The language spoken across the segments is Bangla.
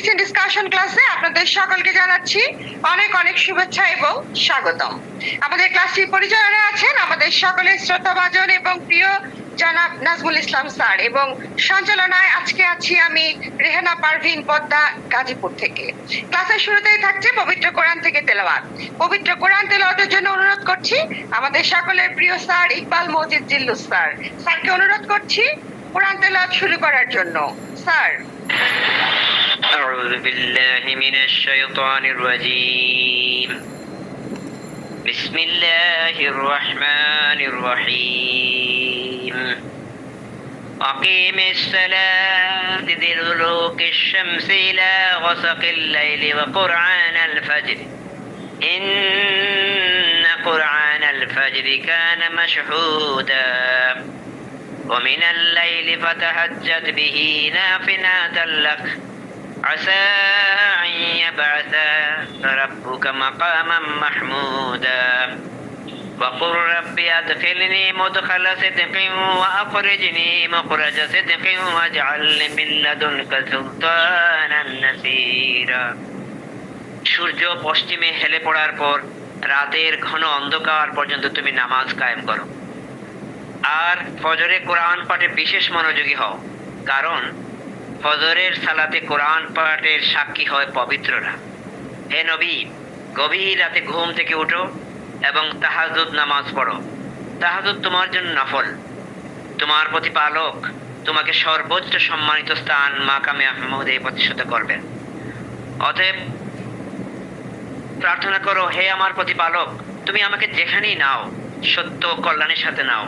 মেডিসিন ডিসকাশন ক্লাসে আপনাদের সকলকে জানাচ্ছি অনেক অনেক শুভেচ্ছা এবং স্বাগতম। আমাদের ক্লাসটির পরিচালনা আছেন আমাদের সকলের শ্রদ্ধাভাজন এবং প্রিয় জনাব নাজমুল ইসলাম স্যার, এবং সঞ্চালনায় আজকে আছি আমি রেহানা পারভিন পদ্মা, গাজীপুর থেকে। ক্লাসের শুরুতেই থাকছে পবিত্র কোরআন থেকে তেলাওয়াত। পবিত্র কোরআন তেলাওয়াতের জন্য অনুরোধ করছি আমাদের সকলের প্রিয় স্যার ইকবাল মজিদ জিল্লুস স্যার। স্যারকে অনুরোধ করছি কোরআন তেলাওয়াত শুরু করার জন্য। স্যার। أعوذ بالله من الشيطان الرجيم. بسم الله الرحمن الرحيم. أقيم الصلاة لدلوك الشمس إلى غسق الليل وقرآن الفجر إن قرآن الفجر كان مشهودا ومن الليل فتهجد به نافلة لك عسى أن يبعثك ربك مقاما محمودا وقل رب أدخلني مدخل صدق وأخرجني مخرج صدق واجعل لي من لدنك سلطانا نصيرا. সূর্য পশ্চিমে হেলে পড়ার পর রাতের ঘন অন্ধকার পর্যন্ত তুমি নামাজ কায়েম করো, আর ফজরে কোরআন পাঠে বিশেষ মনোযোগী হও, কারণ ফজরের সালাতে কোরআন পাঠের সাক্ষী হয় পবিত্ররা। হে নবী, গভীর রাতে ঘুম থেকে উঠো এবং তাহাজ্জুদ নামাজ পড়ো। তাহাজ্জুদ তোমার জন্য নফল। তোমার প্রতিপালক তোমাকে সর্বোচ্চ সম্মানিত স্থান মাকামে মাহমুদে প্রতিষ্ঠিত করবেন। অতএব প্রার্থনা করো, হে আমার প্রতিপালক, তুমি আমাকে যেখানেই নাও সত্য কল্যাণের সাথে নাও,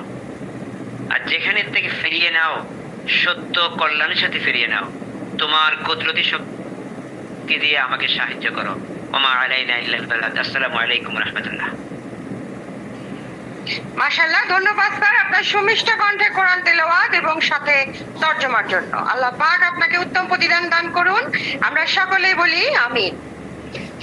আর যেখানে থেকে ফিরিয়ে নাও সত্য কল্যাণের সাথে ফিরিয়ে নাও। তোমার কুদরতি শক্তি দিয়ে আমাকে সাহায্য করো। ওমা আলাইনা ইল্লাল বালাগ। আসসালামু আলাইকুম ওয়া রাহমাতুল্লাহ। মাশাআল্লাহ, ধন্যবাদ স্যার আপনার সুমিষ্ট কণ্ঠে কোরআন তেলাওয়াত এবং সাথে তরজমার জন্য। আল্লাহ পাক আপনাকে উত্তম প্রতিদান দান করুন, আমরা সকলেই বলি আমিন।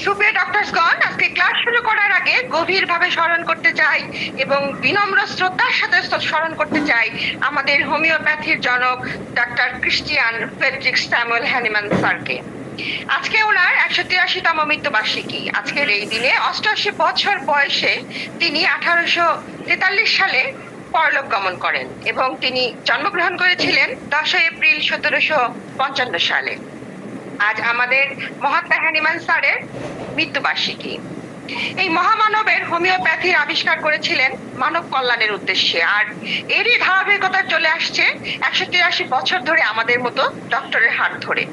সুপ্রিয় ডক্টরসগণ, আজকে ক্লাস শুরু করার আগে গভীরভাবে স্মরণ করতে চাই এবং বিনম্র শ্রদ্ধার সাথে স্মরণ করতে চাই আমাদের হোমিওপ্যাথির জনক doctor Christian Friedrich Samuel Hahnemann স্যারকে। আজকে ওনার 183তম মৃত্যুবার্ষিকী। আজকের এই দিনে 88 বছর বয়সে তিনি 1843 সালে পরলোক গমন করেন এবং তিনি জন্মগ্রহণ করেছিলেন 10 এপ্রিল 1755 সালে। আজ আমাদের মহাত্মা হ্যানিম্যান স্যারের মৃত্যুবার্ষিকী। এই মহামানবের হোমিওপ্যাথির আবিষ্কার করেছিলেন মানব কল্যাণের উদ্দেশ্যে, আর এরই ধারাবাহিকতা চলে আসছে 183 বছর ধরে আমাদের মতো ডক্টরের হাত ধরে,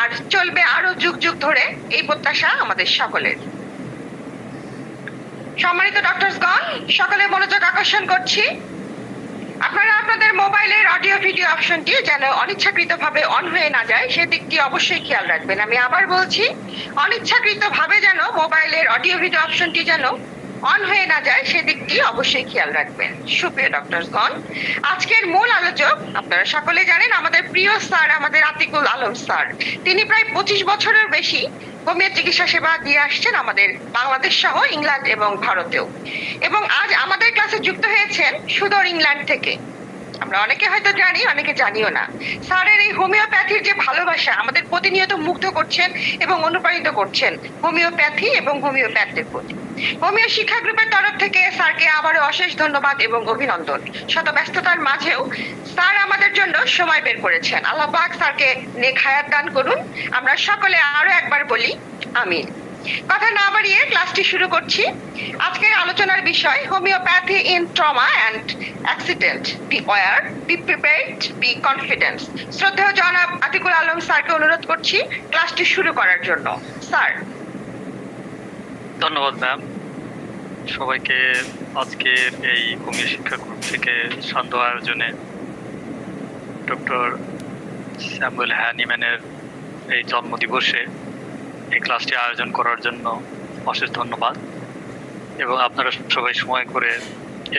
আর চলবে আরো যুগ যুগ ধরে, এই প্রত্যাশা আমাদের সকলের। সম্মানিত ডক্টরসগণ, সকলের মনোযোগ আকর্ষণ করছি, আপনারা আপনাদের মোবাইলের অডিও ভিডিও অপশনটি যেন অনিচ্ছাকৃতভাবে অন হয়ে না যায় সেদিকটি অবশ্যই খেয়াল রাখবেন। আমি আবার বলছি, অনিচ্ছাকৃতভাবে যেন মোবাইলের অডিও ভিডিও অপশনটি যেন অন হয়ে না যায় সেদিকটি অবশ্যই খেয়াল রাখবেন। সুপ্রিয় ডক্টরসগণ, আজকের মূল আলোচক আপনারা সকলে জানেন আমাদের প্রিয় স্যার, আমাদের আতিকুল আলম স্যার। তিনি প্রায় 25 বছরের বেশি হোমিও চিকিৎসা সেবা দিয়ে আসছেন আমাদের বাংলাদেশ সহ ইংল্যান্ড এবং ভারতেও, এবং আজ আমাদের ক্লাসে যুক্ত হয়েছেন সুদূর ইংল্যান্ড থেকে। আমরা অনেকে হয়তো জানি, অনেকে জানিও না। স্যারের এই হোমিওপ্যাথির যে ভালোবাসা আমাদের প্রতিনিয়ত মুগ্ধ করছেন এবং অনুপ্রাণিত করছেন হোমিওপ্যাথি এবং হোমিওপ্যাথদের প্রতি। হোমিও শিক্ষা গ্রুপের তরফ থেকে স্যারকে আবারও অশেষ ধন্যবাদ এবং অভিনন্দন। শত ব্যস্ততার মাঝেও স্যার আমাদের জন্য সময় বের করেছেন। আল্লাহ পাক স্যারকে নেক হায়াত দান করুন। আমরা সকলে আরো একবার বলি আমিন। কথা না বাড়িয়ে ক্লাসটি শুরু করছি। আজকের আলোচনার বিষয় homeopathy in trauma and accident. Be aware, be prepared, be confidence. শ্রদ্ধেয় জনাব আতিকুল আলম স্যারকে অনুরোধ করছি ক্লাসটি শুরু করার জন্য। স্যার। ধন্যবাদ ম্যাম। সবাইকে আজকের এই হোমিও শিক্ষা গ্রুপ থেকে সান্ধ্য আয়োজনে ডক্টর স্যামুয়েল হ্যানিম্যানের এই জন্মদিবসে এই ক্লাসটি আয়োজন করার জন্য অশেষ ধন্যবাদ, এবং আপনারা সবাই সময় করে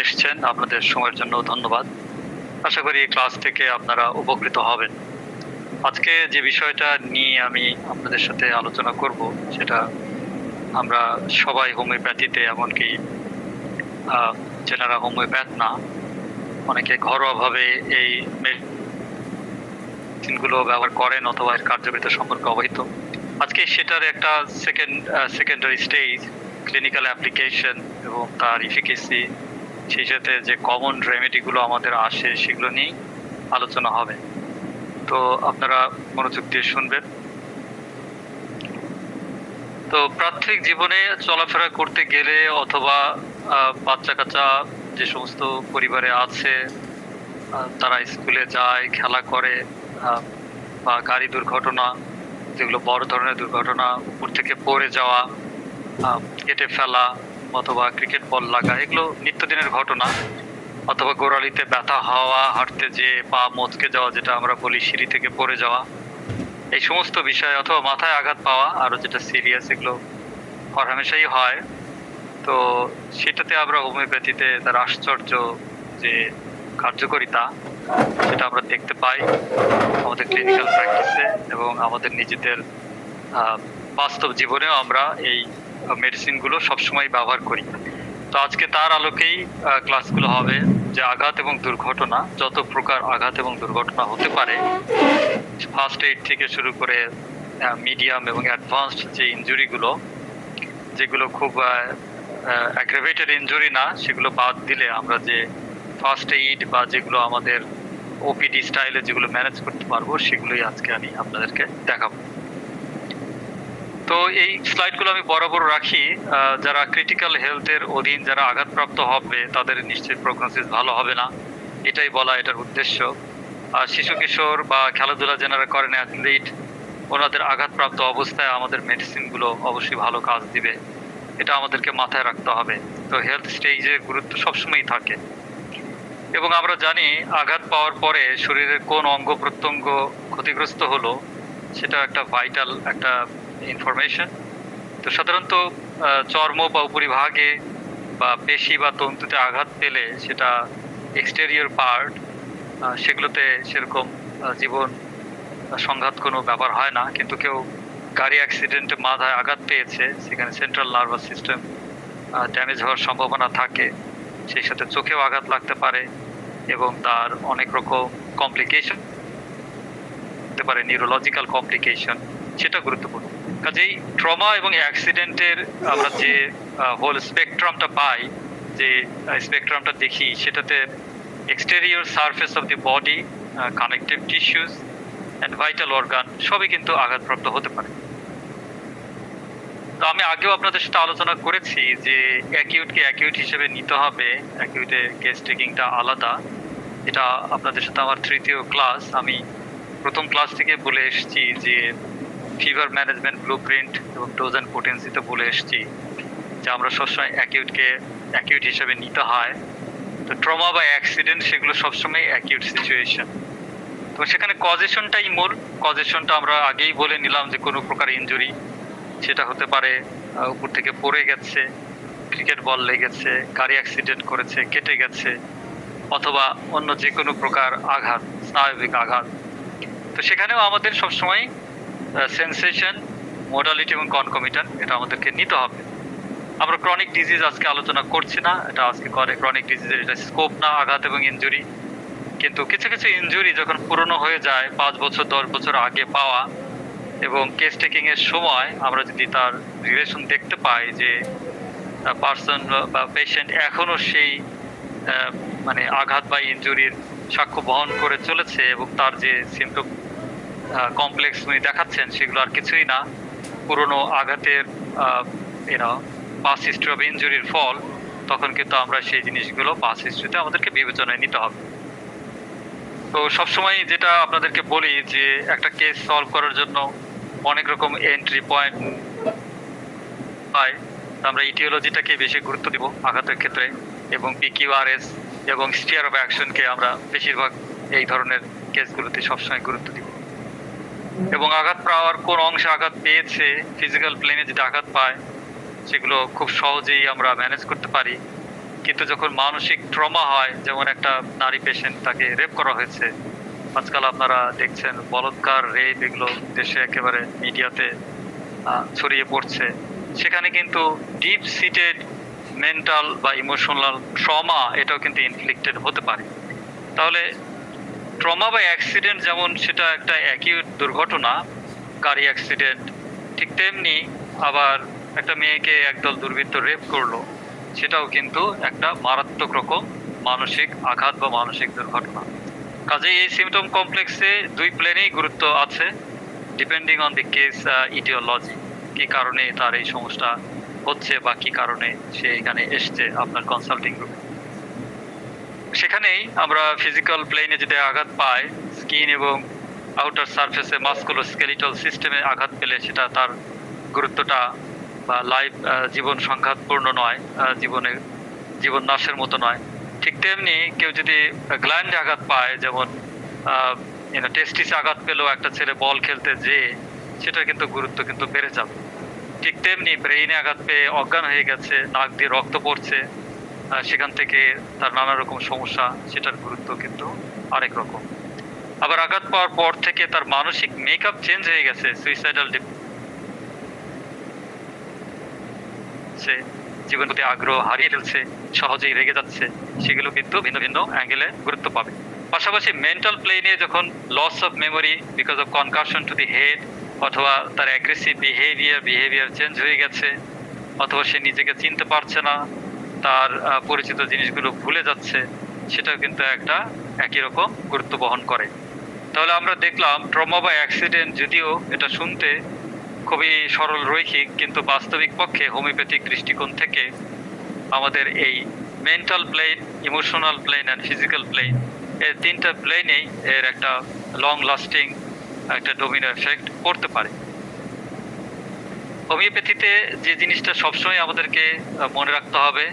এসছেন, আপনাদের সময়ের জন্য ধন্যবাদ। আশা করি এই ক্লাস থেকে আপনারা উপকৃত হবেন। আজকে যে বিষয়টা নিয়ে আমি আপনাদের সাথে আলোচনা করব সেটা আমরা সবাই হোমিওপ্যাথিতে, এমনকি যারা হোমিওপ্যাথ না, অনেকে ঘরোয়াভাবে এই মেডিসিনগুলো ব্যবহার করেন অথবা এর কার্যকারিতা সম্পর্কে অবহিত। আজকে সেটার একটা সেকেন্ডারি স্টেজ ক্লিনিক্যাল অ্যাপ্লিকেশন এবং তার ইফিকেসি, সেই সাথে যে কমন রেমেডিগুলো আমাদের আসে সেগুলো নিয়ে আলোচনা হবে। তো আপনারা মনোযোগ দিয়ে শুনবেন। তো প্রাথমিক জীবনে চলাফেরা করতে গেলে অথবা বাচ্চা কাচ্চা যে সমস্ত পরিবারে আছে, তারা স্কুলে যায়, খেলা করে, বা গাড়ি দুর্ঘটনা, যেগুলো বড় ধরনের দুর্ঘটনা, উপর থেকে পড়ে যাওয়া, কেটে ফেলা অথবা ক্রিকেট বল লাগা, এগুলো নিত্যদিনের ঘটনা। অথবা গোড়ালিতে ব্যথা হওয়া, হাঁটতে যেয়ে পা মচকে যাওয়া, যেটা আমরা বলি সিঁড়ি থেকে পড়ে যাওয়া, এই সমস্ত বিষয়, অথবা মাথায় আঘাত পাওয়া, আরো যেটা সিরিয়াস, এগুলো হরহামেশাই হয়। তো সেটাতে আমরা হোমিওপ্যাথিতে তার আশ্চর্য যে কার্যকারিতা, সেটা আমরা দেখতে পাই আমাদের ক্লিনিক্যাল প্র্যাকটিসে এবং আমাদের নিজেদের বাস্তব জীবনেও আমরা এই মেডিসিনগুলো সবসময় ব্যবহার করি। তো আজকে তার আলোকেই ক্লাসগুলো হবে, যে আঘাত এবং দুর্ঘটনা, যত প্রকার আঘাত এবং দুর্ঘটনা হতে পারে, ফার্স্ট এইড থেকে শুরু করে মিডিয়াম এবং অ্যাডভান্সড যে ইনজুরিগুলো, যেগুলো খুব অ্যাগ্রাভেটেড ইনজুরি না, সেগুলো বাদ দিলে আমরা যে ফার্স্ট এইড বা যেগুলো আমাদের ওপিডি স্টাইলে যেগুলো ম্যানেজ করতে পারবো, সেগুলোই আজকে আমি আপনাদেরকে দেখাবো। তো এই স্লাইডগুলো আমি বরাবর রাখি। যারা ক্রিটিক্যাল হেলথের অধীন যারা আঘাতপ্রাপ্ত হবে, তাদের নিশ্চয়ই প্রগনোসিস ভালো হবে না, এটাই বলা এটার উদ্দেশ্য। আর শিশু কিশোর বা খেলাধুলা যারা করেন, অ্যাথলিট, ওনাদের আঘাতপ্রাপ্ত অবস্থায় আমাদের মেডিসিনগুলো অবশ্যই ভালো কাজ দিবে, এটা আমাদেরকে মাথায় রাখতে হবে। তো হেলথ স্টেজের গুরুত্ব সবসময়ই থাকে। এবং আমরা জানি আঘাত পাওয়ার পরে শরীরের কোন অঙ্গ প্রত্যঙ্গ ক্ষতিগ্রস্ত হলো, সেটা একটা ভাইটাল একটা ইনফরমেশন। তো সাধারণত চর্ম বা উপরিভাগে বা পেশি বা তন্তুতে আঘাত পেলে, সেটা এক্সটেরিয়র পার্ট, সেগুলোতে সেরকম জীবন সংঘাত কোনো ব্যাপার হয় না। কিন্তু কেউ গাড়ি অ্যাক্সিডেন্টে মাথায় আঘাত পেয়েছে, সেখানে সেন্ট্রাল নার্ভাস সিস্টেম ড্যামেজ হওয়ার সম্ভাবনা থাকে, সেই সাথে চোখেও আঘাত লাগতে পারে এবং তার অনেক রকম কমপ্লিকেশন হতে পারে, নিউরোলজিক্যাল কমপ্লিকেশন, সেটা গুরুত্বপূর্ণ। কাজেই ট্রমা এবং অ্যাক্সিডেন্টের আমরা যে হোল স্পেকট্রামটা পাই, যে স্পেকট্রামটা দেখি, সেটাতে exterior surface of the body, connective tissues and vital organ সবই কিন্তু আঘাতপ্রাপ্ত হতে পারে। তো আমি আগেও আপনাদের সাথে আলোচনা করেছি যে অ্যাকিউটকে অ্যাকিউট হিসেবে নিতে হবে, অ্যাকিউটে কেস টেকিংটা আলাদা। এটা আপনাদের সাথে আমার তৃতীয় ক্লাস। আমি প্রথম ক্লাস থেকে বলে এসেছি যে ফিভার ম্যানেজমেন্ট ব্লুপ্রিন্ট এবং ডোজ অ্যান্ড পোটেন্সিতে বলে এসেছি যে আমরা সবসময় অ্যাকিউটকে অ্যাকিউট হিসেবে নিতে হয়। তো ট্রমা বা অ্যাক্সিডেন্ট সেগুলো সবসময় অ্যাকিউট সিচুয়েশন। তো সেখানে কজেশনটাই মূল। কজেশনটা আমরা আগেই বলে নিলাম যে কোনো প্রকার ইনজুরি, সেটা হতে পারে উপর থেকে পড়ে গেছে, ক্রিকেট বল লেগেছে, গাড়ি অ্যাক্সিডেন্ট করেছে, কেটে গেছে, অথবা অন্য যে কোনো প্রকার আঘাত, স্নায়বিক আঘাত। তো সেখানেও আমাদের সবসময় সেন্সেশন, মোডালিটি এবং কনকমিটেন্ট এটা আমাদেরকে নিতে হবে। আমরা ক্রনিক ডিজিজ আজকে আলোচনা করছি না, এটা আজকে ক্রনিক ডিজিজের এটা স্কোপ না, আঘাত এবং ইনজুরি। কিন্তু কিছু কিছু ইনজুরি যখন পুরনো হয়ে যায়, 5 বছর 10 বছর আগে পাওয়া, এবং কেস টেকিং এর সময় আমরা যদি তার রিলেশন দেখতে পাই যে পার্সন বা পেশেন্ট এখনো সেই মানে আঘাত বা ইনজুরির সাক্ষ্য বহন করে চলেছে এবং তার যে সিমটম কমপ্লেক্স উনি দেখাচ্ছেন, সেগুলো আর কিছুই না, পুরনো আঘাতের পাস্ট হিস্ট্রি অফ ইনজুরির ফল, তখন কিন্তু আমরা সেই জিনিসগুলো পাস্ট হিস্ট্রিতে আমাদেরকে বিবেচনায় নিতে হবে। তো সবসময় যেটা আপনাদেরকে বলি যে একটা কেস সলভ করার জন্য অনেক রকম এন্ট্রি পয়েন্ট হয়, আমরা ইটিওলজিটাকে বেশি গুরুত্ব দিব আঘাতের ক্ষেত্রে, এবং পিকিউআরএস এবং স্টিয়ার অফ অ্যাকশনকে আমরা বেশিরভাগ এই ধরনের কেসগুলোতে সবসময় গুরুত্ব দিব। এবং আঘাত পাওয়ার কোন অংশে আঘাত পেয়েছে, ফিজিক্যাল প্লেনে যদি আঘাত পায়, সেগুলো খুব সহজেই আমরা ম্যানেজ করতে পারি। কিন্তু যখন মানসিক ট্রমা হয়, যেমন একটা নারী পেশেন্ট, তাকে রেপ করা হয়েছে, আজকাল আপনারা দেখছেন বলৎকার, রেপ, এগুলো দেশে একেবারে মিডিয়াতে ছড়িয়ে পড়ছে, সেখানে কিন্তু ডিপ সিটেড মেন্টাল বা ইমোশনাল ট্রমা এটাও কিন্তু ইনফ্লিক্টেড হতে পারে। তাহলে ট্রমা বা অ্যাক্সিডেন্ট যেমন সেটা একটা অ্যাকিউট দুর্ঘটনা, গাড়ি অ্যাক্সিডেন্ট, ঠিক তেমনি আবার একটা মেয়েকে একদল দুর্বৃত্ত রেপ করলো, সেটাও কিন্তু একটা মারাত্মক রকম মানসিক আঘাত বা মানসিক দুর্ঘটনা। কাজেই এই সিমটম কমপ্লেক্সে দুই প্লেনেই গুরুত্ব আছে, depending on the case aetiology, কি কারণে তার এই সমস্যা হচ্ছে বা কি কারণে সে এখানে এসছে আপনার কনসাল্টিং রুমে। সেখানেই আমরা ফিজিক্যাল প্লেনে যদি আঘাত পাই, স্কিন এবং আউটার সারফেসে মাস্কুলোস্কেলিটাল সিস্টেমে আঘাত পেলে সেটা তার গুরুত্বটা বা লাইফ জীবন সংঘাতপূর্ণ নয়, জীবন নাশের মতো নয়। ঠিক তেমনি কেউ যদি গ্ল্যান্ডে আঘাত পায়, যেমন টেস্টিসে আঘাত পেলেও একটা ছেলে বল খেলতে যেয়ে সেটার কিন্তু গুরুত্ব কিন্তু বেড়ে যাবে। ঠিক তেমনি ব্রেইনে আঘাত পেয়ে অজ্ঞান হয়ে গেছে, নাক দিয়ে রক্ত পড়ছে, সেখান থেকে তার নানা রকম সমস্যা, সেটার গুরুত্ব কিন্তু আরেক রকম। আবার আঘাত পাওয়ার পর থেকে তার মানসিক মেকআপ চেঞ্জ হয়ে গেছে, সুইসাইডাল জীবনের প্রতি আগ্রহ হারিয়ে ফেলছে, সহজেই রেগে যাচ্ছে, সেগুলো কিন্তু ভিন্ন ভিন্ন অ্যাঙ্গেলে গুরুত্ব পাবে। পাশাপাশি মেন্টাল প্লেনে যখন loss of memory because of concussion to the head, অথবা তার অ্যাগ্রেসিভ বিহেভিয়ার চেঞ্জ হয়ে গেছে, অথবা সে নিজেকে চিনতে পারছে না, তার পরিচিত জিনিসগুলো ভুলে যাচ্ছে, সেটাও কিন্তু একটা একই রকম গুরুত্ব বহন করে। তাহলে আমরা দেখলাম ট্রমা বা অ্যাক্সিডেন্ট যদিও এটা শুনতে খুবই সরল রৈখিক, কিন্তু বাস্তবিক পক্ষে হোমিওপ্যাথিক দৃষ্টিকোণ থেকে আমাদের এই mental plane, emotional plane and physical plane, এই তিনটা প্লেনেই এর একটা লং লাস্টিং একটা ডোমিনো এফেক্ট পড়তে পারে। হোমিওপ্যাথিতে যে জিনিসটা সবসময় আমাদেরকে মনে রাখতে হবে,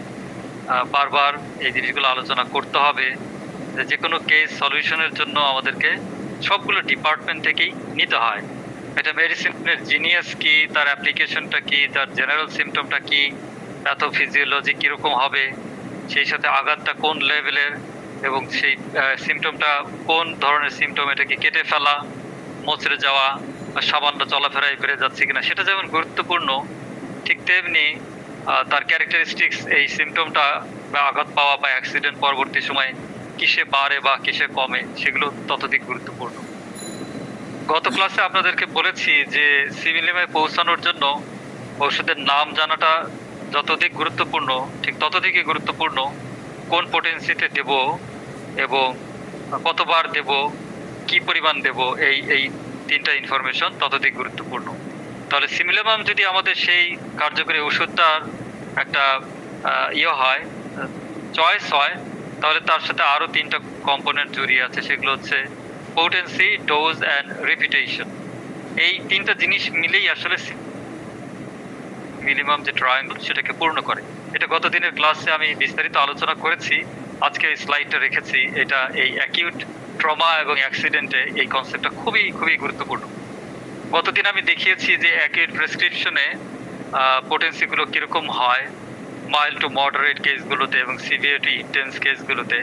বারবার এই জিনিসগুলো আলোচনা করতে হবে, যে কোনো কেস সলিউশনের জন্য আমাদেরকে সবগুলো ডিপার্টমেন্ট থেকেই নিতে হয়। এটা মেডিসিনের জিনিয়াস কি, তার অ্যাপ্লিকেশনটা কি, তার জেনারেল সিমটমটা কি, প্যাথোফিজিওলজি কীরকম হবে, সেই সাথে আঘাতটা কোন লেভেলের এবং সেই সিমটমটা কোন ধরনের সিমটম, এটাকে কেটে ফেলা, মোচড়ে যাওয়া বা সামান্য চলাফেরায় বেড়ে যাচ্ছে কিনা সেটা যেমন গুরুত্বপূর্ণ, ঠিক তেমনি তার ক্যারেক্টারিস্টিক্স, এই সিমটমটা বা আঘাত পাওয়া বা অ্যাক্সিডেন্ট পরবর্তী সময়ে কিসে বাড়ে বা কিসে কমে, সেগুলো ততধিক গুরুত্বপূর্ণ। গত ক্লাসে আপনাদেরকে বলেছি যে সিভিলিমায় পৌঁছানোর জন্য ঔষধের নাম জানাটা যতধিক গুরুত্বপূর্ণ, ঠিক ততধিকই গুরুত্বপূর্ণ কোন পোটেন্সিতে দেব এবং কতবার দেব, কি পরিমাণ দেব, এই তিনটা ইনফরমেশন ততধিক গুরুত্বপূর্ণ। তাহলে সিমিলামাম যদি আমাদের সেই কার্যকরী ওষুধটার একটা হয়, চয়েস হয়, তাহলে তার সাথে আরও তিনটা কম্পোনেন্ট জড়িয়ে আছে, সেগুলো হচ্ছে পোটেন্সি, ডোজ অ্যান্ড রিপিটেশন। এই তিনটা জিনিস মিলেই আসলে মিনিমাম যে ট্রায়াঙ্গল সেটাকে পূর্ণ করে। এটা গত দিনের ক্লাসে আমি বিস্তারিত আলোচনা করেছি, আজকে এই স্লাইডটা রেখেছি। এটা এই অ্যাকিউট ট্রমা এবং অ্যাক্সিডেন্টে এই কনসেপ্টটা খুবই খুবই গুরুত্বপূর্ণ। গতদিন আমি দেখিয়েছি যে অ্যাকিউট প্রেসক্রিপশনে পোটেন্সিগুলো কীরকম হয় মাইল্ড টু মডারেট কেসগুলোতে এবং সিভিয়ার টু ইন্টেন্স কেসগুলোতে।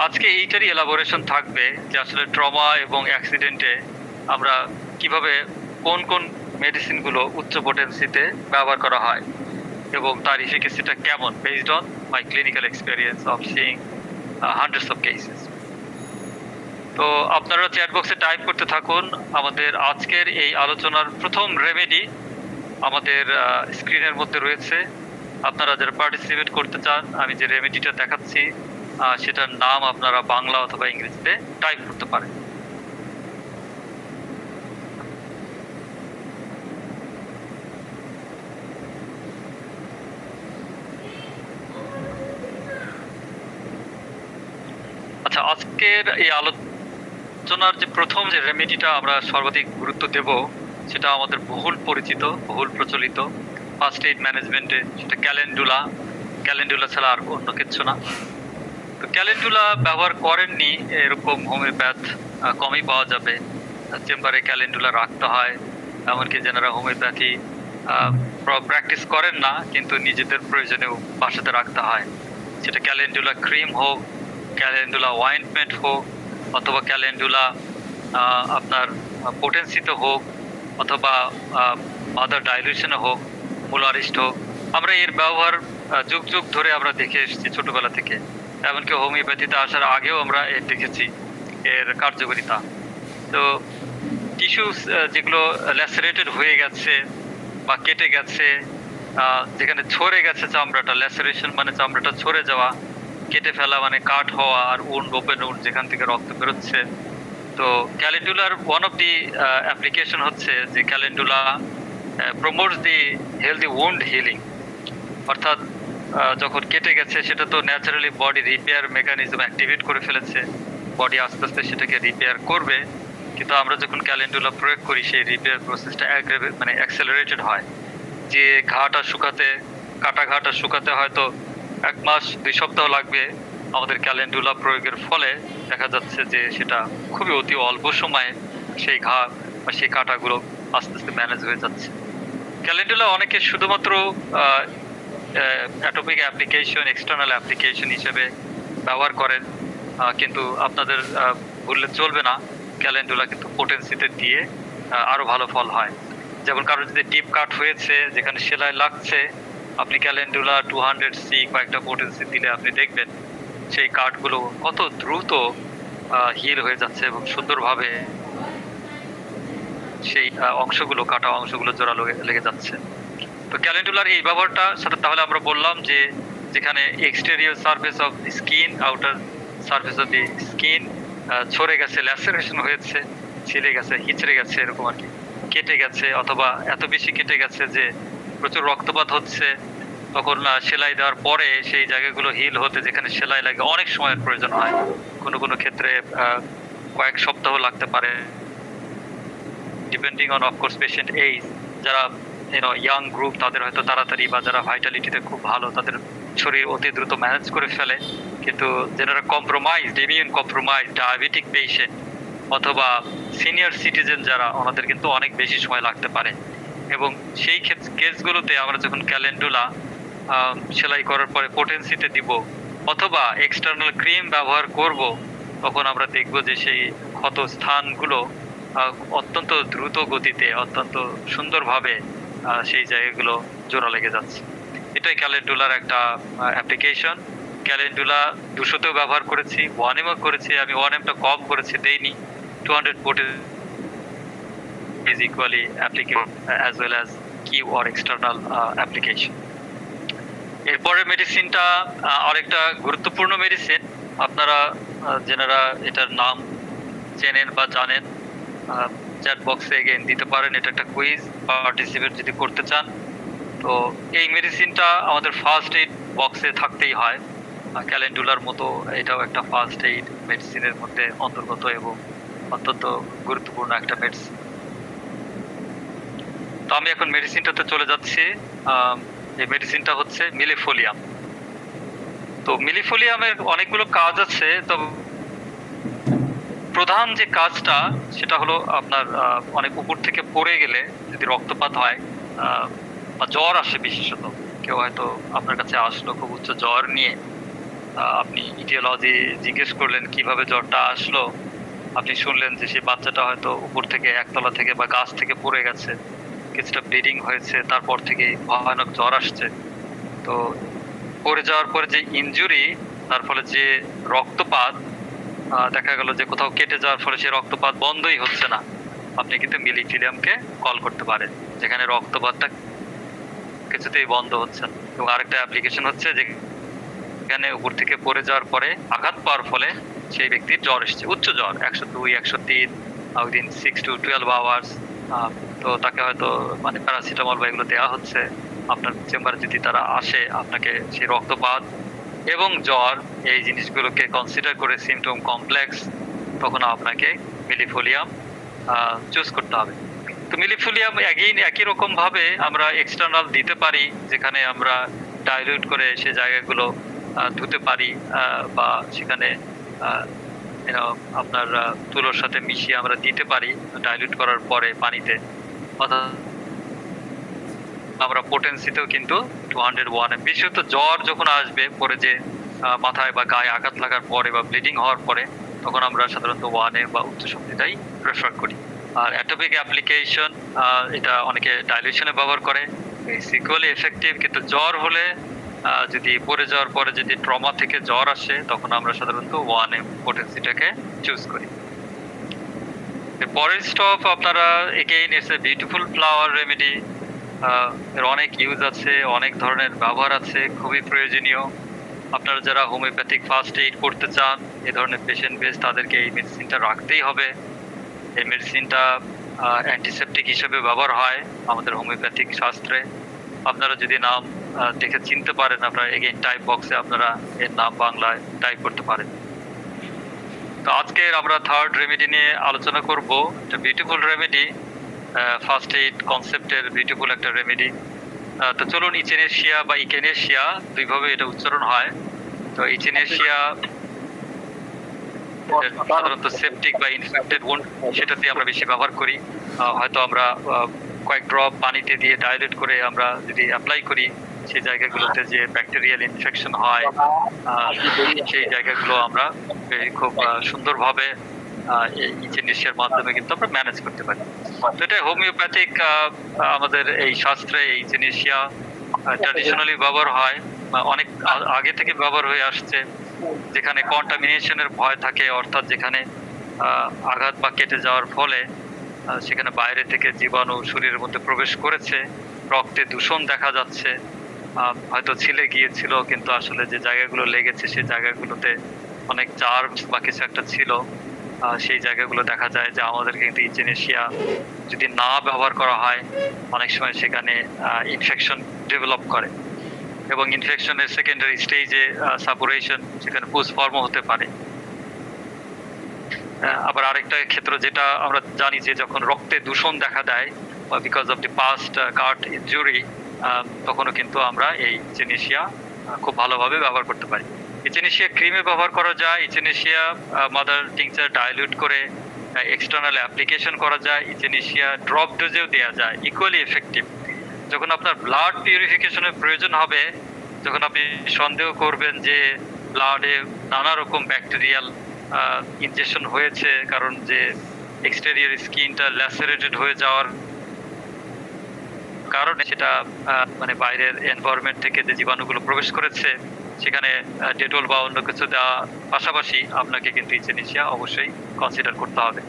আজকে এইটারই এলাবোরেশন থাকবে যে আসলে ট্রমা এবং অ্যাক্সিডেন্টে আমরা কিভাবে কোন কোন মেডিসিনগুলো উচ্চ পোটেন্সিতে ব্যবহার করা হয় এবং তার এফিকেসিটা কেমন, based on my clinical experience of seeing hundreds of cases. তো আপনারা চ্যাট বক্সে টাইপ করতে থাকুন। আমাদের আজকের এই আলোচনার প্রথম রেমেডি আমাদের স্ক্রিনের মধ্যে রয়েছে। আপনারা যারা পার্টিসিপেট করতে চান, আমি যে রেমেডিটা দেখাচ্ছি সেটার নাম আপনারা বাংলা অথবা ইংরেজিতে টাইপ করতে পারেন। আচ্ছা, আজকের এই আলোচনার যে প্রথম যে রেমেডিটা আমরা সর্বাধিক গুরুত্ব দেব, সেটা আমাদের বহুল পরিচিত, বহুল প্রচলিত ফার্স্ট এইড ম্যানেজমেন্টে, সেটা ক্যালেন্ডুলা। ক্যালেন্ডুলা ছাড়া আর অন্য কিছু না। তো ক্যালেন্ডুলা ব্যবহার করেননি এরকম হোমিওপ্যাথ কমই পাওয়া যাবে। চেম্বারে ক্যালেন্ডুলা রাখতে হয়, এমনকি যারা হোমিওপ্যাথি প্র্যাকটিস করেন না কিন্তু নিজেদের প্রয়োজনেও বাসাতে রাখতে হয়। সেটা ক্যালেন্ডুলা ক্রিম হোক, ক্যালেন্ডুলা ওয়াইন্টমেন্ট হোক, অথবা ক্যালেন্ডুলা আপনার পোটেন্সিতে হোক, অথবা মাদার ডাইলিউশনে হোক, মোলারিস্ট হোক। আমরা এর ব্যবহার যুগ যুগ ধরে আমরা দেখে এসেছি ছোটবেলা থেকে, এমনকি হোমিওপ্যাথিতে আসার আগেও আমরা এর দেখেছি এর কার্যকারিতা। তো টিস্যুস যেগুলো ল্যাসারেটেড হয়ে গেছে বা কেটে গেছে, যেখানে ছড়ে গেছে চামড়াটা, ল্যাসারেশন মানে চামড়াটা ছড়ে যাওয়া, কেটে ফেলা মানে কাট হওয়া, আর উন্ড, ওপেন উন্ড যেখান থেকে রক্ত বেরোচ্ছে। তো ক্যালেন্ডুলার ওয়ান অফ দি অ্যাপ্লিকেশন হচ্ছে যে ক্যালেন্ডুলা প্রমোটস দি হেলদি উন্ড হিলিং। অর্থাৎ যখন কেটে গেছে সেটা তো naturally body repair mechanism activate করে ফেলেছে, বডি আস্তে আস্তে সেটাকে রিপেয়ার করবে। কিন্তু আমরা যখন ক্যালেন্ডুলা প্রয়োগ করি সেই রিপেয়ার প্রসেসটা মানে অ্যাক্সেলারেটেড হয়। যে ঘাটা শুকাতে, কাটা ঘাটা শুকাতে হয়তো 1 মাস 2 সপ্তাহ লাগবে, আমাদের ক্যালেন্ডুলা প্রয়োগের ফলে দেখা যাচ্ছে যে সেটা খুবই অতি অল্প সময়ে সেই ঘা বা সেই কাটাগুলো আস্তে আস্তে ম্যানেজ হয়ে যাচ্ছে। ক্যালেন্ডুলা অনেকে শুধুমাত্র অ্যাটোপিক অ্যাপ্লিকেশন, এক্সটার্নাল অ্যাপ্লিকেশন হিসেবে ব্যবহার করেন, কিন্তু আপনাদের বললে চলবে না, ক্যালেন্ডুলা কিন্তু পোটেন্সিতে দিয়ে আরো ভালো ফল হয়। যেমন কারো যদি ডিপ কাট হয়েছে, যেখানে সেলাই লাগছে, আপনি ক্যালেন্ডুলা 200C কয়েকটা পোটেন্সি দিলে আপনি দেখবেন সেই কাটগুলো কত দ্রুত হিল হয়ে যাচ্ছে এবং সুন্দরভাবে সেই অংশগুলো, কাটা অংশগুলো জোড়া লেগে যাচ্ছে। তো ক্যালেন্ডুলার এই ব্যবহারটা সাথে তাহলে আমরা বললাম যে যেখানে exterior surface of the skin, outer surface of the skin ছড়ে গেছে, ল্যাসারেশন হয়েছে, ছিলে গেছে, হিচড়ে গেছে, এরকম আর কি, কেটে গেছে, অথবা এত বেশি কেটে গেছে যে প্রচুর রক্তপাত হচ্ছে, তখন সেলাই দেওয়ার পরে সেই জায়গাগুলো হিল হতে যেখানে সেলাই লাগে অনেক সময়ের প্রয়োজন হয়, কোনো কোনো ক্ষেত্রে কয়েক সপ্তাহ লাগতে পারে, depending on of course patient age. যারা ইয়াং গ্রুপ তাদের হয়তো তাড়াতাড়ি, বা যারা ভাইটালিটিতে খুব ভালো তাদের শরীর অতি দ্রুত ম্যানেজ করে ফেলে। কিন্তু যারা compromise, immune compromise, diabetic patient অথবা সিনিয়র সিটিজেন যারা, ওনাদের কিন্তু অনেক বেশি সময় লাগতে পারে। এবং সেই কেসগুলোতে আমরা যখন ক্যালেন্ডুলা সেলাই করার পরে পোটেন্সিতে দিব অথবা এক্সটার্নাল ক্রিম ব্যবহার করব, তখন আমরা দেখব যে সেই ক্ষত স্থানগুলো অত্যন্ত দ্রুত গতিতে, অত্যন্ত সুন্দরভাবে সেই জায়গাগুলো জোড়া লেগে যাচ্ছে। এটাই ক্যালেন্ডুলার একটা অ্যাপ্লিকেশন। ক্যালেন্ডুলা 200তেও ব্যবহার করেছি, 1M করেছি, আমি 1Mটা কম করেছি, দেইনি। 200 potency is equally applicable as well as key or external application. এরপরে মেডিসিনটা আরেকটা গুরুত্বপূর্ণ মেডিসিন, আপনারা যারা এটার নাম চেনেন বা জানেন চ্যাট বক্সে এগেইন দিতে পারেন, এটা একটা কুইজ, পার্টিসিপেট যদি করতে চান। তো এই মেডিসিনটা আমাদের ফার্স্ট এইড বক্সে থাকতেই হয়, ক্যালেন্ডুলার মতো এটাও একটা ফার্স্ট এইড মেডিসিনের মধ্যে অন্তর্গত এবং অত্যন্ত গুরুত্বপূর্ণ একটা মেডিসিন। তো আমি এখন মেডিসিনটাতে চলে যাচ্ছি। এই মেডিসিনটা হচ্ছে মিলিফোলিয়াম। তো মিলিফোলিয়ামের অনেকগুলো কাজ আছে, তো প্রধান যে কাজটা সেটা হলো আপনার অনেক উপর থেকে পড়ে গেলে যদি রক্তপাত হয় বা জ্বর আসে, বিশেষত কেউ হয়তো আপনার কাছে আসলো খুব উচ্চ জ্বর নিয়ে, আপনি ইটিওলজি জিজ্ঞেস করলেন কিভাবে জ্বরটা আসলো, আপনি শুনলেন যে সেই বাচ্চাটা হয়তো উপর থেকে, একতলা থেকে বা গাছ থেকে পড়ে গেছে, কিছুটা ব্লিডিং হয়েছে, তারপর থেকে ভয়ানক জ্বর আসছে। তো পড়ে যাওয়ার পরে যে ইনজুরি, তার ফলে যে রক্তপাত, দেখা গেল যে কোথাও কেটে যাওয়ার ফলে সে রক্তপাত বন্ধই হচ্ছে না, আপনি কিন্তু মিলিফিলিয়ামকে কল করতে পারেন, যেখানে রক্তপাতটা কিছুতেই বন্ধ হচ্ছে না। এবং আরেকটা অ্যাপ্লিকেশন হচ্ছে যেখানে উপর থেকে পড়ে যাওয়ার পরে আঘাত পাওয়ার ফলে সেই ব্যক্তির জ্বর এসছে, উচ্চ জ্বর 102, 103 উইদিন 6 to 12 আওয়ার্স, তো তাকে হয়তো মানে প্যারাসিটামল বা এগুলো দেওয়া হচ্ছে। আপনার চেম্বারে যদি তারা আসে, আপনাকে সেই রক্তপাত এবং জ্বর এই জিনিসগুলোকে কনসিডার করে সিমটম কমপ্লেক্স, তখন আপনাকে মিলিফোলিয়াম চুজ করতে হবে। তো মিলিফোলিয়াম একই রকম ভাবে আমরা এক্সটার্নাল দিতে পারি, যেখানে আমরা ডাইলিউট করে সেই জায়গাগুলো ধুতে পারি, বা সেখানে আপনার তুলোর সাথে মিশিয়ে আমরা দিতে পারি ডাইলিউট করার পরে পানিতে, অর্থাৎ আমরা পোটেন্সিতেও কিন্তু 201, বিশেষত জ্বর যখন আসবে পরে, যে মাথায় বা গায়ে আঘাত লাগার পরে বা ব্লিডিং হওয়ার পরে, তখন আমরা সাধারণত 1M বা উচ্চ শক্তিটাই প্রেফার করি। আর অ্যাটোপিক অ্যাপ্লিকেশন, এটা অনেকে ডাইলিউশনে ব্যবহার করে, ইকুয়ালি এফেক্টিভ। কিন্তু জ্বর হলে, যদি পড়ে যাওয়ার পরে যদি ট্রমা থেকে জ্বর আসে, তখন আমরা সাধারণত 1M পোটেন্সিটাকে চুজ করি। পরের স্টপ আপনারা again, it's a beautiful flower remedy, এর অনেক ইউজ আছে, অনেক ধরনের ব্যবহার আছে, খুবই প্রয়োজনীয়। আপনারা যারা হোমিওপ্যাথিক ফার্স্ট এইড করতে চান, এই ধরনের পেশেন্ট বেস, তাদেরকে এই মেডিসিনটা রাখতেই হবে। এই মেডিসিনটা অ্যান্টিসেপটিক হিসেবে ব্যবহার হয় আমাদের হোমিওপ্যাথিক শাস্ত্রে। আপনারা যদি নাম দেখে চিনতে পারেন, আপনারা এগেইন টাইপ বক্সে আপনারা এর নাম বাংলায় টাইপ করতে পারেন। তো আজকের আমরা থার্ড রেমেডি নিয়ে আলোচনা করব। একটা বিউটিফুল রেমেডি, ফার্স্ট এইড কনসেপ্টের বিউটিফুল একটা রেমেডি। তো চলুন, ইচেনেশিয়া বা ইকেনেশিয়া দুইভাবে এটা উচ্চারণ হয়। তো ইচেনেশিয়া সাধারণত সেপটিক বা ইনফেক্টেড ওন্ড, সেটাতে আমরা বেশি ব্যবহার করি। হয়তো আমরা কয়েক ড্রপ পানিতে দিয়ে ডাইলেট করে আমরা যদি অ্যাপ্লাই করি, সেই জায়গাগুলোতে যে ব্যাকটেরিয়াল ইনফেকশন হয়, সেই জায়গাগুলো আমরা খুব সুন্দরভাবে এই ইচেনেশিয়ার মাধ্যমে কিন্তু আমরা ম্যানেজ করতে পারি। তো এটা হোমিওপ্যাথিক আমাদের এই শাস্ত্রে এই ইচেনেশিয়া ট্র্যাডিশনালি ব্যবহার হয়, অনেক আগে থেকে ব্যবহার হয়ে আসছে। যেখানে কন্টামিনেশনের ভয় থাকে, অর্থাৎ যেখানে আঘাত বা কেটে যাওয়ার ফলে সেখানে বাইরে থেকে জীবাণু শরীরের মধ্যে প্রবেশ করেছে, রক্তে দূষণ দেখা যাচ্ছে, হয়তো ছিলে গিয়েছিল, কিন্তু আসলে যে জায়গাগুলো লেগেছে সেই জায়গাগুলোতে অনেক চার্মস বা কিছু একটা ছিল, সেই জায়গাগুলো দেখা যায় যে আমাদের কিন্তু ইচেনেশিয়া যদি না ব্যবহার করা হয়, অনেক সময় সেখানে ইনফেকশন ডেভেলপ করে এবং ইনফেকশনের সেকেন্ডারি স্টেজে সাপুরেশন, সেখানে পুসফর্ম হতে পারে। আবার আরেকটা ক্ষেত্র যেটা আমরা জানি, যে যখন রক্তে দূষণ দেখা দেয় because of the past cut injury, তখনও কিন্তু আমরা এই ইচেনেশিয়া খুব ভালোভাবে ব্যবহার করতে পারি। ইচেনেশিয়া ক্রিমে ব্যবহার করা যায়, ইচেনেশিয়া মাদার টিংচার ডাইলিউট করে এক্সটার্নাল অ্যাপ্লিকেশন করা যায়, ইচেনেশিয়া ড্রপ ডোজেও দেওয়া যায়, ইকুয়ালি এফেক্টিভ। যখন আপনার ব্লাড পিউরিফিকেশনের প্রয়োজন হবে, যখন আপনি সন্দেহ করবেন যে ব্লাডে নানা রকম ব্যাকটেরিয়াল ইনজেকশন হয়েছে, কারণ যে এক্সটেরিয়র স্কিনটা ল্যাসারেটেড হয়ে যাওয়ার কারণে সেটা মানে বাইরের এনভায়রনমেন্ট থেকে যে জীবাণুগুলো প্রবেশ করেছে, সেখানে ডেটল বা অন্য কিছু দেওয়া পাশাপাশি আপনাকে কিন্তু ইচেনেশিয়া অবশ্যই কনসিডার করতে হবে।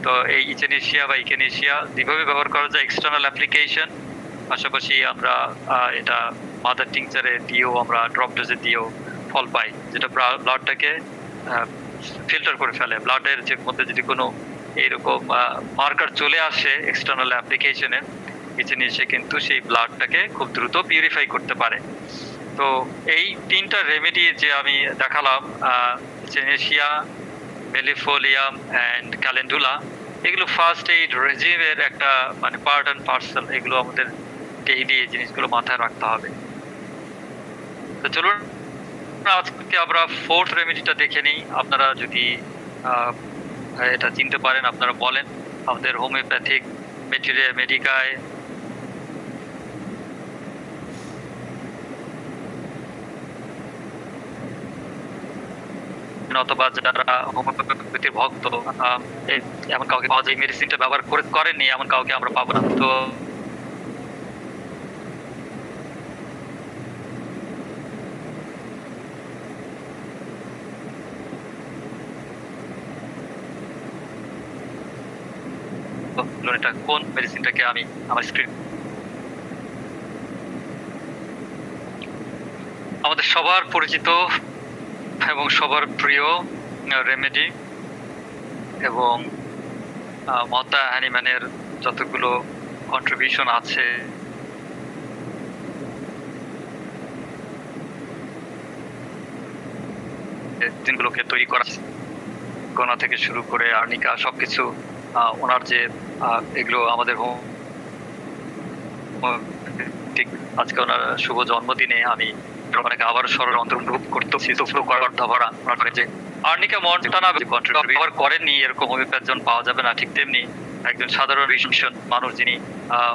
তো এই ইচেনেশিয়া বা ইকেনেশিয়া দুইভাবে ব্যবহার করা যায়, এক্সটার্নাল অ্যাপ্লিকেশন, পাশাপাশি আমরা এটা মাদার টিংচারে দিয়েও, আমরা ড্রপ ডোজে দিয়েও ফল পাই, যেটা ব্লাডটাকে ফিল্টার করে ফেলে। ব্লাডের যে মধ্যে যদি কোনো এইরকম মার্কার চলে আসে এক্সটার্নাল অ্যাপ্লিকেশনে, ইচেনেশিয়া কিন্তু সেই ব্লাডটাকে খুব দ্রুত পিউরিফাই করতে পারে। তো এই তিনটা রেমেডি যে আমি দেখালাম, ইচেনেশিয়া, মেলিফোলিয়াম অ্যান্ড ক্যালেন্ডুলা, এগুলো ফার্স্ট এইড রেজিমের একটা মানে পার্ট অ্যান্ড পার্সেল। এগুলো আমাদের ডেইলি এই জিনিসগুলো মাথায় রাখতে হবে। তো চলুন আজকে আমরা ফোর্থ রেমেডিটা দেখে নিই। আপনারা যদি এটা চিনতে পারেন আপনারা বলেন। আমাদের হোমিওপ্যাথিক মেডিকায় অথবা যারা হোমিওপ্যাথির ভক্ত, এমন কাউকে পাওয়া যায় মেডিসিনটা ব্যবহার করেননি, এমন কাউকে আমরা পাবো না। তো এটা কোন মেডিসিনটাকে আমি আমার স্ক্রিন, আমাদের সবার পরিচিত এবং সবার প্রিয় রেমেডি, এবং মহাত্মা হ্যানিম্যানের যতগুলো কন্ট্রিবিউশন আছে দিনগুলোকে তৈরি করা, গোনা থেকে শুরু করে আর্নিকা, সবকিছু ওনার যে এগুলো আমাদের ঠিক আজকে ওনার শুভ জন্মদিনে আমি ওনাকে আবার স্মরণ অন্তর্ভুক্ত করতেছি। যে আর্নিকা মন্টানা ব্যবহার করেননি এরকম হোমিওপ্যাথজন পাওয়া যাবে না। ঠিক তেমনি একজন সাধারণ মানুষ যিনি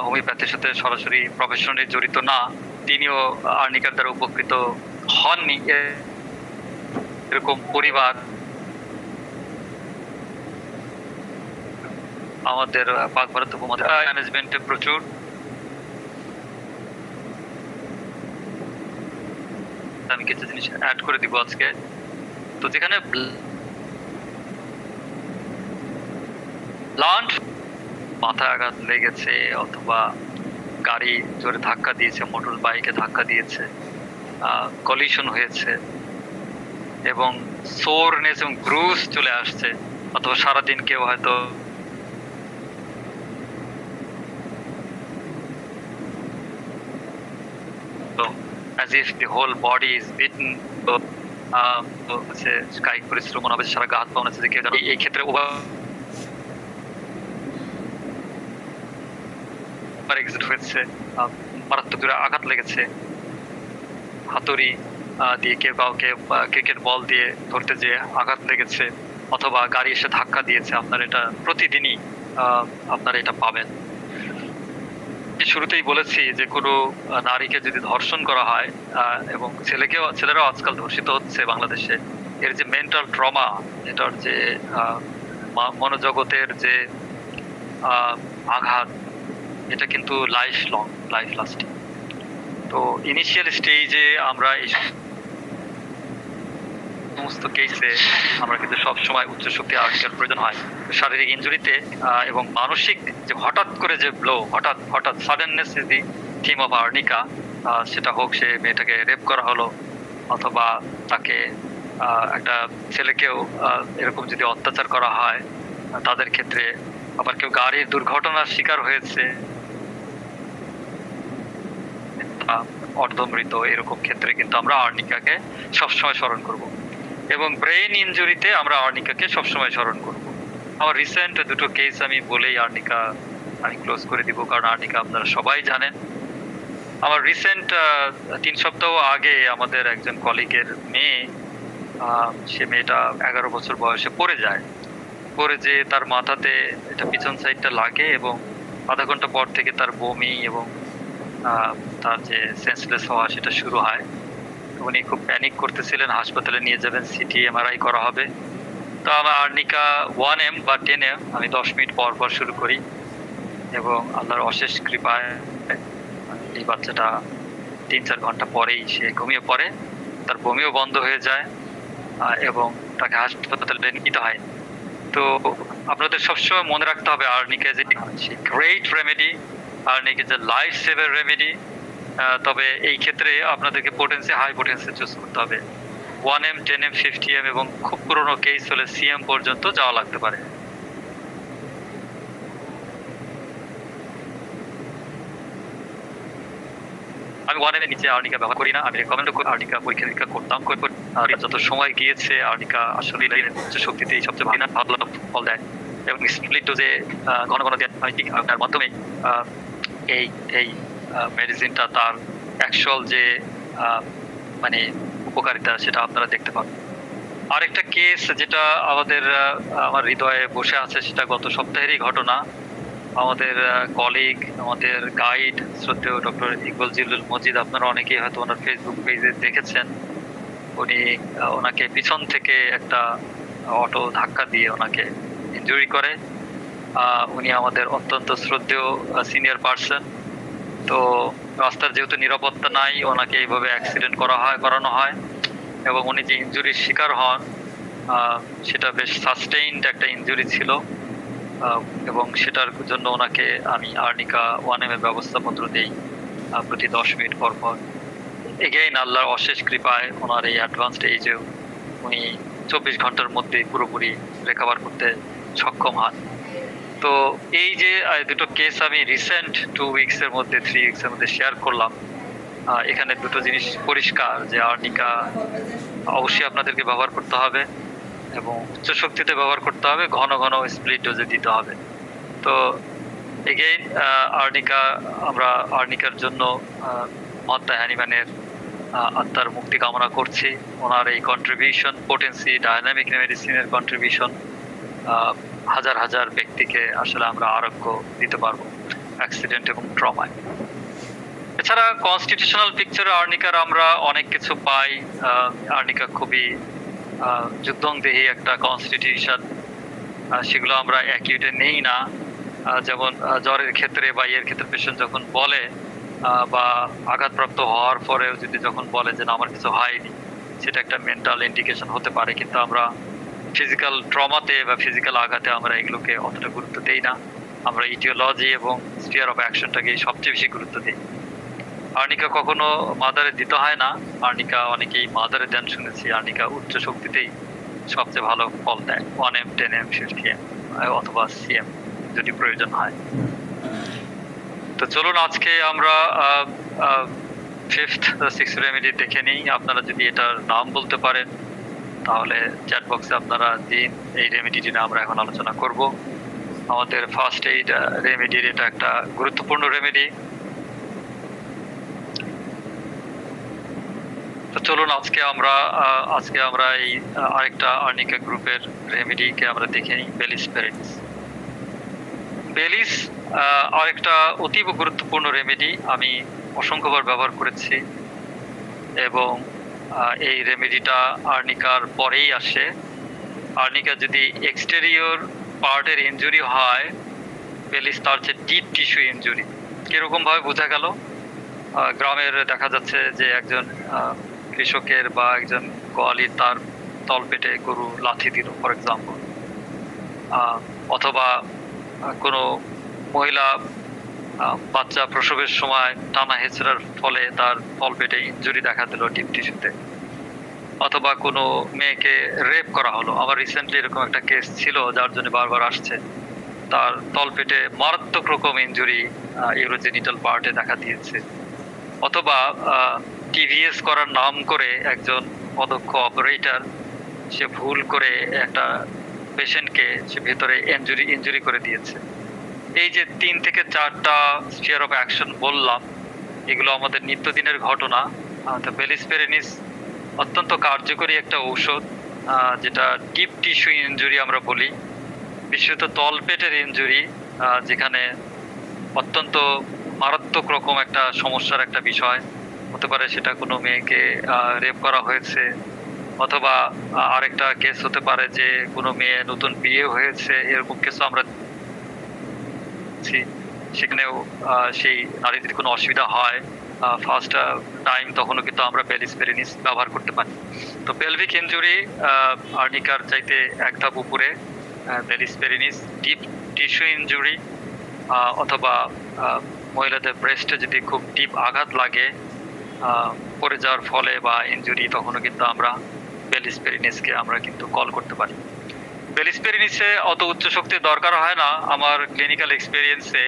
হোমিওপ্যাথির সাথে সরাসরি প্রফেশনে জড়িত না, তিনিও আর্নিকার দ্বারা উপকৃত হননি। এরকম পরিবার আমাদের পাক ভারত উপমহাদেশ ম্যানেজমেন্টে প্রচুর। আমি কিছু জিনিস অ্যাড করে দিব আজকে। তো যেখানে ব্লান্ট মাথা আঘাত লেগেছে অথবা গাড়ি জোরে ধাক্কা দিয়েছে, মোটর বাইকে ধাক্কা দিয়েছে, কলিশন হয়েছে এবং সোরনেস এবং ব্রুজ চলে আসছে, অথবা সারাদিন কেউ হয়তো as if the whole body is beaten, তো হচ্ছে কায়িক পরিশ্রম মনে হবে সারা গা হাত পা মনে হচ্ছে যে কেউ এই ক্ষেত্রে এক্সিট হয়েছে, মারাত্মক দূরে আঘাত লেগেছে, হাতুড়ি দিয়ে কেউ কাউকে ক্রিকেট বল দিয়ে ধরতে যেয়ে আঘাত লেগেছে, অথবা গাড়ি এসে ধাক্কা দিয়েছে। আপনার এটা প্রতিদিনই আপনারা এটা পাবেন। শুরুতেই বলেছি যে কোনো নারীকে যদি ধর্ষণ করা হয় এবং ছেলেরাও আজকাল ধর্ষিত হচ্ছে বাংলাদেশে, এর যে মেন্টাল ট্রমা, এটার যে মনোজগতের যে আঘাত, এটা কিন্তু লাইফ লাস্টিং। তো ইনিশিয়াল স্টেজে আমরা এই সমস্ত কেসে আমরা কিন্তু সবসময় উচ্চ শক্তি আর্নিকার প্রয়োজন হয়। শারীরিক ইনজুরিতে এবং মানসিক যে হঠাৎ করে যে ব্লো, হঠাৎ suddenness is the theme of arnica. সেটা হোক সে মেয়েটাকে রেপ করা হলো, অথবা তাকে একটা ছেলেকেও এরকম যদি অত্যাচার করা হয় তাদের ক্ষেত্রে, আবার কেউ গাড়ির দুর্ঘটনার শিকার হয়েছে, অর্ধমৃত, এরকম ক্ষেত্রে কিন্তু আমরা আর্নিকাকে সবসময় স্মরণ করব। এবং ব্রেইন ইনজুরিতে আমরা আর্নিকাকে সবসময় স্মরণ করব। আমার রিসেন্ট দুটো কেস আমি বলেই আর্নিকা আমি ক্লোজ করে দিব, কারণ আর্নিকা আপনারা সবাই জানেন। আমার রিসেন্ট 3 সপ্তাহ আগে আমাদের একজন কলিগের মেয়ে, সে মেয়েটা 11 বছর বয়সে পড়ে যে তার মাথাতে এটা পিছন সাইডটা লাগে এবং আধা ঘন্টা পর থেকে তার বমি এবং তার যে সেন্সলেস হওয়া সেটা শুরু হয়। উনি খুব প্যানিক করতেছিলেন, হাসপাতালে নিয়ে যাবেন, সিটি এমআরআই করা হবে। তো আমার আর্নিকা 1M বা 10M আমি 10 মিনিট পর শুরু করি এবং আল্লাহর অশেষ কৃপায় এই বাচ্চাটা 3-4 ঘন্টা পরেই সে ঘুমিয়ে পড়ে, তার বমিও বন্ধ হয়ে যায় এবং তাকে হাসপাতালে নিতে হয়। তো আপনাদের সবসময় মনে রাখতে হবে আর্নিকা যে গ্রেট রেমেডি, আর্নিকা যে লাইফ সেভার রেমেডি। তবে এই ক্ষেত্রে আপনাদেরকে হাই পোটেন্সি চুজ করতে হবে। 1M, 10M, 50M এবং খুব পুরোনো কেস হলে CM পর্যন্ত যাওয়া লাগতে পারে। আমি 1M এর নিচে আর্নিকা ব্যবহার করি না। আমি রেকমেন্ড করি আর্নিকা পরীক্ষা করতাম, আর যত সময় গিয়েছে আর্নিকা আসলে উচ্চ শক্তিতে এই সবচেয়ে ভালো ফল দেয় এবং স্প্লিট ডোজে ঘন দেওয়ার মাধ্যমে এই মেডিসিনটা তার অ্যাকচুয়াল যে মানে উপকারিতা সেটা আপনারা দেখতে পাবেন। আরেকটা কেস যেটা আমার হৃদয়ে বসে আছে, সেটা গত সপ্তাহেরই ঘটনা। আমাদের কলিগ, আমাদের গাইড শ্রদ্ধেয় ডক্টর ইকবাল জিল্লুল মজিদ, আপনারা অনেকেই হয়তো ওনার ফেসবুক পেজে দেখেছেন। ওনাকে পিছন থেকে একটা অটো ধাক্কা দিয়ে ওনাকে ইনজুরি করে। উনি আমাদের অত্যন্ত শ্রদ্ধেয় সিনিয়র পার্সন। তো রাস্তার যেহেতু নিরাপত্তা নাই, ওনাকে এইভাবে অ্যাক্সিডেন্ট করানো হয় এবং উনি যে ইনজুরির শিকার হন সেটা বেশ সাস্টেইনড একটা ইনজুরি ছিল এবং সেটার জন্য ওনাকে আমি আর্নিকা 1M এর ব্যবস্থাপত্র দিই প্রতি 10 মিনিট পর। এগেইন আল্লাহর অশেষ কৃপায় ওনার এই অ্যাডভান্সড এজেও উনি 24 ঘন্টার মধ্যে পুরোপুরি রিকভার করতে সক্ষম হন। তো এই যে দুটো কেস আমি রিসেন্ট 2 উইকসের মধ্যে 3 উইকসের মধ্যে শেয়ার করলাম, এখানে দুটো জিনিস পরিষ্কার যে আর্নিকা অবশ্যই আপনাদেরকে ব্যবহার করতে হবে এবং উচ্চ শক্তিতে ব্যবহার করতে হবে, ঘন স্প্লিট ডোজে দিতে হবে। তো এগেইন আমরা আর্নিকার জন্য মহাত্মা হ্যানিম্যানের আত্মার মুক্তি কামনা করছি। ওনার এই কন্ট্রিবিউশন, পোটেন্সি ডায়নামিক মেডিসিনের কন্ট্রিবিউশন হাজার ব্যক্তিকে আসলে আমরা আরোগ্য দিতে পারবো অ্যাক্সিডেন্ট এবং ট্রমায়। এছাড়া কনস্টিটিউশনাল পিকচারে আর্নিকার আমরা অনেক কিছু পাই। আর্নিকা খুবই যুদ্ধংদেহী একটা কনস্টিটিউশন, সেগুলো আমরা অ্যাকিউটে নেই না। যেমন জ্বরের ক্ষেত্রে বা এর ক্ষেত্রে পেশেন্ট যখন বলে বা আঘাতপ্রাপ্ত হওয়ার পরেও যখন বলে যে না আমার কিছু হয়নি, সেটা একটা মেন্টাল ইন্ডিকেশন হতে পারে। কিন্তু আমরা ফিজিক্যাল ট্রমাতে বা ফিজিক্যাল আঘাতে আমরা এগুলোকে অতটা গুরুত্ব দেই না। আমরা ইটিওলজি এবং স্ফিয়ার অফ অ্যাকশনটাকে সবচেয়ে বেশি গুরুত্ব দিই। আর্নিকা কখনো মাদারে দিতে হয় না, আর্নিকা অনেকেই মাদারে দেন শুনেছি। আর্নিকা উচ্চ শক্তিতেই সবচেয়ে ভালো ফল দেয়, 1M 10M 50M অথবা CM যদি প্রয়োজন হয়। তো চলুন আজকে আমরা ফিফথ 6 রেমেডি দেখে নিই। আপনারা যদি এটার নাম বলতে পারেন তাহলে চ্যাট বক্সে আপনারা দিন। এই রেমেডিটি নিয়ে আমরা এখন আলোচনা করব। আমাদের ফার্স্ট এইড রেমেডির এটা একটা গুরুত্বপূর্ণ রেমেডি। তো চলুন আজকে আমরা এই আরেকটা আর্নিকা গ্রুপের রেমেডিকে আমরা দেখে নিই, বেলিস পেরেনিস। বেলিস আরেকটা অতীব গুরুত্বপূর্ণ রেমেডি, আমি অসংখ্যবার ব্যবহার করেছি এবং এই রেমেডিটা আর্নিকার পরেই আসে। আর্নিকা যদি এক্সটেরিয়র পার্টের ইনজুরি হয়, বেলিস তার চেয়ে ডিপ টিস্যু ইনজুরি। কিরকম ভাবে বোঝা গেল? গ্রামের দেখা যাচ্ছে যে একজন কৃষকের বা একজন গোয়ালির তার তলপেটে গরু লাথি দিল ফর এক্সাম্পল, অথবা কোনো মহিলা বাচ্চা প্রসবের সময় টানা হেঁচড়ার ফলে তার তলপেটে ইনজুরি দেখা দিল ডিপ টিস্যুতে, অথবা কোনো মেয়েকে রেপ করা হলো। আমার রিসেন্টলি এরকম একটা কেস ছিল যার জন্য বারবার আসছে, তার তলপেটে মারাত্মক রকম ইনজুরি ইউরোজেনিটাল পার্টে দেখা দিয়েছে। অথবা টিভিএস করার নাম করে একজন অদক্ষ অপারেটর সে ভুল করে একটা পেশেন্টকে সে ভেতরে ইনজুরি করে দিয়েছে। এই যে 3 থেকে 4টা স্ফিয়ার অফ অ্যাকশন বললাম, এগুলো আমাদের নিত্যদিনের ঘটনা। তো বেলিস পেরেনিস অত্যন্ত কার্যকরী একটা ঔষধ, যেটা ডিপ টিস্যু ইনজুরি আমরা বলি, বিশেষত তলপেটের ইনজুরি, যেখানে অত্যন্ত মারাত্মক রকম একটা সমস্যার একটা বিষয় হতে পারে। সেটা কোনো মেয়েকে রেপ করা হয়েছে, অথবা আরেকটা কেস হতে পারে যে কোনো মেয়ে নতুন বিয়ে হয়েছে, এরকম কিছু আমরা সেখানেও সেই নারীদের কোনো অসুবিধা হয় ফার্স্ট টাইম, তখনও কিন্তু আমরা বেলিস পেরেনিস ব্যবহার করতে পারি। তো পেলভিক ইনজুরি আর্নিকার চাইতে এক ধাপ উপরে, বেলিস পেরেনিস। ডিপ টিস্যু ইনজুরি অথবা মহিলাদের ব্রেস্টে যদি খুব ডিপ আঘাত লাগে পড়ে যাওয়ার ফলে বা ইনজুরি, তখনও কিন্তু আমরা বেলিস পেরেনিসকে আমরা কিন্তু কল করতে পারি। বেলিস পেরেনিসে অত উচ্চ শক্তির দরকার হয় না। আমার ক্লিনিক্যাল এক্সপেরিয়েন্সে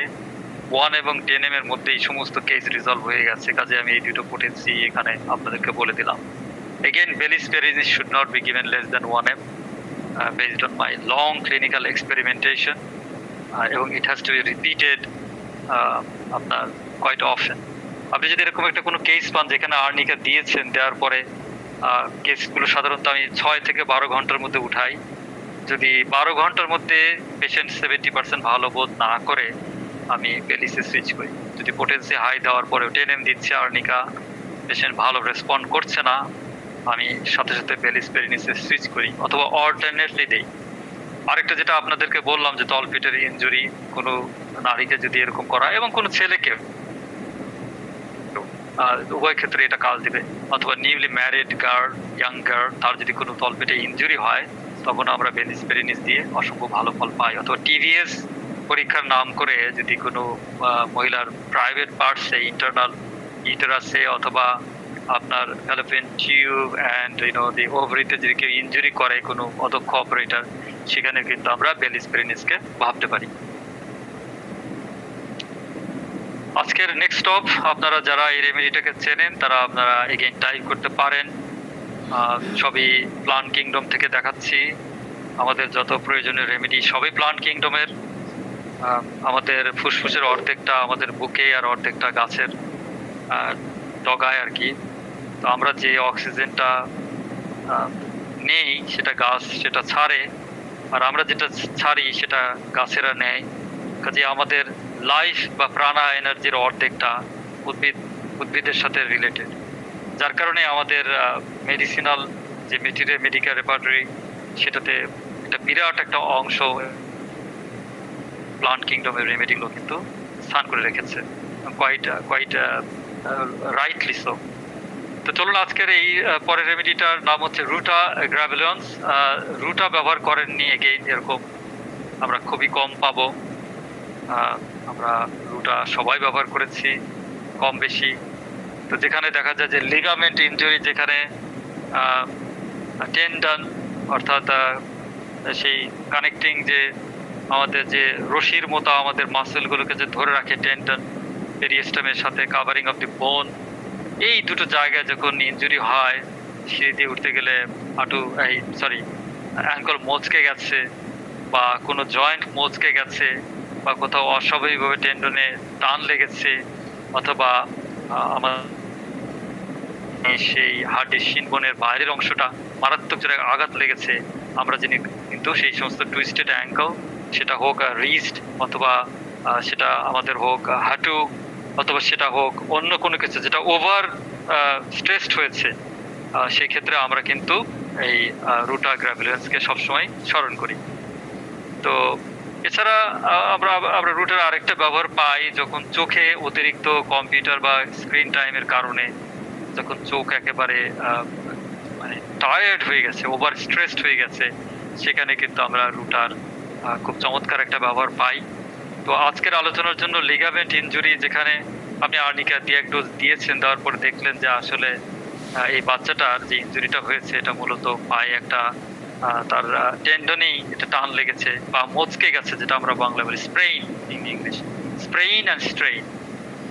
1 এবং 10M এর মধ্যে এই সমস্ত কেস রিজলভ হয়ে গেছে, কাজে আমি এই দুটো পোটেন্সি এখানে আপনাদেরকে বলে দিলাম। Again, bellis perennis should not be given less than 1M based on my long clinical experimentation, এবং it has to be repeated আপনার quite often. আপনি যদি এরকম একটা কোনো কেস পান যেখানে আর্নিকা দিয়েছেন, দেওয়ার পরে কেসগুলো সাধারণত আমি 6 থেকে 12 ঘন্টার মধ্যে উঠাই। যদি 12 ঘন্টার মধ্যে পেশেন্ট 70% ভালো বোধ না করে, আমি বেলিসে সুইচ করি। যদি পোটেন্সি হাই দেওয়ার পরেও 10M দিচ্ছে আর্নিকা, পেশেন্ট ভালো রেসপন্ড করছে না, আমি সাথে সাথে বেলিস পেরেনিসে সুইচ করি, অথবা অল্টারনেটলি দেই। আরেকটা যেটা আপনাদেরকে বললাম যে তলপেটের ইনজুরি কোনো নারীকে যদি এরকম করা, এবং কোনো ছেলেকে, উভয় ক্ষেত্রে এটা কাজ দিবে। অথবা newly married girl, young girl, তার যদি কোনো তলপেটে ইনজুরি হয়, তখন আমরা বেলিস পেরেনিস দিয়ে অসম্ভব ভালো ফল পাই। অথবা টিভিএস পরীক্ষার নাম করে যদি কোনো মহিলার প্রাইভেট পার্টসে, ইন্টারনাল ইউটেরাসে, অথবা আপনার ফ্যালোপিয়ান টিউব অ্যান্ড দি ওভারিতে যদি কেউ ইনজুরি করে কোনো অদক্ষ অপারেটর, সেখানে কিন্তু আমরা বেলিস পেরেনিসকে ভাবতে পারি। আজকের নেক্সট স্টপ, আপনারা যারা এই রেমেডিটাকে চেনেন তারা আপনারা এগেইন টাইপ করতে পারেন। সবই প্লান্ট কিংডম থেকে দেখাচ্ছি। আমাদের যত প্রয়োজনীয় রেমেডি সবই প্লান্ট কিংডমের। আমাদের ফুসফুসের অর্ধেকটা আমাদের বুকে আর অর্ধেকটা গাছের ডগায় আর কি। তো আমরা যে অক্সিজেনটা নেই সেটা গাছ সেটা ছাড়ে, আর আমরা যেটা ছাড়ি সেটা গাছেরা নেয়। কাজে আমাদের লাইফ বা প্রাণা এনার্জির অর্ধেকটা উদ্ভিদের সাথে রিলেটেড, যার কারণে আমাদের মেডিসিনাল যে মেডিকেল রেপার্টরি, সেটাতে একটা বিরাট একটা অংশ প্লান্ট কিংডমের রেমেডিগুলো কিন্তু স্থান করে রেখেছে, কোয়াইট রাইটলি সো। তো চলুন আজকের এই পরের রেমেডিটার নাম হচ্ছে রুটা গ্রাভিলিয়ন্স। রুটা ব্যবহার করেননি, এগেইন এরকম আমরা খুবই কম পাবো। আমরা রুটা সবাই ব্যবহার করেছি কম বেশি। তো যেখানে দেখা যায় যে লিগামেন্ট ইনজুরি, যেখানে টেন্ডন অর্থাৎ সেই কানেক্টিং যে আমাদের যে রশির মতো আমাদের মাসেলগুলোকে যে ধরে রাখে টেন্ডন পেরিস্টেমের সাথে কাভারিং অফ দি বোন, এই দুটো জায়গায় যখন ইনজুরি হয়, সিঁড়ি দিয়ে উঠতে গেলে অ্যাঙ্কল মচকে গেছে বা কোনো জয়েন্ট মচকে গেছে বা কোথাও অস্বাভাবিকভাবে টেন্ডনে টান লেগেছে অথবা আমার সেই হার্টের শিনবনের বাইরের অংশটা মারাত্মক জায়গায় আঘাত লেগেছে, আমরা জানি কিন্তু সেই সমস্ত টুইস্টেড অ্যাঙ্কল, সেটা হোক রিস্ট অথবা সেটা আমাদের হোক হাঁটু অথবা সেটা হোক অন্য কোনো কিছু যেটা ওভার স্ট্রেসড হয়েছে, সেই ক্ষেত্রে আমরা কিন্তু এই রুটা গ্র্যাভিলেন্সকে সবসময় স্মরণ করি। তো এছাড়া আমরা রুটের আরেকটা ব্যবহার পাই যখন চোখে অতিরিক্ত কম্পিউটার বা স্ক্রিন টাইমের কারণে যখন চোখ একেবারে মানে টায়ার্ড হয়ে গেছে, ওভার স্ট্রেসড হয়ে গেছে, সেখানে কিন্তু আমরা রুটার খুব চমৎকার একটা ব্যবহার পাই। তো আজকের আলোচনার জন্য লিগামেন্ট ইনজুরি, যেখানে আপনি আর্নিকা দিয়ে এক ডোজ দিয়েছেন, দেওয়ার পরে দেখলেন যে আসলে এই বাচ্চাটার যে ইনজুরিটা হয়েছে এটা মূলত পায়ে একটা তার টেন্ডনেই এটা টান লেগেছে বা মচকে গেছে, যেটা আমরা বাংলা বলি sprain, in English sprain and strain.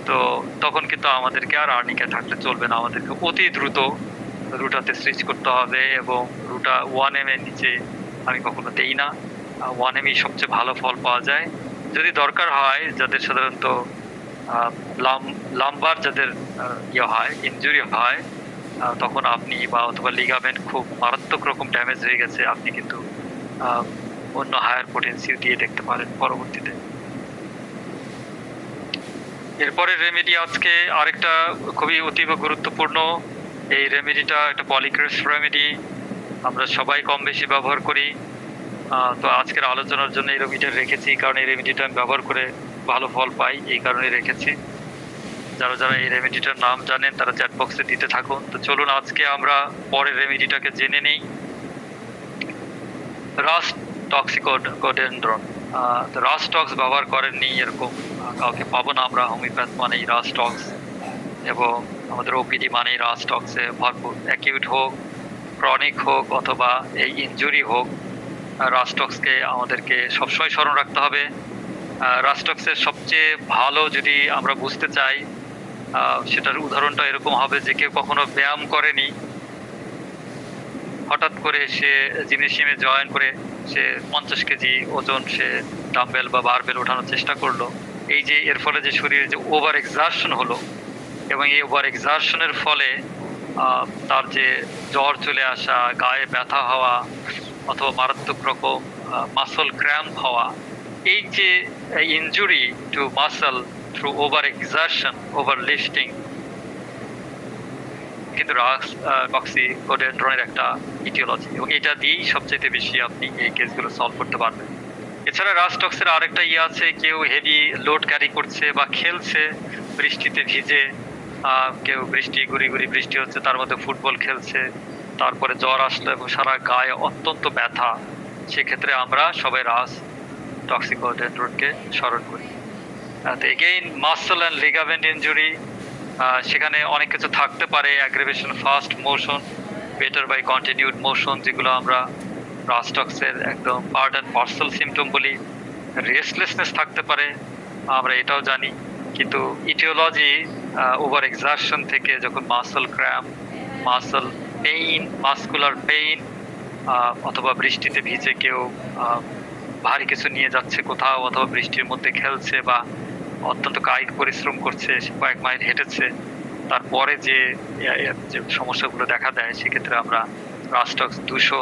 তো তখন কিন্তু আমাদেরকে আর আর্নিকা থাকলে চলবে না, আমাদেরকে অতি দ্রুত রুটাতে সুইচ করতে হবে। এবং রুটা 1M এর নিচে আমি কখনো দেই না, 1M সবচেয়ে ভালো ফল পাওয়া যায়। যদি দরকার হয়, যাদের সাধারণত লাম্বার যাদের হয় ইনজুরি হয়, তখন আপনি বা অথবা লিগামেন্ট খুব মারাত্মক রকম ড্যামেজ হয়ে গেছে, আপনি কিন্তু অন্য হায়ার পোটেন্সিও দিয়ে দেখতে পারেন পরবর্তীতে। এরপরে রেমেডি আজকে আরেকটা খুবই অতীব গুরুত্বপূর্ণ। এই রেমেডিটা একটা পলিক্রেস রেমেডি, আমরা সবাই কম বেশি ব্যবহার করি। তো আজকের আলোচনার জন্য এই রেমেডিটা রেখেছি, কারণ এই রেমেডিটা আমি ব্যবহার করে ভালো ফল পাই, এই কারণে রেখেছি। যারা যারা এই রেমেডিটার নাম জানেন তারা চ্যাট বক্সে দিতে থাকুন। তো চলুন আজকে আমরা পরের রেমেডিটাকে জেনে নিই। রাস্ট টক্সিকোডেন্ড্রন। রাস্টক্স ব্যবহার করেননি এরকম কাউকে পাবো না আমরা। হোমিওপ্যাথ মানেই রাস্টক্স এবং আমাদের ওপিডি মানেই রাস্টক্সে ভরপুর। অ্যাকিউট হোক, ক্রনিক হোক অথবা এই ইনজুরি হোক, রাস্টক্সকে আমাদেরকে সবসময় স্মরণ রাখতে হবে। রাস্টক্সের সবচেয়ে ভালো যদি আমরা বুঝতে চাই, সেটার উদাহরণটা এরকম হবে যে কেউ কখনো ব্যায়াম করেনি, হঠাৎ করে সে জিমনেশিয়ামে জয়েন করে সে 50 কেজি ওজন সে ডাম্বেল বা বারবেল ওঠানোর চেষ্টা করলো। এই যে এর ফলে যে শরীরে যে ওভার এক্সারশন হলো, এবং এই ওভার এক্সারশনের ফলে তার যে জ্বর চলে আসা, গায়ে ব্যথা হওয়া অথবা মারাত্মক রকম মাসল ক্র্যাম্প হওয়া, এই যে injury to muscle through over exertion, over lifting, কিন্তু টক্সিকোডেন্ড্রনের একটা ইটিওলজি, এবং এটা দিয়েই সবচেয়ে বেশি আপনি এই কেসগুলো সলভ করতে পারবেন। এছাড়া রাস্টক্সের আরেকটা আছে, কেউ হেভি লোড ক্যারি করছে বা খেলছে বৃষ্টিতে ভিজে, কেউ গুড়ি বৃষ্টি হচ্ছে তার মধ্যে ফুটবল খেলছে, তারপরে জ্বর আসলো এবং সারা গায়ে অত্যন্ত ব্যথা, সেক্ষেত্রে আমরা সবাই টক্সিকোডেন্ড্রনকে স্মরণ করি। তো again muscle and ligament injury, সেখানে অনেক কিছু থাকতে পারে। Aggravation, first motion, better by continued motion, যেগুলো আমরা রাস্টক্সের একদম পার্ট অ্যান্ড পার্সেল সিমটম বলি। রেস্টলেসনেস থাকতে পারে, আমরা এটাও জানি। কিন্তু ইটিওলজি ওভার এক্সারশন থেকে যখন muscle cramp, muscle pain, muscular pain, অথবা বৃষ্টিতে ভিজে কেউ ভারী কিছু নিয়ে যাচ্ছে কোথাও, অথবা বৃষ্টির মধ্যে খেলছে বা অত্যন্ত কায়িক পরিশ্রম করছে, কয়েক মাইল হেঁটেছে, তারপরে যে সমস্যাগুলো দেখা দেয়, সেক্ষেত্রে আমরা রাস্টক্স 200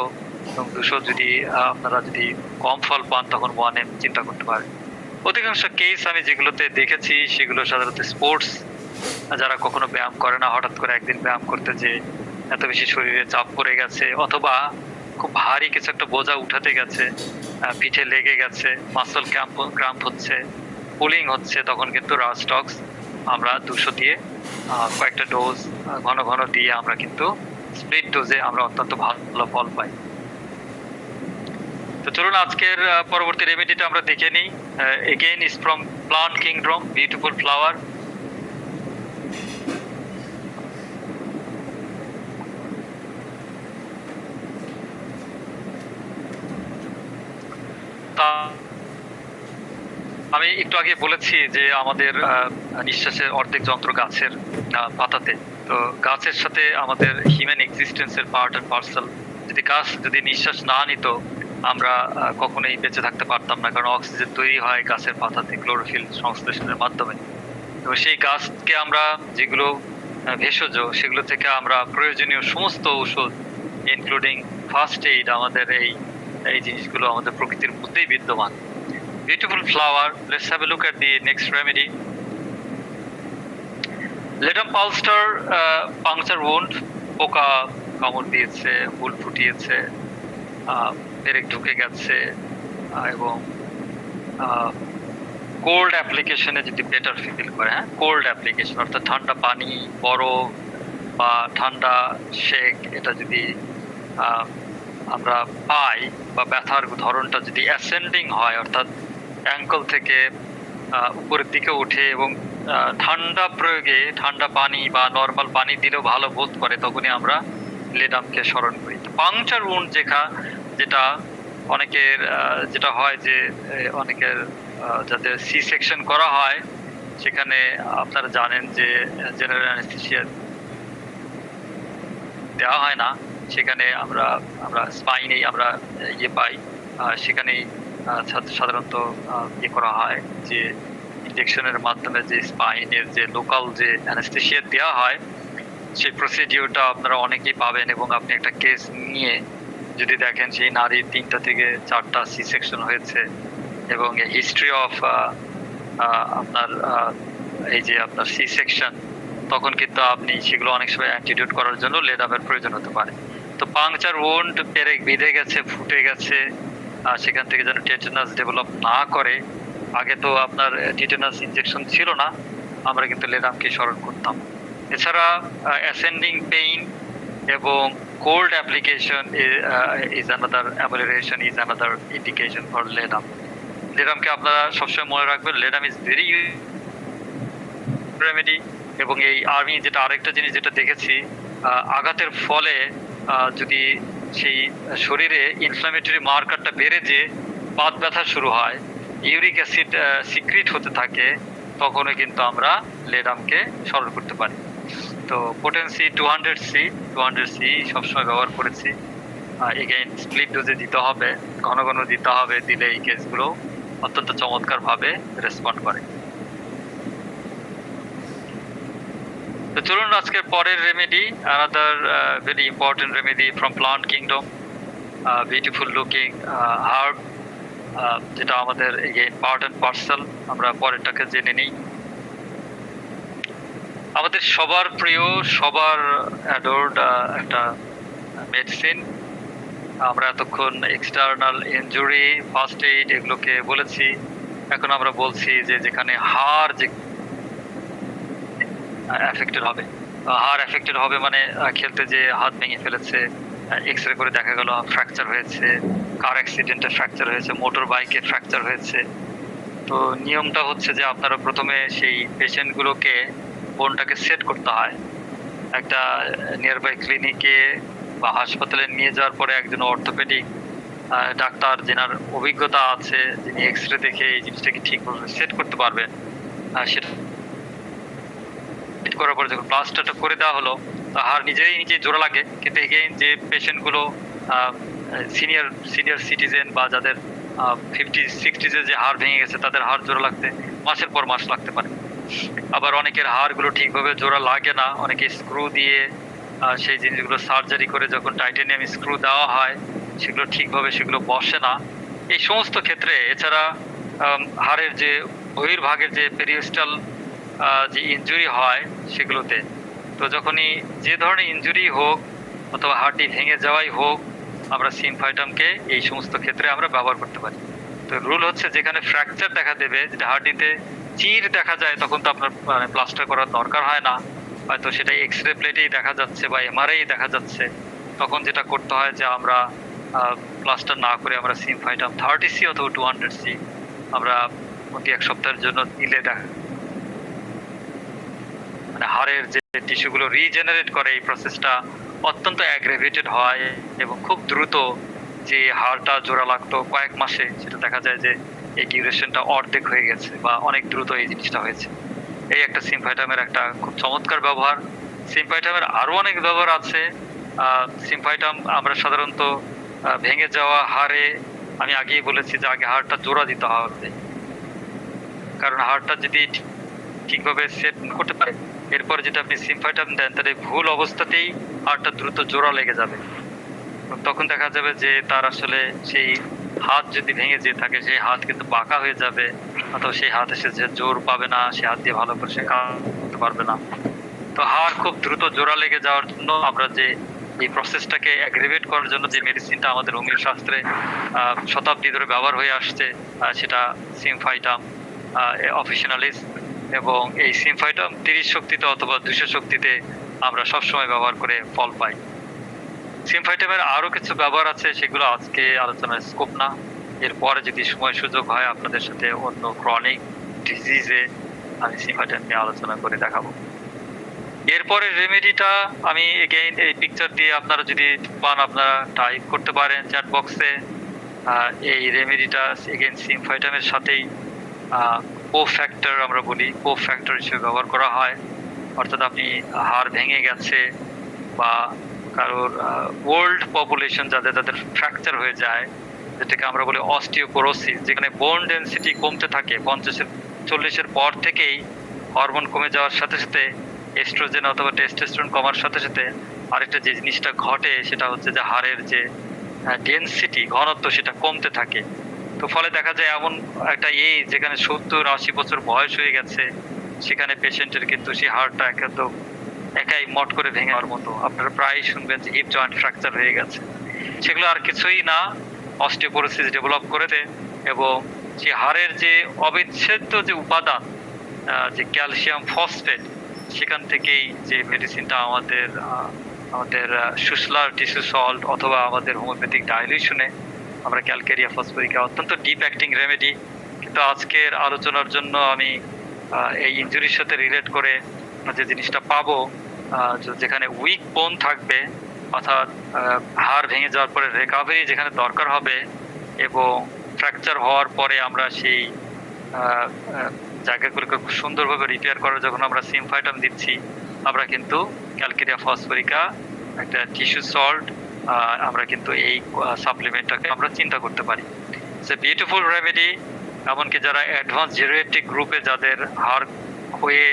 এবং 200 যদি আপনারা যদি কম ফল পান তখন 1M চিন্তা করতে পারেন। অধিকাংশ কেস আমি যেগুলোতে দেখেছি সেগুলো সাধারণত স্পোর্টস, যারা কখনো ব্যায়াম করে না, হঠাৎ করে একদিন ব্যায়াম করতে যে এত বেশি শরীরে চাপ পড়ে গেছে, অথবা খুব ভারী কিছু একটা বোঝা উঠাতে গেছে, পিঠে লেগে গেছে, মাসল ক্র্যাম্প হচ্ছে, পুলিং হচ্ছে, তখন কিন্তু রাস্টক্স আমরা 200 দিয়ে কয়েকটা ডোজ ঘন ঘন দিয়ে আমরা কিন্তু স্প্লিট ডোজে আমরা অত্যন্ত ভালো ফল পাই। তো চলুন আজকের পরবর্তী রেমেডিটা আমরা দেখে নিই। Again is from plant kingdom, beautiful flower. আমি একটু আগে বলেছি যে আমাদের নিঃশ্বাসের অর্ধেক যন্ত্র গাছের পাতাতে। তো গাছের সাথে আমাদের হিউম্যান এক্সিস্টেন্সের পার্ট অ্যান্ড পার্সেল। যদি গাছ যদি নিঃশ্বাস না নিত, আমরা কখনোই বেঁচে থাকতে পারতাম না, কারণ অক্সিজেন তৈরি হয় গাছের পাতাতে ক্লোরোফিল সংশ্লেষণের মাধ্যমে। তো সেই গাছকে আমরা যেগুলো ভেষজ, সেগুলো থেকে আমরা প্রয়োজনীয় সমস্ত ঔষধ ইনক্লুডিং ফার্স্ট এইড, আমাদের এই জিনিসগুলো আমাদের প্রকৃতির মধ্যেই বিদ্যমান। Beautiful flower. Let's have a look at the next remedy. Ledum palster puncture wound. পোকা কামড় দিয়েছে, হুল ফুটিয়েছে, পেরেক ঢুকে গেছে, এবং কোল্ড অ্যাপ্লিকেশনে যদি বেটার ফিল করে, হ্যাঁ, কোল্ড অ্যাপ্লিকেশন অর্থাৎ ঠান্ডা পানি, বরফ বা ঠান্ডা শেক, এটা যদি আমরা পাই, বা ব্যথার ধরনটা যদি অ্যাসেন্ডিং হয় অর্থাৎ অ্যাঙ্কল থেকে উপরের দিকে ওঠে এবং ঠান্ডা প্রয়োগে, ঠান্ডা পানি বা নর্মাল পানি দিলেও ভালো বোধ করে, তখনই আমরা লেডামকে স্মরণ করি। পাংচার উন্ড যেটা অনেকের যেটা হয় যে অনেকের যাদের সি সেকশন করা হয়, সেখানে আপনারা জানেন যে জেনারেল অ্যানেস্থেসিয়া দেওয়া হয় না, সেখানে আমরা স্পাইনেই আমরা পাই, সেখানেই সাধারণত করা হয় যে ইনজেকশনের মাধ্যমে যে স্পাইনের যে লোকাল যে অ্যানেস্থেসিয়া দেওয়া হয়, সেই প্রসিডিওরটা আপনারা অনেকেই পাবেন। এবং আপনি একটা কেস নিয়ে যদি দেখেন সেই নারীর 3টা থেকে 4টা সি সেকশন হয়েছে এবং হিস্ট্রি অফ আপনার এই যে আপনার সি সেকশন, তখন কিন্তু আপনি সেগুলো অনেক সময় অ্যান্টিডিউট করার জন্য লেডামের প্রয়োজন হতে পারে। তো পাংচার উন্ড, পেরেক বিঁধে গেছে, ফুটে গেছে, সেখান থেকে যেন টেটেনাস ডেভেলপ না করে। আগে তো আপনার টেটেনাস ইনজেকশন ছিল না, আমরা কিন্তু লেডামকে স্মরণ করতাম। এছাড়া অ্যাসেন্ডিং পেইন এবং cold application is another amelioration, is another indication for ledum. লেডামকে আপনারা সবসময় মনে রাখবেন, লেডাম ইজ ভেরি রেমেডি। এবং আমি যেটা আরেকটা জিনিস যেটা দেখেছি, আঘাতের ফলে যদি সেই শরীরে ইনফ্লামেটরি মার্কারটা বেড়ে যে বাত ব্যথা শুরু হয়, ইউরিক অ্যাসিড সিক্রিট হতে থাকে, তখনই কিন্তু আমরা লেডামকে স্মরণ করতে পারি। তো পোটেন্সি 200C সবসময় ব্যবহার করেছি। এগেইন স্প্লিট ডোজে দিতে হবে, ঘন ঘন দিতে হবে, দিলে এই কেসগুলো অত্যন্ত চমৎকারভাবে রেসপন্ড করে। তো চলুন আজকের পরের remedy, another very important remedy from plant kingdom, beautiful looking herb, যেটা আমাদের এগেইন পার্ট অ্যান্ড পার্সেল। আমরা পরেরটাকে জেনে নিই। আমাদের সবার প্রিয়, সবার অ্যাডোর্ড একটা মেডিসিন। আমরা এতক্ষণ এক্সটার্নাল ইনজুরি, ফার্স্ট এইড এগুলোকে বলেছি, এখন আমরা বলছি যে যেখানে হাড় যে অ্যাফেক্টেড হবে, হাড় অ্যাফেক্টেড হবে মানে খেলতে যে হাত ভেঙে ফেলেছে, এক্সরে করে দেখা গেল ফ্র্যাকচার হয়েছে, কার অ্যাক্সিডেন্টে ফ্র্যাকচার হয়েছে, মোটর বাইকে ফ্র্যাকচার হয়েছে। তো নিয়মটা হচ্ছে যে আপনারা প্রথমে সেই পেশেন্টগুলোকে বোনটাকে সেট করতে হয়। একটা নিয়ারবাই ক্লিনিকে বা হাসপাতালে নিয়ে যাওয়ার পরে একজন অর্থোপেডিক ডাক্তার, যেনার অভিজ্ঞতা আছে, যিনি এক্সরে দেখে এই জিনিসটাকে ঠিকভাবে সেট করতে পারবেন, সেটা করার পরে যখন প্লাস্টারটা করে দেওয়া হলো, হাড় নিজে জোড়া লাগে। কিন্তু এগেইন যে পেশেন্টগুলো সিনিয়র সিটিজেন বা যাদের 50-60s যে হাড় ভেঙে গেছে, তাদের হাড় জোড়া লাগতে মাসের পর মাস লাগতে পারে। আবার অনেকের হাড়গুলো ঠিকভাবে জোড়া লাগে না, অনেকে স্ক্রু দিয়ে সেই জিনিসগুলো সার্জারি করে যখন টাইটেনিয়াম স্ক্রু দেওয়া হয়, সেগুলো ঠিকভাবে সেগুলো বসে না। এই সমস্ত ক্ষেত্রে এছাড়া হাড়ের যে বহির্ভাগের যে পেরিওস্টাল যে ইনজুরি হয় সেগুলোতে, তো যখনই যে ধরনের ইনজুরি হোক অথবা হাড়টি ভেঙে যাওয়াই হোক, আমরা সিমফাইটামকে এই সমস্ত ক্ষেত্রে আমরা ব্যবহার করতে পারি। তো রুল হচ্ছে যেখানে ফ্র্যাকচার দেখা দেবে, যেটা হাড়টিতে চির দেখা যায়, তখন তো আপনার মানে প্লাস্টার করার দরকার হয় না, হয়তো সেটা এক্সরে প্লেটেই দেখা যাচ্ছে বা এমআরআই দেখা যাচ্ছে। তখন যেটা করতে হয় যে আমরা প্লাস্টার না করে আমরা সিমফাইটাম 30C অথবা 200C আমরা প্রতি 1 সপ্তাহের জন্য দিলে মানে হাড়ের যে টিস্যুগুলো রিজেনারেট করে এই প্রসেসটা অত্যন্ত অ্যাগ্রেভেটেড হয় এবং খুব দ্রুত যে হাড়টা জোড়া লাগতো কয়েক মাসে সেটা দেখা যায় যে এই ডিউরেশনটা অর্ধেক হয়ে গেছে বা অনেক দ্রুত এই জিনিসটা হয়েছে। এই একটা সিমফাইটামের একটা খুব চমৎকার ব্যবহার। সিমফাইটামের আরো অনেক ব্যবহার আছে। সিমফাইটাম আমরা সাধারণত ভেঙে যাওয়া হাড়ে, আমি আগেই বলেছি যে আগে হাড়টা জোড়া দিতে হবে, কারণ হাড়টা যদি ঠিকভাবে সেট করতে পারে এরপরে যেটা আপনি সিমফাইটাম দেন তাহলে ভুল অবস্থাতেই হাড়টা দ্রুত জোড়া লেগে যাবে। তখন দেখা যাবে যে তার আসলে সেই হাত যদি ভেঙে যেয়ে থাকে সেই হাত কিন্তু বাঁকা হয়ে যাবে, অথবা সেই হাত এসে যে জোর পাবে না, সে হাত দিয়ে ভালো করে সে কাজ করতে পারবে না। তো হাড় খুব দ্রুত জোড়া লেগে যাওয়ার জন্য আমরা যে এই প্রসেসটাকে অ্যাগ্রিভেট করার জন্য যে মেডিসিনটা আমাদের হোমিও শাস্ত্রে শতাব্দী ধরে ব্যবহার হয়ে আসছে সেটা সিমফাইটাম অফিশনালিস। এবং এই সিমফাইটাম 30 শক্তিতে অথবা 200 শক্তিতে আমরা সবসময় ব্যবহার করে ফল পাই। সিমফাইটামের আরো কিছু ব্যবহার আছে, সেগুলো আজকে আলোচনার স্কোপ না। এরপরে যদি সময় সুযোগ হয় আপনাদের সাথে অন্য ক্রনিক ডিজিজে আমি সিমফাইটাম নিয়ে আলোচনা করে দেখাবো। এরপরে রেমেডিটা আমি এগেইন এই পিকচার দিয়ে আপনারা যদি পান আপনারা টাইপ করতে পারেন চ্যাট বক্সে। এই রেমেডিটা এগেইন সিমফাইটামের সাথেই কো ফ্যাক্টর আমরা বলি, কো ফ্যাক্টর হিসেবে ব্যবহার করা হয়। অর্থাৎ আপনি হাড় ভেঙে গেছে বা কারোর ওল্ড পপুলেশন যাদের ফ্র্যাকচার হয়ে যায়, যেটাকে আমরা বলি অস্টিওপোরোসিস, যেখানে বোন ডেনসিটি কমতে থাকে 40-এর পর থেকেই হরমোন কমে যাওয়ার সাথে সাথে এস্ট্রোজেন অথবা টেস্টোস্টেরন কমার সাথে সাথে আরেকটা যে জিনিসটা ঘটে সেটা হচ্ছে যে হাড়ের যে ডেনসিটি ঘনত্ব সেটা কমতে থাকে। তো ফলে দেখা যায় এমন একটা যেখানে 70-80 বছর বয়স হয়ে গেছে সেখানে পেশেন্টের কিন্তু সেই হাড়টা একদম একাই মট করে ভেঙে যাওয়ার মতো। আপনারা প্রায়ই শুনবেন যে হিপ জয়েন্ট ফ্র্যাকচার হয়ে গেছে। সেগুলো আর কিছুই না, অস্টিওপোরোসিস ডেভেলপ করেছে। এবং যে হাড়ের যে অবিচ্ছেদ্য যে উপাদান যে ক্যালসিয়াম ফসফেট, সেখান থেকেই যে মেডিসিনটা আমাদের সুসলার টিস্যু সল্ট অথবা আমাদের হোমিওপ্যাথিক ডাইলিউশনে আমরা ক্যালকেরিয়া ফসফরিকা অত্যন্ত ডিপ অ্যাক্টিং রেমেডি। কিন্তু আজকের আলোচনার জন্য আমি এই ইনজুরির সাথে রিলেট করে যে জিনিসটা পাবো, যেখানে উইক বোন থাকবে অর্থাৎ হাড় ভেঙে যাওয়ার পরে রিকভারি যেখানে দরকার হবে এবং ফ্র্যাকচার হওয়ার পরে আমরা সেই জায়গাগুলোকে খুব সুন্দরভাবে রিপেয়ার করার যখন আমরা সিমফাইটাম দিচ্ছি, আমরা কিন্তু ক্যালকেরিয়া ফসফরিকা একটা টিস্যু সল্ট আমরা কিন্তু এই সাপ্লিমেন্টটাকে আমরা চিন্তা করতে পারি। সে বিউটিফুল রেমেডি। এমনকি যারা অ্যাডভান্স জেরিয়াট্রিক গ্রুপে যাদের হাড় ক্ষয়ে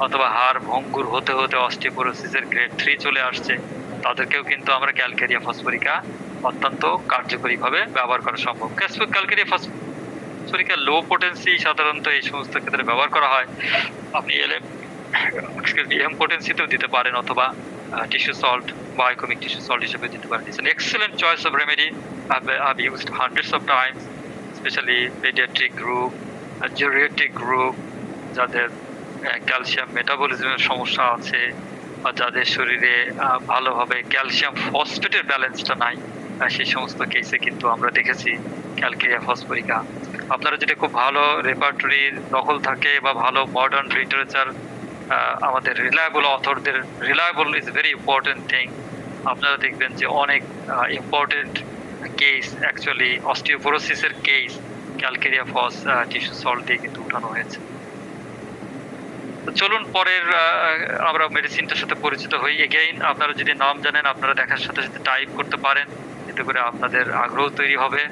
অথবা হাড় ভঙ্গুর হতে হতে অস্টিওপোরোসিসের গ্রেড 3 চলে আসছে, তাদেরকেও কিন্তু আমরা ক্যালকেরিয়া ফসফরিকা অত্যন্ত কার্যকরী-ভাবে ব্যবহার করা সম্ভব। ক্যালকেরিয়া ফসফরিকা লো পোটেন্সি সাধারণত এই সমস্ত ক্ষেত্রে ব্যবহার করা হয়। আপনি এম পোটেন্সিতেও দিতে পারেন অথবা টিস্যু সল্ট বা আইকোমিক টিস্যু সল্ট হিসেবে দিতে পারেন। It's an excellent choice of remedy. I've used hundreds of times, especially pediatric group, geriatric group, যাদের ক্যালসিয়াম মেটাবলিজমের সমস্যা আছে বা যাদের শরীরে ভালোভাবে ক্যালসিয়াম ফসফেটের ব্যালেন্সটা নাই, সেই সমস্ত কেসে কিন্তু আমরা দেখেছি ক্যালকেরিয়া ফসফরিকা। আপনারা যদি খুব ভালো রেপার্টরি দখল থাকে বা ভালো মডার্ন লিটারেচার, আমাদের রিলায়েবল অথরদের, reliable is very important thing. আপনারা দেখবেন যে অনেক ইম্পর্টেন্ট কেস অ্যাকচুয়ালি অস্টিওপোরোসিসের case calcarea phos tissue salt দিয়ে কিন্তু উঠানো হয়েছে। তো চলুন পরের আমরা মেডিসিনটার সাথে পরিচিত হই। এগেইন আপনারা যদি নাম জানেন আপনারা দেখার সাথে সাথে টাইপ করতে পারেন, এতে করে আপনাদের আগ্রহ তৈরি হবে।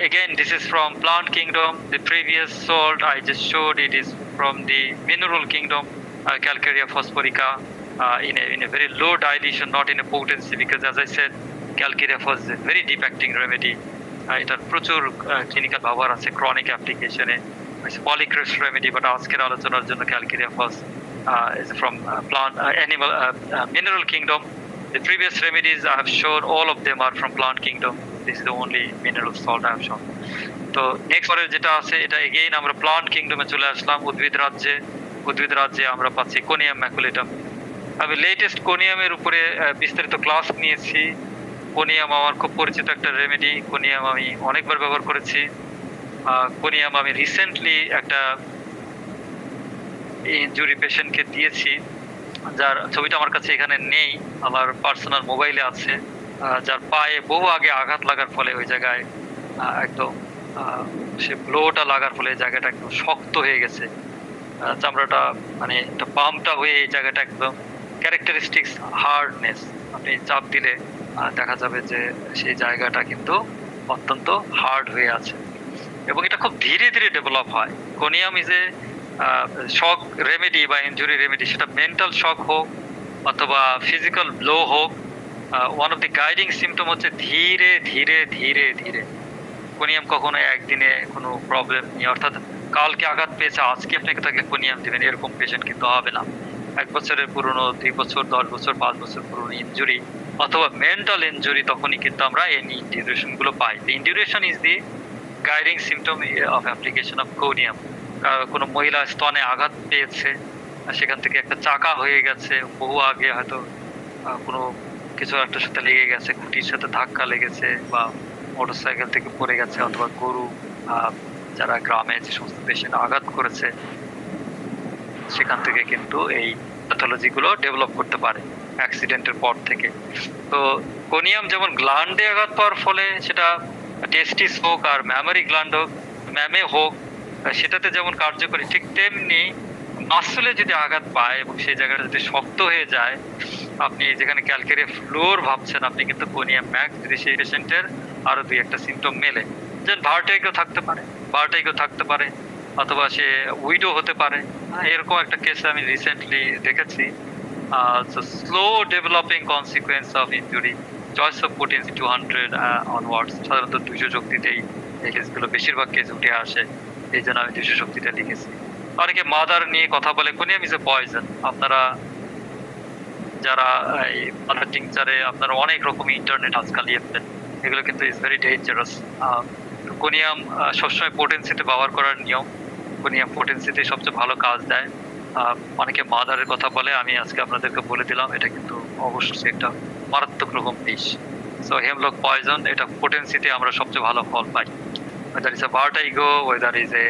Again, this is from plant kingdom. The previous salt I just showed, it is from the mineral kingdom, Calcarea phosphorica, in a very low dilution, not in a potency, because as I said, Calcarea phos is a very deep acting remedy. এটার প্রচুর ক্লিনিক্যাল ব্যবহার আছে ক্রনিক অ্যাপ্লিকেশনে। পলিক্রেস্ট রেমেডি, বাট আজকের আলোচনার জন্য calcarea FOSS is from plant animal mineral kingdom. The previous remedies I have shown, all of them are from plant kingdom. This is the only mineral salt I have shown. তো নেক্সট পরের যেটা আছে এটা এগেইন আমরা প্লান্ট কিংডমে চলে আসলাম। উদ্ভিদ রাজ্যে আমরা পাচ্ছি কোনিয়াম ম্যাকুলেটাম। আমি লেটেস্ট কোনিয়ামের উপরে বিস্তারিত ক্লাস নিয়েছি কোনিয়াম আমার খুব পরিচিত একটা রেমেডি। কোনিয়াম আমি অনেকবার ব্যবহার করেছি। কোনিয়াম আমি রিসেন্টলি একটা ইনজুরি পেশেন্টকে দিয়েছি, যার ছবিটা আমার কাছে এখানে নেই, আমার পার্সোনাল মোবাইলে আছে। যার পায়ে বহু আগে আঘাত লাগার ফলে ওই জায়গায় একদম সে ব্লোটা লাগার ফলে জায়গাটা একদম শক্ত হয়ে গেছে। চামড়াটা মানে একটা পাম্পটা হয়ে এই জায়গাটা একদম ক্যারেক্টারিস্টিক্স হার্ডনেস, আপনি চাপ দিলে দেখা যাবে যে সেই জায়গাটা কিন্তু অত্যন্ত হার্ড হয়ে আছে এবং এটা খুব ধীরে ধীরে ডেভেলপ হয়। Conium is a shock remedy বা ইনজুরি রেমেডি, সেটা মেন্টাল শক হোক অথবা ফিজিক্যাল ব্লো হোক। One of the guiding symptom হচ্ছে ধীরে ধীরে ধীরে ধীরে। কোনিয়াম কখনো একদিনে কোনো প্রবলেম নেই, অর্থাৎ কালকে আঘাত পেয়েছে আজকে আপনাকে তাকে কোনিয়াম দিবেন এরকম পেশেন্ট কিন্তু হবে না। 1 বছরের পুরনো, 2 বছর, 10 বছর, 5 বছর পুরনো ইনজুরি অথবা মেন্টাল ইনজুরি, তখনই কিন্তু আমরা এই ইনডিউরেশন গুলো পাই। Induration is the guiding symptom of application of conium. কোনো মহিলা স্তনে আঘাত পেয়েছে, সেখান থেকে একটা চাকা হয়ে গেছে, বহু আগে হয়তো কোনো কিছু একটার সাথে লেগে গেছে, খুঁটির সাথে ধাক্কা লেগেছে বা মোটরসাইকেল থেকে পড়ে গেছে অথবা গরু, যারা গ্রামে যে সমস্ত পেশেন্ট আঘাত করেছে সেখান থেকে কিন্তু এই প্যাথোলজি গুলো ডেভেলপ করতে পারে অ্যাক্সিডেন্টের পর থেকে। তো কোনিয়াম যেমন গ্ল্যান্ডে আঘাত পাওয়ার ফলে, সেটা টেস্টিস হোক আর ম্যামারি গ্ল্যান্ড হোক, ম্যামে হোক, সেটাতে যেমন কার্যকরী, ঠিক তেমনি মাসলে যদি আঘাত পায় এবং সেই জায়গাটা যদি শক্ত হয়ে যায়, আপনি যেখানে ক্যালকেরিয়া ফ্লোর ভাবছেন, আপনি কিন্তু কোনিয়াম ম্যাক্স যদি সেই পেশেন্টের আরো 2-1টা সিমটম মেলে, যেমন ভার্টিগো থাকতে পারে অথবা সে উইডো হতে পারে। এরকম একটা কেস আমি রিসেন্টলি দেখেছি। Slow developing consequence of injury, choice of potency 200 onwards, সাধারণত 200 শক্তিতেই এই কেসগুলো বেশিরভাগ কেস উঠে আসে, এই জন্য আমি 200 শক্তিটা লিখেছি। অনেকে মাদার নিয়ে কথা বলে, কোনিয়াম ইজ এ পয়জন। আপনারা যারা এই মাদার টিংচারে আপনারা অনেক রকম ইন্টারনেট আজকাল ইয়েছেন, এগুলো কিন্তু ইজ ভেরি ডেঞ্জারাস। কোনিয়াম সবসময় পোটেন্সিতে ব্যবহার করার নিয়ম। কোনিয়াম পোটেন্সিতে সবচেয়ে ভালো কাজ দেয়। অনেকে মাদারের কথা বলে, আমি আজকে আপনাদেরকে বলে দিলাম এটা কিন্তু অবশ্যই একটা মারাত্মক রকম বিষ। সো হেমলক পয়জন, এটা পোটেন্সিতে আমরা সবচেয়ে ভালো ফল পাই। Weather is a vertigo, weather is a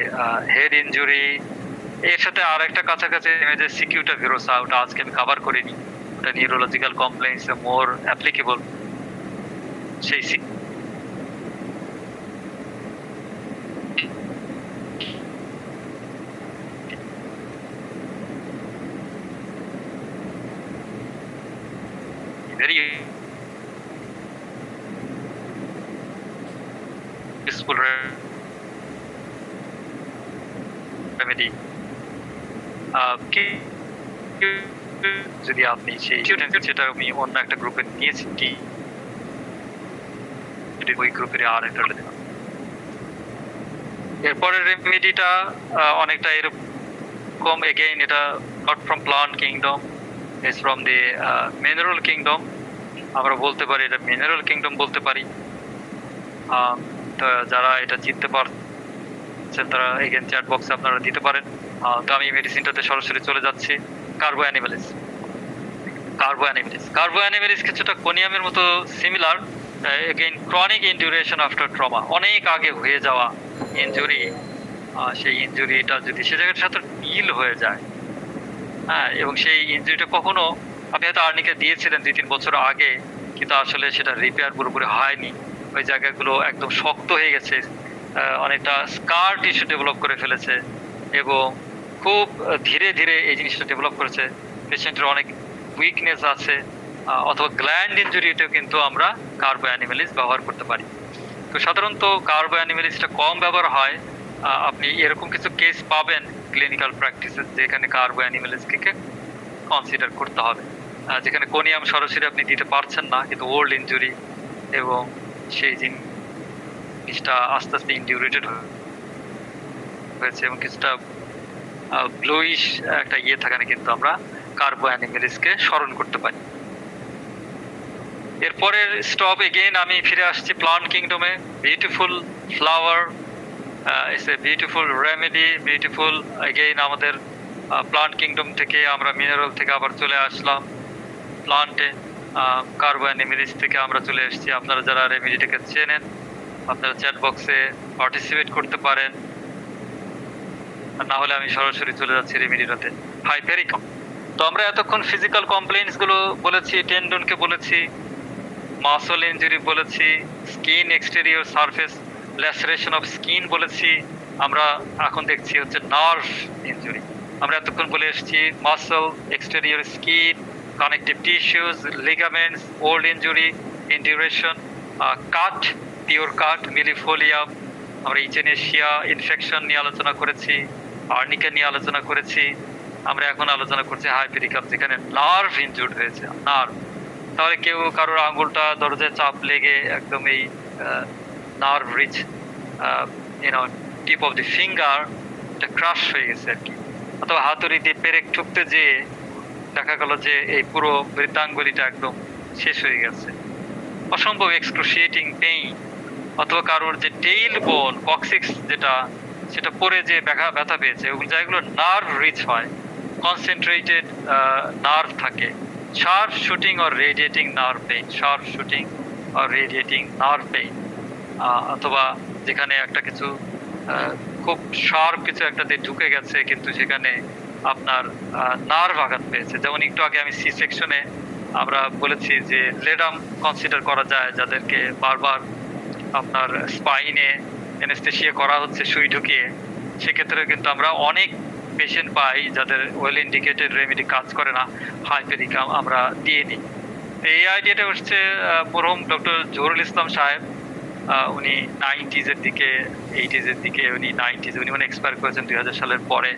head injury. এর সাথে আর একটা কাছাকাছি ইমেজের সিকিউটা ভিরোসা, ওটা আজকে আমি কভার করিনি, ওটা নিউরোলজিক্যাল কমপ্লেইন্স মোর অ্যাপ্লিকেবল। সেই very useful remedy. যদি আপনি সেই যেটা আমি অন্য একটা গ্রুপে নিয়েছি, ওই গ্রুপের আর একটা দিলাম। এরপরের রেমেডিটা অনেকটা এরকম, এগেইন এটা not from plant kingdom, is from the mineral kingdom. আমরা বলতে পারি এটা মিনারেল কিংডম বলতে পারি। তো যারা এটা চিনতে পারছেন তারা এগেইন চ্যাট বক্সে আপনারা দিতে পারেন। তো আমি মেডিসিনটাতে সরাসরি চলে যাচ্ছি। কার্বো অ্যানিমেলিস কিছুটা কোনিয়ামের মতো similar. Again chronic induration after trauma, অনেক আগে হয়ে যাওয়া ইনজুরি, সেই ইনজুরিটা যদি সে জায়গাটার সাথে মিল হয়ে যায়, হ্যাঁ, এবং সেই ইনজুরিটা কখনো আপনি হয়তো আর্নিকে দিয়েছিলেন 2-3 বছর আগে, কিন্তু আসলে সেটা রিপেয়ার পুরোপুরি হয়নি, ওই জায়গাগুলো একদম শক্ত হয়ে গেছে, অনেকটা স্কার টিস্যু ডেভেলপ করে ফেলেছে এবং খুব ধীরে ধীরে এই জিনিসটা ডেভেলপ করেছে। পেশেন্টের অনেক উইকনেস আছে, অথবা গ্ল্যান্ড ইনজুরিতেও কিন্তু আমরা কার্বো অ্যানিমেলিস ব্যবহার করতে পারি। তো সাধারণত কার্বো অ্যানিমেলিসটা কম ব্যবহার হয়। আপনি এরকম কিছু কেস পাবেন ক্লিনিক্যাল প্র্যাকটিসে যেখানে কার্বো অ্যানিমেলিসকে কনসিডার করতে হবে, যেখানে কোনিয়াম সরাসরি আপনি দিতে পারছেন না, কিন্তু ওল্ড ইনজুরি এবং সেই জিনিসটা আস্তে আস্তে ইনডিউরেটেড হয়েছে এবং কিছুটা ব্লুইশ একটা থাকানে কিন্তু আমরা কার্বো অ্যানিমেলিসকে স্মরণ করতে পারি। এরপরের স্টপ এগেইন আমি ফিরে আসছি প্লান্ট কিংডমে। Beautiful flower, it's a beautiful remedy, beautiful. Again আমাদের প্লান্ট কিংডম থেকে আমরা মিনারেল থেকে আবার চলে আসলাম প্লান্টে। কার্বোনিমিলিস থেকে আমরা চলে এসেছি। আপনারা যারা রেমেডিটাকে চেনেন আপনারা চ্যাট বক্সে পার্টিসিপেট করতে পারেন, আর না হলে আমি সরাসরি চলে যাচ্ছি রেমেডিটাতে। হাইপেরিকাম। তো আমরা এতক্ষণ ফিজিক্যাল কমপ্লেইন্টস গুলো বলেছি, টেন্ডনকে বলেছি, মাসল ইনজুরি বলেছি, skin exterior surface laceration of skin বলেছি, আমরা এখন দেখছি হচ্ছে নার্ভ ইনজুরি। আমরা এতক্ষণ বলে এসেছি muscle, exterior skin, connective tissues, ligaments, old injury, induration, cut, pure cut, millefolium, আমরা ইচেনেশিয়া ইনফেকশন নিয়ে আলোচনা করেছি, আর্নিকা নিয়ে আলোচনা করেছি। আমরা এখন আলোচনা করছি হাইপেরিকাম, যেখানে নার্ভ ইনজুর্ড হয়েছে, নার্ভ। তাহলে কেউ কারোর আঙুলটা দরজায় চাপ লেগে একদম এই nerve rich tip of the finger এটা ক্রাশ হয়ে গেছে আর কি, অথবা হাতুড়ি দিয়ে পেরেক ঠুকতে যেয়ে দেখা গেল যে এই পুরো বৃত্তাঙ্গুলিটা একদম শেষ হয়ে গেছে, অসম্ভব এক্সক্রুশিয়েটিং পেইন। অথবা কারোর যে টেইল বোন কক্সিক্স যেটা, সেটা পরে যে ব্যথা পেয়েছে, ওগুলো যেগুলো নার্ভ রিচ হয়, কনসেন্ট্রেটেড নার্ভ থাকে, sharp shooting or radiating nerve pain, sharp shooting or radiating nerve pain, অথবা যেখানে একটা কিছু খুব শার্প কিছু একটাতে ঢুকে গেছে কিন্তু সেখানে আপনার নার্ভ আঘাত পেয়েছে। যেমন একটু আগে আমি সি সেকশনে আমরা বলেছি যে লেডাম কনসিডার করা যায়, যাদেরকে বারবার আপনার স্পাইনে অ্যানেস্থেসিয়া করা হচ্ছে সুই ঢুকিয়ে, সেক্ষেত্রে কিন্তু আমরা অনেক পেশেন্ট পাই যাদের ওয়েল ইন্ডিকেটেড রেমেডি কাজ করে না, হাইপেরিকাম আমরা দিয়ে নিই। এই আইডিয়াটা হচ্ছে মরহুম ডক্টর জহুরুল ইসলাম সাহেব, উনি 90s-এর দিকে 80s-এর দিকে, উনি 90s উনি মানে এক্সপায়ার করেছেন 2000 সালের পরে।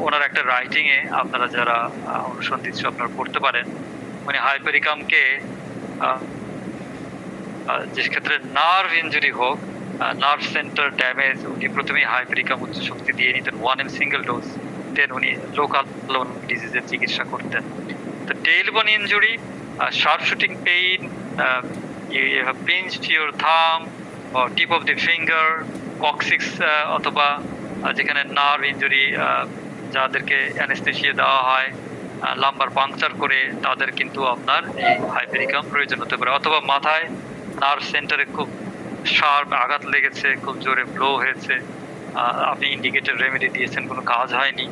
ওনার একটা রাইটিংয়ে আপনারা যারা অনুসন্ধিৎসু আপনারা পড়তে পারেন, উনি হাইপেরিকামকে যে ক্ষেত্রে নার্ভ ইনজুরি হোক, নার্ভ সেন্টার ড্যামেজ, উনি প্রথমেই হাইপেরিকাম উচ্চ শক্তি দিয়ে নিতেন 1 ml সিঙ্গেল ডোজ, দেন উনি লোকাল ডিজিজের চিকিৎসা করতেন। তো tailbone injury, sharp shooting pain, you have pinched your thumb or tip of the finger, coccyx অথবা যেখানে নার্ভ ইনজুরি যাদেরকে অ্যানেস্থেসিয়া দেওয়া হয়, লাম্বার পাংচার করে, তাদের কিন্তু আপনার এই হাইপেরিকাম প্রয়োজন হতে পারে। অথবা মাথায় নার্ভ সেন্টারে খুব শার্প আঘাত লেগেছে, খুব জোরে ব্লো হয়েছে, আপনি ইন্ডিকেটেড রেমেডি দিয়েছেন, কোনো কাজ হয়নি,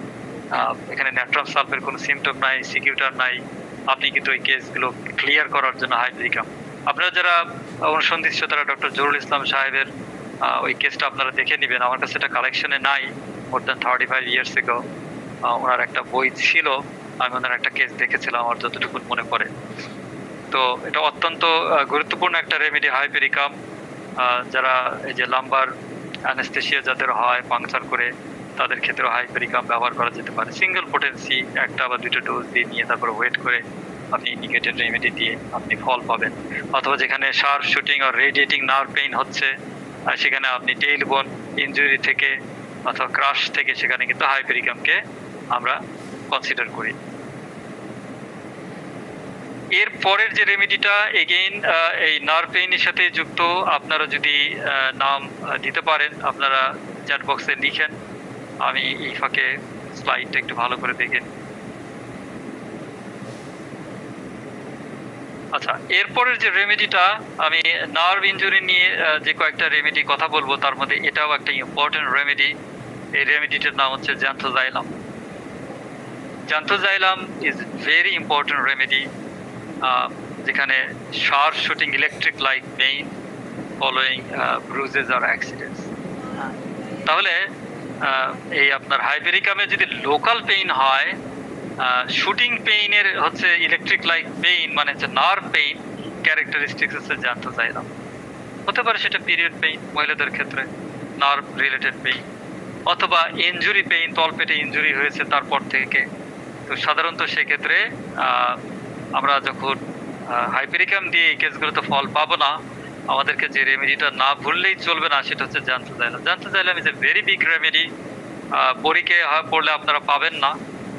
এখানে ন্যাট্রাম সালফের কোনো সিমটম নাই, সিকিউটার নাই, আপনি কিন্তু ওই কেসগুলো ক্লিয়ার করার জন্য হাইপেরিকাম। আপনারা যারা অনুসন্ধিৎসু তারা ডক্টর জহুরুল ইসলাম সাহেবের ওই কেসটা আপনারা দেখে নেবেন। আমার কাছে এটা কালেকশনে নাই, মোর দ্যান 35 years ago ওনার একটা বই ছিল, আমি ওনার একটা কেস দেখেছিলাম আমার যতটুকু মনে পড়ে। তো এটা অত্যন্ত গুরুত্বপূর্ণ একটা রেমেডি হাইপেরিকাম। যারা এই যে লাম্বার অ্যানেস্থেসিয়া যাদের হয় পাংচার করে, তাদের ক্ষেত্রে হাইপেরিকাম ব্যবহার করা যেতে পারে। সিঙ্গেল পোটেন্সি 1টা বা 2টা ডোজ দিয়ে নিয়ে তারপরে ওয়েট করে আপনি ইন্ডিকেটেড রেমেডি দিয়ে আপনি ফল পাবেন। অথবা যেখানে শার্প শুটিং আর রেডিয়েটিং নার্ভ পেইন হচ্ছে, সেখানে আপনি টেইল বোন ইনজুরি থেকে অথবা ক্রাশ থেকে সেখানে কিন্তু হাইপেরিকামকে আমরা কনসিডার করি। এর পরের যে রেমেডিটা এগেইন এই নার্ভ পেইনের সাথে যুক্ত, আপনারা যদি নাম দিতে পারেন আপনারা চ্যাট বক্সে লিখেন, আমি এই ফাঁকে স্লাইডটা একটু ভালো করে দেখেন। আচ্ছা, এরপরের যে রেমেডিটা আমি নার্ভ ইনজুরি নিয়ে যে কয়েকটা রেমেডি কথা বলবো, তার মধ্যে এটাও একটা ইম্পর্টেন্ট রেমেডি। এই রেমেডিটার নাম হচ্ছে zanthoxylum. Zanthoxylum is very important remedy, যেখানে sharp shooting electric like pain following bruises আর অ্যাক্সিডেন্টস। তাহলে এই আপনার হাইপেরিকামে যদি লোকাল পেইন হয়, শুটিং পেইনের হচ্ছে ইলেকট্রিক লাইক পেইন মানে হচ্ছে নার্ভ পেইন, ক্যারেক্টারিস্টিক্স হচ্ছে জ্যান্থোজাইলাম। হতে পারে সেটা পিরিয়ড পেইন মহিলাদের ক্ষেত্রে, নার্ভ রিলেটেড পেইন, অথবা ইনজুরি পেইন, তলপেটে ইনজুরি হয়েছে তারপর থেকে। তো সাধারণত সেক্ষেত্রে আমরা যখন হাইপেরিকাম দিয়ে এই কেসগুলোতে ফল পাবো না, আমাদেরকে যে রেমেডিটা না ভুললেই চলবে না সেটা হচ্ছে zanthoxylum. Zanthoxylum is a very big remedy. বড়িকে পড়লে আপনারা পাবেন না,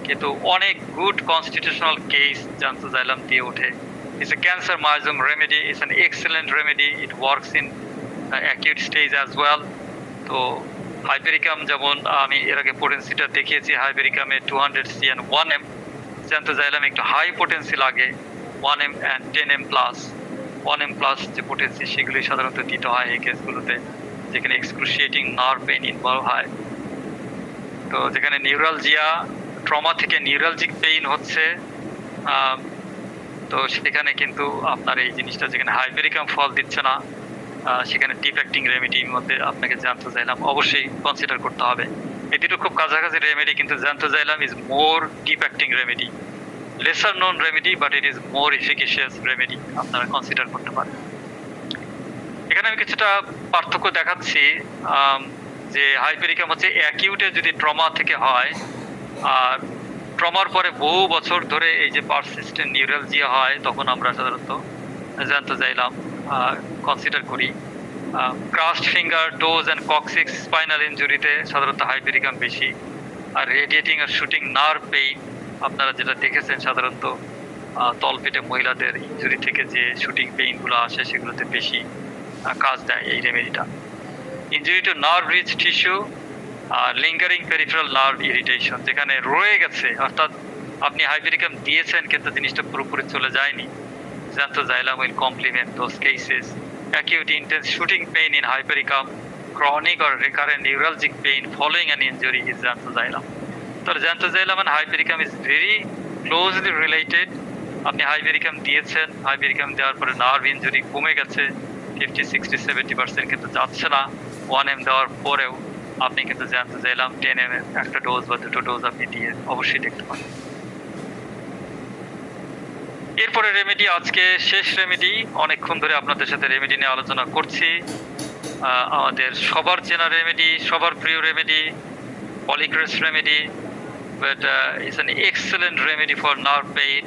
কিন্তু অনেক গুড কনস্টিটিউশনাল কেস জ্যান্থোজাইলাম দিয়ে ওঠে। It's a cancer miasm remedy, it's an excellent remedy, it works in acute stage as well. তো হাইপেরিকাম যেমন আমি এর আগে পোটেন্সিটা দেখিয়েছি, হাইপেরিকামে 200 C and 1 M, জ্যান্থোজাইলাম একটু হাই পোটেন্সি লাগে, 1M and 10M plus 1M plus যে পোটেন্সি সেগুলি সাধারণত দিতে হয় এই কেসগুলোতে, যেখানে এক্সক্রুশিয়েটিং নার্ভ পেইন ইনভলভ হয়। তো যেখানে নিউরালজিয়া, ট্রমা থেকে নিউরালজিক পেইন হচ্ছে, তো সেখানে কিন্তু আপনার এই জিনিসটা যেখানে হাইপেরিকাম ফল দিচ্ছে না, সেখানে ডিফেক্টিং রেমেডির মধ্যে আপনাকে জ্যান্থোজাইলাম অবশ্যই কনসিডার করতে হবে। এই দুটো খুব কাছাকাছি রেমেডি, কিন্তু zanthoxylum is more defecting remedy, lesser known remedy but it is more efficacious remedy, আপনারা কনসিডার করতে পারেন। এখানে আমি কিছুটা পার্থক্য দেখাচ্ছি, যে হাইপেরিকাম হচ্ছে অ্যাকিউটে যদি ট্রমা থেকে হয়, আর ট্রমার পরে বহু বছর ধরে এই যে পারসিস্টেন্ট নিউরালজিয়া হয়, তখন আমরা সাধারণত জ্যান্থোজাইলাম কনসিডার করি। Crushed finger, toes and coccyx spinal ইনজুরিতে সাধারণত হাইপেরিকাম বেশি। আর রেডিয়েটিং আর শুটিং নার্ভ পেইন আপনারা যেটা দেখেছেন সাধারণত তলপেটে মহিলাদের ইনজুরি থেকে যে শুটিং পেইনগুলো আসে সেগুলোতে বেশি কাজ দেয় এই রেমেডিটা। Injury to nerve rich tissue আর লিঙ্গারিং পেরিফেরাল নার্ভ ইরিটেশন, যেখানে রয়ে গেছে, অর্থাৎ আপনি হাইপেরিকাম দিয়েছেন কিন্তু জিনিসটা পুরোপুরি চলে যায়নি, zanthoxylum will complement those cases. Acute intense shooting pain in hypericum, chronic or recurrent neuralgic pain following an injury is জ্যান্থোজাইলাম। তো জ্যান্থোজাইলাম and hypericum is very closely related। আপনি হাইপেরিকাম দিয়েছেন, হাইপেরিকাম দেওয়ার পরে নার্ভ ইনজুরি কমে গেছে 50, 60, 70% কিন্তু যাচ্ছে না, 1M দেওয়ার পরেও আপনি কিন্তু জ্যান্থোজাইলাম 10M একটা ডোজ বা দুটো ডোজ আপনি দিয়ে অবশ্যই দেখতে পারেন। এরপরে রেমেডি, আজকে শেষ রেমেডি। অনেকক্ষণ ধরে আপনাদের সাথে রেমেডি নিয়ে আলোচনা করছি। আমাদের সবার চেনা রেমেডি, সবার প্রিয় remedy, polychrest remedy, but it's an excellent remedy for nerve pain.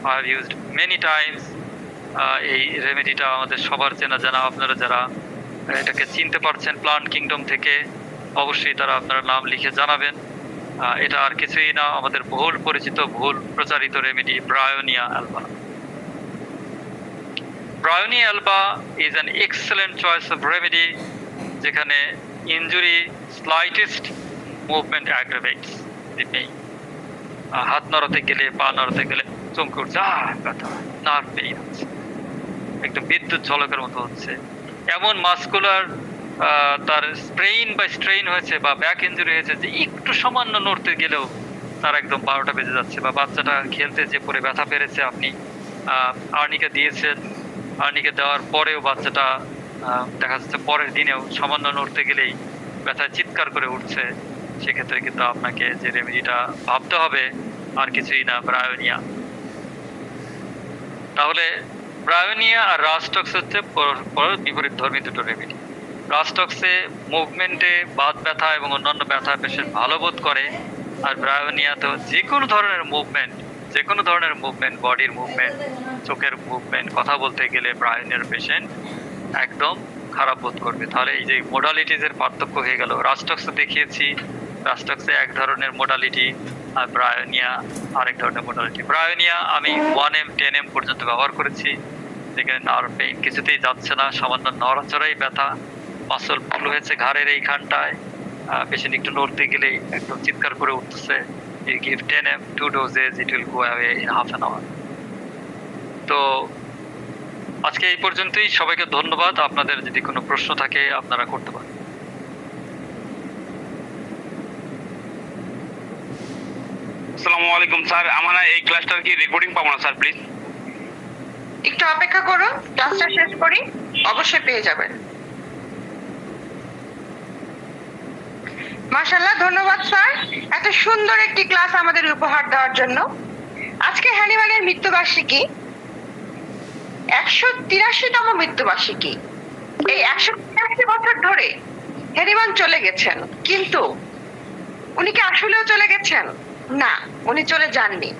I have used many times. এই রেমেডিটা আমাদের সবার চেনা জানা। আপনারা যারা এটাকে চিনতে পারছেন প্লান্ট কিংডম থেকে, অবশ্যই তারা আপনারা নাম লিখে জানাবেন। এটা আর কিছুই না, আমাদের বহুল পরিচিত, বহুল প্রচারিত remedy Bryonia Alba. Bryonia Alba is an excellent choice of remedy, যেখানে ইনজুরি স্লাইটেস্ট মুভমেন্ট অ্যাগ্রাভেটস দি পেইন। হাত নড়াতে গেলে, পা নড়াতে গেলে চমকে উঠছে, ব্যথা, নার্ভ পেইন হচ্ছে, একদম বিদ্যুৎ ঝলকের মতো হচ্ছে। এমন মাসকুলার তার স্ট্রেইন বা স্ট্রেইন হয়েছে বা ব্যাক ইনজুরি হয়েছে যে একটু সামান্য নড়তে গেলেও তার একদম 12টা বেজে যাচ্ছে। বা বাচ্চাটা খেলতে যে পরে ব্যথা পেরেছে, আপনি আর্নিকা দিয়েছেন, আর্নিকা দেওয়ার পরেও বাচ্চাটা দেখা যাচ্ছে পরের দিনেও সামান্য নড়তে গেলেই ব্যথায় চিৎকার করে উঠছে, সেক্ষেত্রে কিন্তু আপনাকে যে রেমেডিটা ভাবতে হবে আর কিছুই না, ব্রায়োনিয়া। তাহলে ব্রায়োনিয়া আর রাস্টক্স হচ্ছে বিপরীত ধর্মী দুটো রেমেডি। রাস্টক্সে মুভমেন্টে বাত ব্যথা এবং অন্যান্য ব্যথা পেশেন্ট ভালো বোধ করে, আর ব্রায়োনিয়াতে যে কোনো ধরনের মুভমেন্ট, বডির মুভমেন্ট, চোখের মুভমেন্ট, কথা বলতে গেলে ব্রায়োনিয়ার পেশেন্ট একদম খারাপ বোধ করবে। তাহলে এই যে মোডালিটিজের পার্থক্য হয়ে গেল, রাস্টক্সে দেখিয়েছি, রাস্টক্সে এক ধরনের মোডালিটি আর ব্রায়োনিয়া আরেক ধরনের মোডালিটি। ব্রায়োনিয়া আমি 1M 10M পর্যন্ত ব্যবহার করেছি, যেখানে নার্ভ পেইন কিছুতেই যাচ্ছে না, সামান্য নড়াচড়াই ব্যথা, মাসল পুল হয়েছে ঘাড়ের এইখানটায়, পেশেন্ট একটু নড়তে গেলেই একদম চিৎকার করে উঠতেছে। You give 10M 2 doses, it will go away in half an hour। তো আজকে এই পর্যন্তই, সবাইকে ধন্যবাদ। আপনাদের যদি কোনো প্রশ্ন থাকে আপনারা করতে পারেন। আসসালামু আলাইকুম স্যার, আমরা এই ক্লাসটার কি রেকর্ডিং পাবো না স্যার প্লিজ? একটু অপেক্ষা করুন, ক্লাসটা শেষ করি, অবশ্যই পেয়ে যাবেন। মাশাআল্লাহ, ধন্যবাদ স্যার এত সুন্দর একটি ক্লাস আমাদের উপহার দেওয়ার জন্য। আজকে হ্যানিম্যানের মৃত্যুবার্ষিকী, 183তম মৃত্যুবার্ষিকী। এই 183 বছর ধরে হ্যানিম্যান চলে গেছেন, কিন্তু উনি কি আসলেও চলে গেছেন? না, উনি চলে যাননি।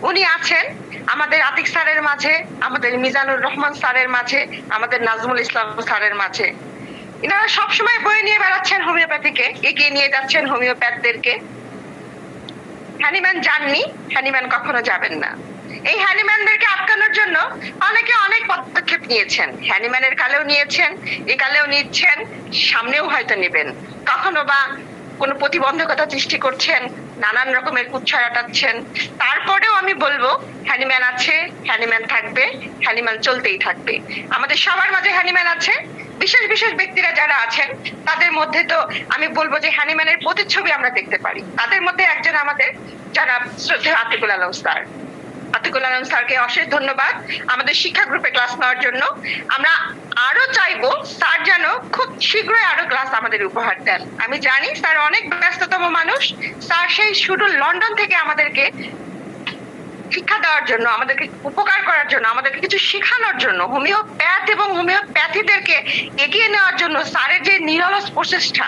উনি আছেন আমাদের আতিক স্যারের মাঝে, আমাদের মিজানুর রহমান স্যারের মাঝে, আমাদের নাজমুল ইসলাম স্যারের মাঝে। এনারা সবসময় বই নিয়ে বেড়াচ্ছেন, হোমিওপ্যাথিকে এগিয়ে নিয়ে যাচ্ছেন, হোমিওপ্যাথদেরকে। হ্যানিম্যান যাননি, হ্যানিম্যান কখনো যাবেন না। এই হ্যানিম্যানদেরকে আটকানোর জন্য অনেকে অনেক পদক্ষেপ নিয়েছেন, হ্যানিম্যানের কালেও নিয়েছেন, এই কালেও নিচ্ছেন, সামনেও হয়তো নেবেন। কখনো বা কোনো প্রতিবন্ধকতা সৃষ্টি করছেন, নানান রকমের কুচ্ছা রাটাচ্ছেন। তারপরেও আমি বলবো হ্যানিম্যান আছে, হ্যানিম্যান থাকবে, হ্যানিম্যান চলতেই থাকবে। আমাদের সবার মাঝে হ্যানিম্যান আছে। বিশেষ বিশেষ ব্যক্তিরা যারা আছেন তাদের মধ্যে তো আমি বলবো যে হ্যানিম্যানের প্রতিচ্ছবি আমরা দেখতে পারি। তাদের মধ্যে একজন আমাদের যারা শ্রদ্ধেয় আতিকুল আলম স্যার। আতিকুল আলম স্যারকে অশেষ ধন্যবাদ আমাদের শিক্ষা গ্রুপে ক্লাস নেওয়ার জন্য। আমরা আরো চাইবো স্যার যেন খুব শীঘ্রই আরো ক্লাস আমাদের উপহার দেন। আমি জানি স্যার অনেক ব্যস্ততম মানুষ। স্যার সেই শুধু লন্ডন থেকে আমাদেরকে শিক্ষা দেওয়ার জন্য, আমাদেরকে উপকার করার জন্য, আমাদেরকে কিছু শেখানোর জন্য, হোমিওপ্যাথ এবং হোমিওপ্যাথিদেরকে এগিয়ে নেওয়ার জন্য স্যারের যে নিরলস প্রচেষ্টা,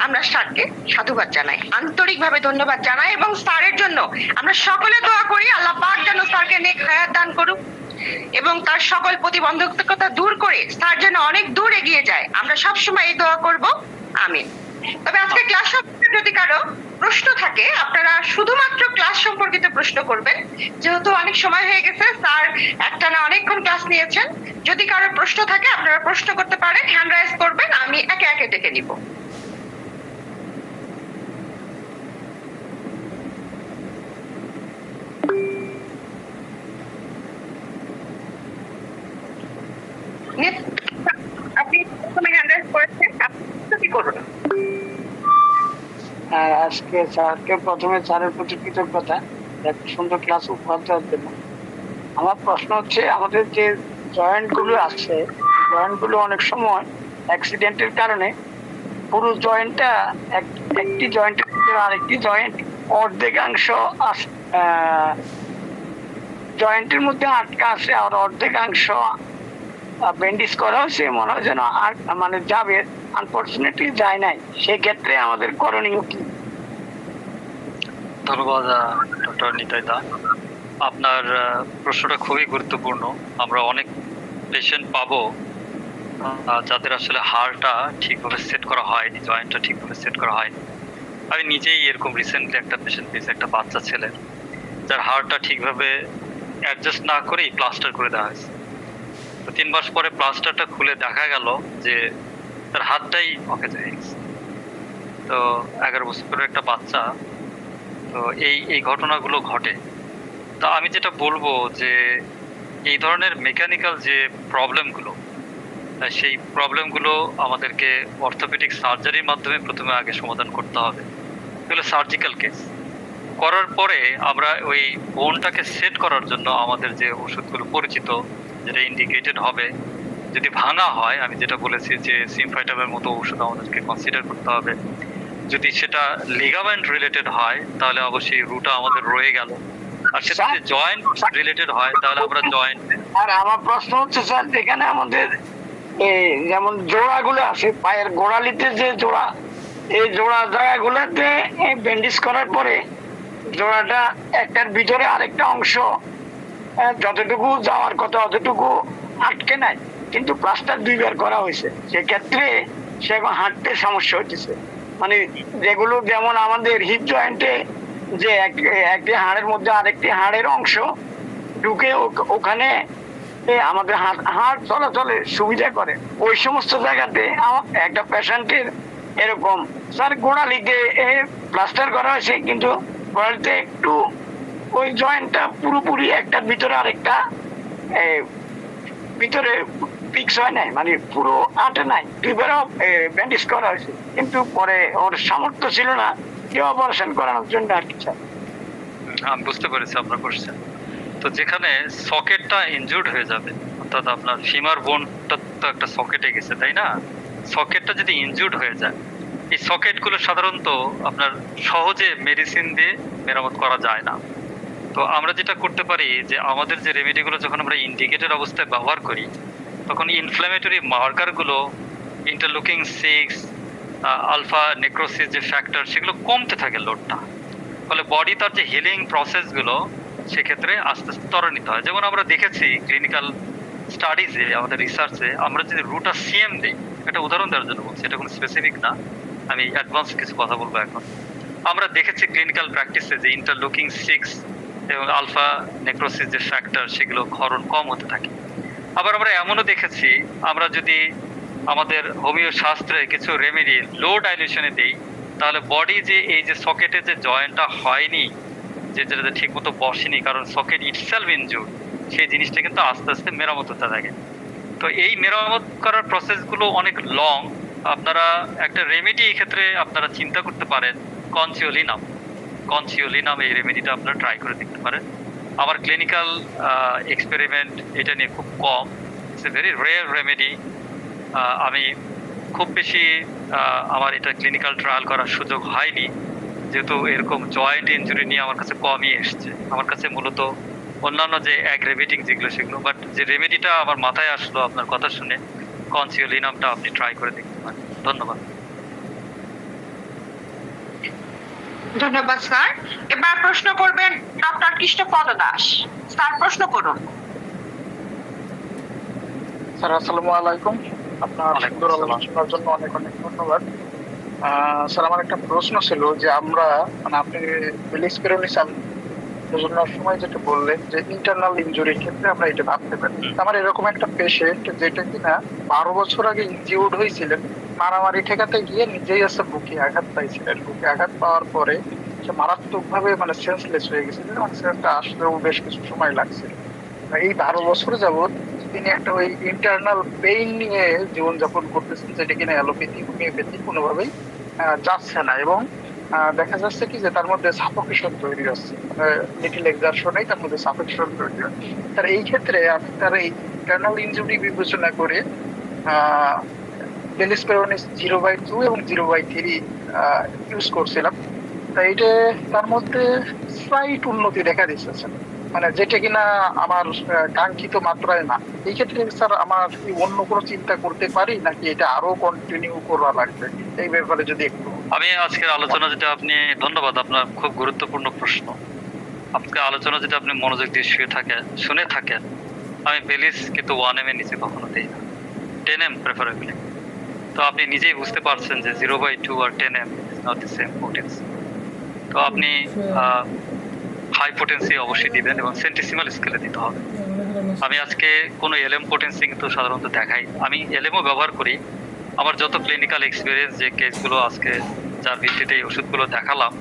আমরা স্যারকে সাধুবাদ জানাই, আন্তরিকভাবে ধন্যবাদ জানাই। এবং স্যারের জন্য আমরা সকলে দোয়া করি আল্লাহ পাক যেন স্যারকে নেক হায়াত দান করুক এবং তার সকল প্রতিবন্ধকতা দূর করে স্যার যেন অনেক দূর এগিয়ে যায়। আমরা সবসময় এই দোয়া করব, আমিন। তবে আজকে ক্লাস সম্পর্কে যদি কারো প্রশ্ন থাকে আপনারা শুধুমাত্র ক্লাস সম্পর্কিত প্রশ্ন করবেন, যেহেতু অনেক সময় হয়ে গেছে, স্যার একটানা অনেকক্ষণ ক্লাস নিয়েছেন। যদি কারো প্রশ্ন থাকে আপনারা প্রশ্ন করতে পারেন, হ্যান্ড রাইজ করবেন, আমি একে একে ডেকে নিব। আপনি প্রথমে হ্যান্ড রাইজ করেছেন, আপনি কি করবেন? আজকে স্যারকে প্রথমে স্যারের প্রতি কৃতজ্ঞতা, এত সুন্দর ক্লাস উপহার দেওয়ার জন্য। আমার প্রশ্ন হচ্ছে, আমাদের যে জয়েন্ট গুলো আছে, জয়েন্ট গুলো অনেক সময় অ্যাক্সিডেন্টের কারণে পুরো জয়েন্টটা একটি জয়েন্টের ভিতরে আরেকটি জয়েন্ট অর্ধেকাংশ জয়েন্টের মধ্যে আটকা আছে আর অর্ধেকাংশ ব্যান্ডেজ করা হয়েছে, মনে হয় যেন আর মানে যাবে, আনফরচুনেটলি যায় নাই। সেক্ষেত্রে আমাদের করণীয় কি? ধন্যবাদ ডক্টর নিতাই দা, আপনার প্রশ্নটা খুবই গুরুত্বপূর্ণ। আমরা অনেক পেশেন্ট পাবো যাদের আসলে হাড়টা ঠিকভাবে সেট করা হয়নি, জয়েন্টটা ঠিকভাবে সেট করা হয়নি। আমি নিজেই এরকম রিসেন্টলি একটা পেশেন্ট পেয়েছি, একটা বাচ্চা ছেলে যার হাড়টা ঠিকভাবে অ্যাডজাস্ট না করেই প্লাস্টার করে দেওয়া হয়েছে। তো 3 মাস পরে প্লাস্টারটা খুলে দেখা গেল যে তার হাতটাই অকেজ হয়ে গেছে। তো 11 বছরের একটা বাচ্চা। তো এই ঘটনাগুলো ঘটে। তা আমি যেটা বলবো যে এই ধরনের মেকানিক্যাল যে প্রবলেমগুলো, সেই প্রবলেমগুলো আমাদেরকে অর্থোপেডিক সার্জারির মাধ্যমে প্রথমে আগে সমাধান করতে হবে। এগুলো সার্জিক্যাল কেস করার পরে আমরা ওই বোনটাকে সেট করার জন্য আমাদের যে ওষুধগুলো পরিচিত, যেটা ইন্ডিকেটেড হবে, যদি ভাঙা হয়, আমি যেটা বলেছি যে সিমফাইটামের মতো ওষুধ আমাদেরকে কনসিডার করতে হবে। যদি সেটা লিগামেন্ট রিলেটেড হয় তাহলে অবশ্যই রুটা আমাদের রয়ে গেল, আর সেটা যদি জয়েন্ট রিলেটেড হয় তাহলে আমরা জয়েন্ট। আর আমার প্রশ্ন হচ্ছে স্যার, যেখানে আমাদের যেমন জোড়াগুলো আছে, পায়ের গোড়ালিতে যে জোড়া, এই জোড়া জায়গাগুলোতে ব্যান্ডেজ করার পরে জোড়াটা একটার ভিতরে আরেকটা অংশ যতটুকু যাওয়ার কথা অতটুকু আটকে নাই, কিন্তু প্লাস্টার 2 বার করা হয়েছে। সেক্ষেত্রে সে এখন হাঁটতে সমস্যা হচ্ছে। মানে যেগুলো যেমন আমাদের হিপ জয়েন্টে যে একটি হাড়ের মধ্যে আরেকটি হাড়ের অংশ ঢুকে ওখানে আমাদের হাড় চলাচলে সুবিধা করে, ওই সমস্ত জায়গাতে একটা পেশেন্টের এরকম স্যার গোড়ালিতে প্লাস্টার করা হয়েছে, কিন্তু গোড়ালিতে একটু ওই জয়েন্টটা পুরোপুরি একটার ভিতরে আরেকটা ভিতরে ফিক্স হয় নাই, মানে পুরো আটে নাই, 2 বারও ব্যান্ডেজ করা হয়েছে, কিন্তু পরে ওর সামর্থ্য ছিল না কেউ অপারেশন করানোর জন্য আর কি। আমি বুঝতে পেরেছি আপনার কোশ্চেন। তো যেখানে সকেটটা ইনজুর্ড হয়ে যাবে, অর্থাৎ আপনার ফিমার বোনটা তো একটা সকেটে গেছে, তাই না? সকেটটা যদি ইনজুর্ড হয়ে যায়, এই সকেটগুলো সাধারণত আপনার সহজে মেডিসিন দিয়ে মেরামত করা যায় না। তো আমরা যেটা করতে পারি যে আমাদের যে রেমেডিগুলো যখন আমরা ইন্ডিকেটেড অবস্থায় ব্যবহার করি, তখন ইনফ্ল্যামেটরি মার্কারগুলো, ইন্টারলুকিং 6, আলফা নেক্রোসিস যে ফ্যাক্টর, সেগুলো কমতে থাকে লোডটা। ফলে বডি তার যে হিলিং প্রসেসগুলো সেক্ষেত্রে আস্তে আস্তে ত্বরান্বিত হয়। যেমন আমরা দেখেছি ক্লিনিক্যাল স্টাডিজে, আমাদের রিসার্চে, আমরা যদি রুটা সিএম দিই, একটা উদাহরণ দেওয়ার জন্য বলছি, এটা কোনো স্পেসিফিক না, আমি অ্যাডভান্স কিছু কথা বলবো এখন। আমরা দেখেছি ক্লিনিক্যাল প্র্যাকটিসে যে ইন্টারলুকিং 6 এবং আলফা নেক্রোসিস যে ফ্যাক্টর, সেগুলো ক্ষরণ কম হতে থাকে। আবার আমরা এমনও দেখেছি, আমরা যদি আমাদের হোমিও শাস্ত্রে কিছু রেমেডি লো ডাইলিউশনে দিই, তাহলে বডি যে এই যে সকেটে যে জয়েন্টটা হয়নি, যেটা ঠিক মতো বসেনি, কারণ সকেট ইটসেলফ ইনজুর, সেই জিনিসটা কিন্তু আস্তে আস্তে মেরামত হতে থাকে। তো এই মেরামত করার প্রসেসগুলো অনেক লং। আপনারা একটা রেমেডি এই ক্ষেত্রে আপনারা চিন্তা করতে পারেন, কনসিওলিনাম এই রেমেডিটা আপনারা ট্রাই করে দেখতে পারেন। আমার ক্লিনিক্যাল এক্সপেরিমেন্ট এটা নিয়ে খুব কম, it's a very rare remedy. আমি খুব বেশি আমার এটা ক্লিনিক্যাল ট্রায়াল করার সুযোগ হয়নি, যেহেতু এরকম জয়েন্ট ইনজুরি নিয়ে আমার কাছে কমই এসছে। আমার কাছে মূলত অন্যান্য যে অ্যাগ্রেভেটিং যেগুলো সেগুলো, বাট যে রেমেডিটা আমার মাথায় আসলো আপনার কথা শুনে, কনসিওলিনামটা আপনি ট্রাই করে দেখতে পারেন। ধন্যবাদ। ধন্যবাদ স্যার। এবার প্রশ্ন করবেন ডক্টর কৃষ্ণপদ দাস। স্যার প্রশ্ন করুন। স্যার আসসালামু আলাইকুম, আপনার ওয়ালাইকুম সুন্দর আসসালাম। আলোচনার জন্য অনেক অনেক ধন্যবাদ। স্যার আমার একটা প্রশ্ন ছিল যে আমরা মানে আপনি বিলিস পেরোনিসাম বোঝানোর সময় যেটা বললেন যে ইন্টারনাল ইনজুরির ক্ষেত্রে আমরা এটা ভাবতে পারি। আমার এরকম একটা পেশেন্ট যেটা কিনা 12 বছর আগে ইনজিউর্ড হয়েছিলেন, মারামারি ঠেকাতে গিয়ে নিজেই আছে বুকে আঘাত পাইছিলেন। বুকে আঘাত পাওয়ার পরে সে মারাত্মকভাবে মানে সেন্সলেস হয়ে গেছিলেন এবং সেন্সটা আসলেও বেশ কিছু সময় লাগছিল। এই 12 বছর যাবৎ তিনি একটা ওই ইন্টারনাল পেইন নিয়ে জীবনযাপন করতেছেন, যেটা কিনা অ্যালোপ্যাথি হোমিওপ্যাথি কোনোভাবেই যাচ্ছে না, এবং দেখা যাচ্ছে কি যে তার মধ্যে সাফোকেশন তৈরি হচ্ছে, লিটল এক্সারশনেই তার মধ্যে সাফোকেশন তৈরি হয়। তার এই ক্ষেত্রে আমি তার এই ইন্টারনাল ইনজুরি বিবেচনা করে ডেলিসপেরোনিস 0/2 এবং 0/3 ইউজ করছিলাম। তাই এটা তার মধ্যে স্লাইট উন্নতি দেখা দিচ্ছে, মানে যেটা কিনা আমার কাঙ্ক্ষিত মাত্রায় না। এই ক্ষেত্রে স্যার আমার কি অন্য কোনো চিন্তা করতে পারি নাকি এটা আরো কন্টিনিউ করা লাগবে, এই ব্যাপারে যদি একটু। আমি আজকের আলোচনা যেটা আপনি, ধন্যবাদ, আপনার খুব গুরুত্বপূর্ণ প্রশ্ন। আজকে আলোচনা যেটা আপনি মনোযোগ দিয়ে শুনে থাকেন, আমি বেলিস কিন্তু 1M এর নিচে কখনো দিই না, 10M প্রেফারেবলি। তো আপনি নিজেই বুঝতে পারছেন যে 0/2 আর 10M is not the same potency. তো আপনি হাই পোটেন্সি অবশ্যই দিবেন এবং সেন্টিসিমাল স্কেলে দিতে হবে। আমি আজকে কোনো LM পোটেন্সি কিন্তু সাধারণত দেখাই, আমি LMও ব্যবহার করি। আমার যত ক্লিনিক্যাল এক্সপিরিয়েন্স যে কেসগুলো আজকে যার ভিত্তিতে এই ওষুধগুলো দেখালাম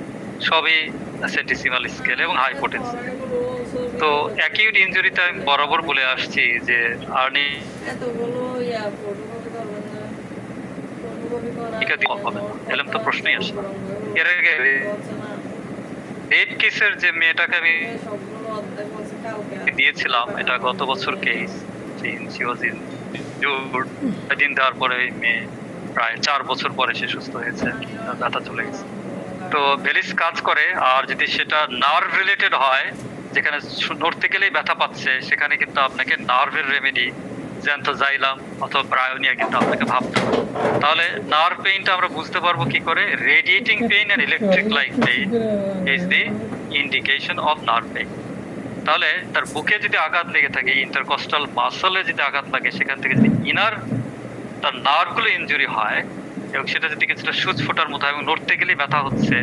সবই সেন্টিসিমাল স্কেল এবং হাই পোটেন্সি। তো অ্যাকিউট ইনজুরিতে আমি বরাবর বলে আসছি যে আর্নি এলএম তো প্রশ্নই আসে না। এর আগে রেপ কেসের যে মেয়েটাকে আমি দিয়েছিলাম, এটা গত বছর কেস, দিন দেওয়ার পরে মেয়ে প্রায় 4 বছর পরে সে সুস্থ হয়েছে, ব্যথা চলে গেছে। তো বেলিস কাজ করে। আর যদি সেটা নার্ভ রিলেটেড হয়, যেখানে নড়তে গেলেই ব্যথা পাচ্ছে, সেখানে কিন্তু আপনাকে নার্ভের রেমেডি জ্যান্থোজাইলাম অথবা ব্রায়োনিয়া কিন্তু আপনাকে ভাবতে হবে। তাহলে নার্ভ পেইনটা আমরা বুঝতে পারবো কি করে? Radiating pain and electric like pain is the indication of nerve pain. তাহলে তার বুকে যদি আঘাত লেগে থাকে, ইন্টারকস্টাল মাসলে যদি আঘাত লাগে, সেখান থেকে যদি ইনার তার নার্ভগুলো ইনজুরি হয় এবং সেটা যদি কিছুটা সুচ ফোটার মতো এবং নড়তে গেলেই ব্যথা হচ্ছে,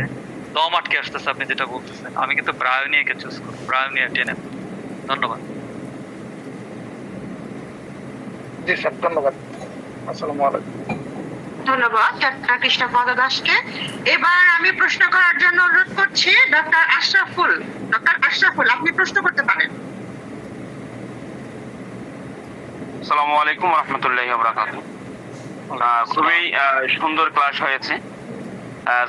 দম আটকে আসতেছে, আপনি যেটা বলতেছেন, আমি কিন্তু ব্রায়োনিয়াকে চুজ করব, ব্রায়োনিয়া 10M। ধন্যবাদ। জি স্যার, ধন্যবাদ। আসসালামু আলাইকুম। ধন্যবাদ ডক্টর কৃষ্ণপদ দাসকে। এবার আমি প্রশ্ন করার জন্য অনুরোধ করছি ডক্টর আশরাফুল। ডক্টর আশরাফুল, আপনি প্রশ্ন করতে পারেন। আসসালামু আলাইকুম রহমতুল্লাহি ওয়া বারাকাতুহু। খুবই সুন্দর ক্লাস হয়েছে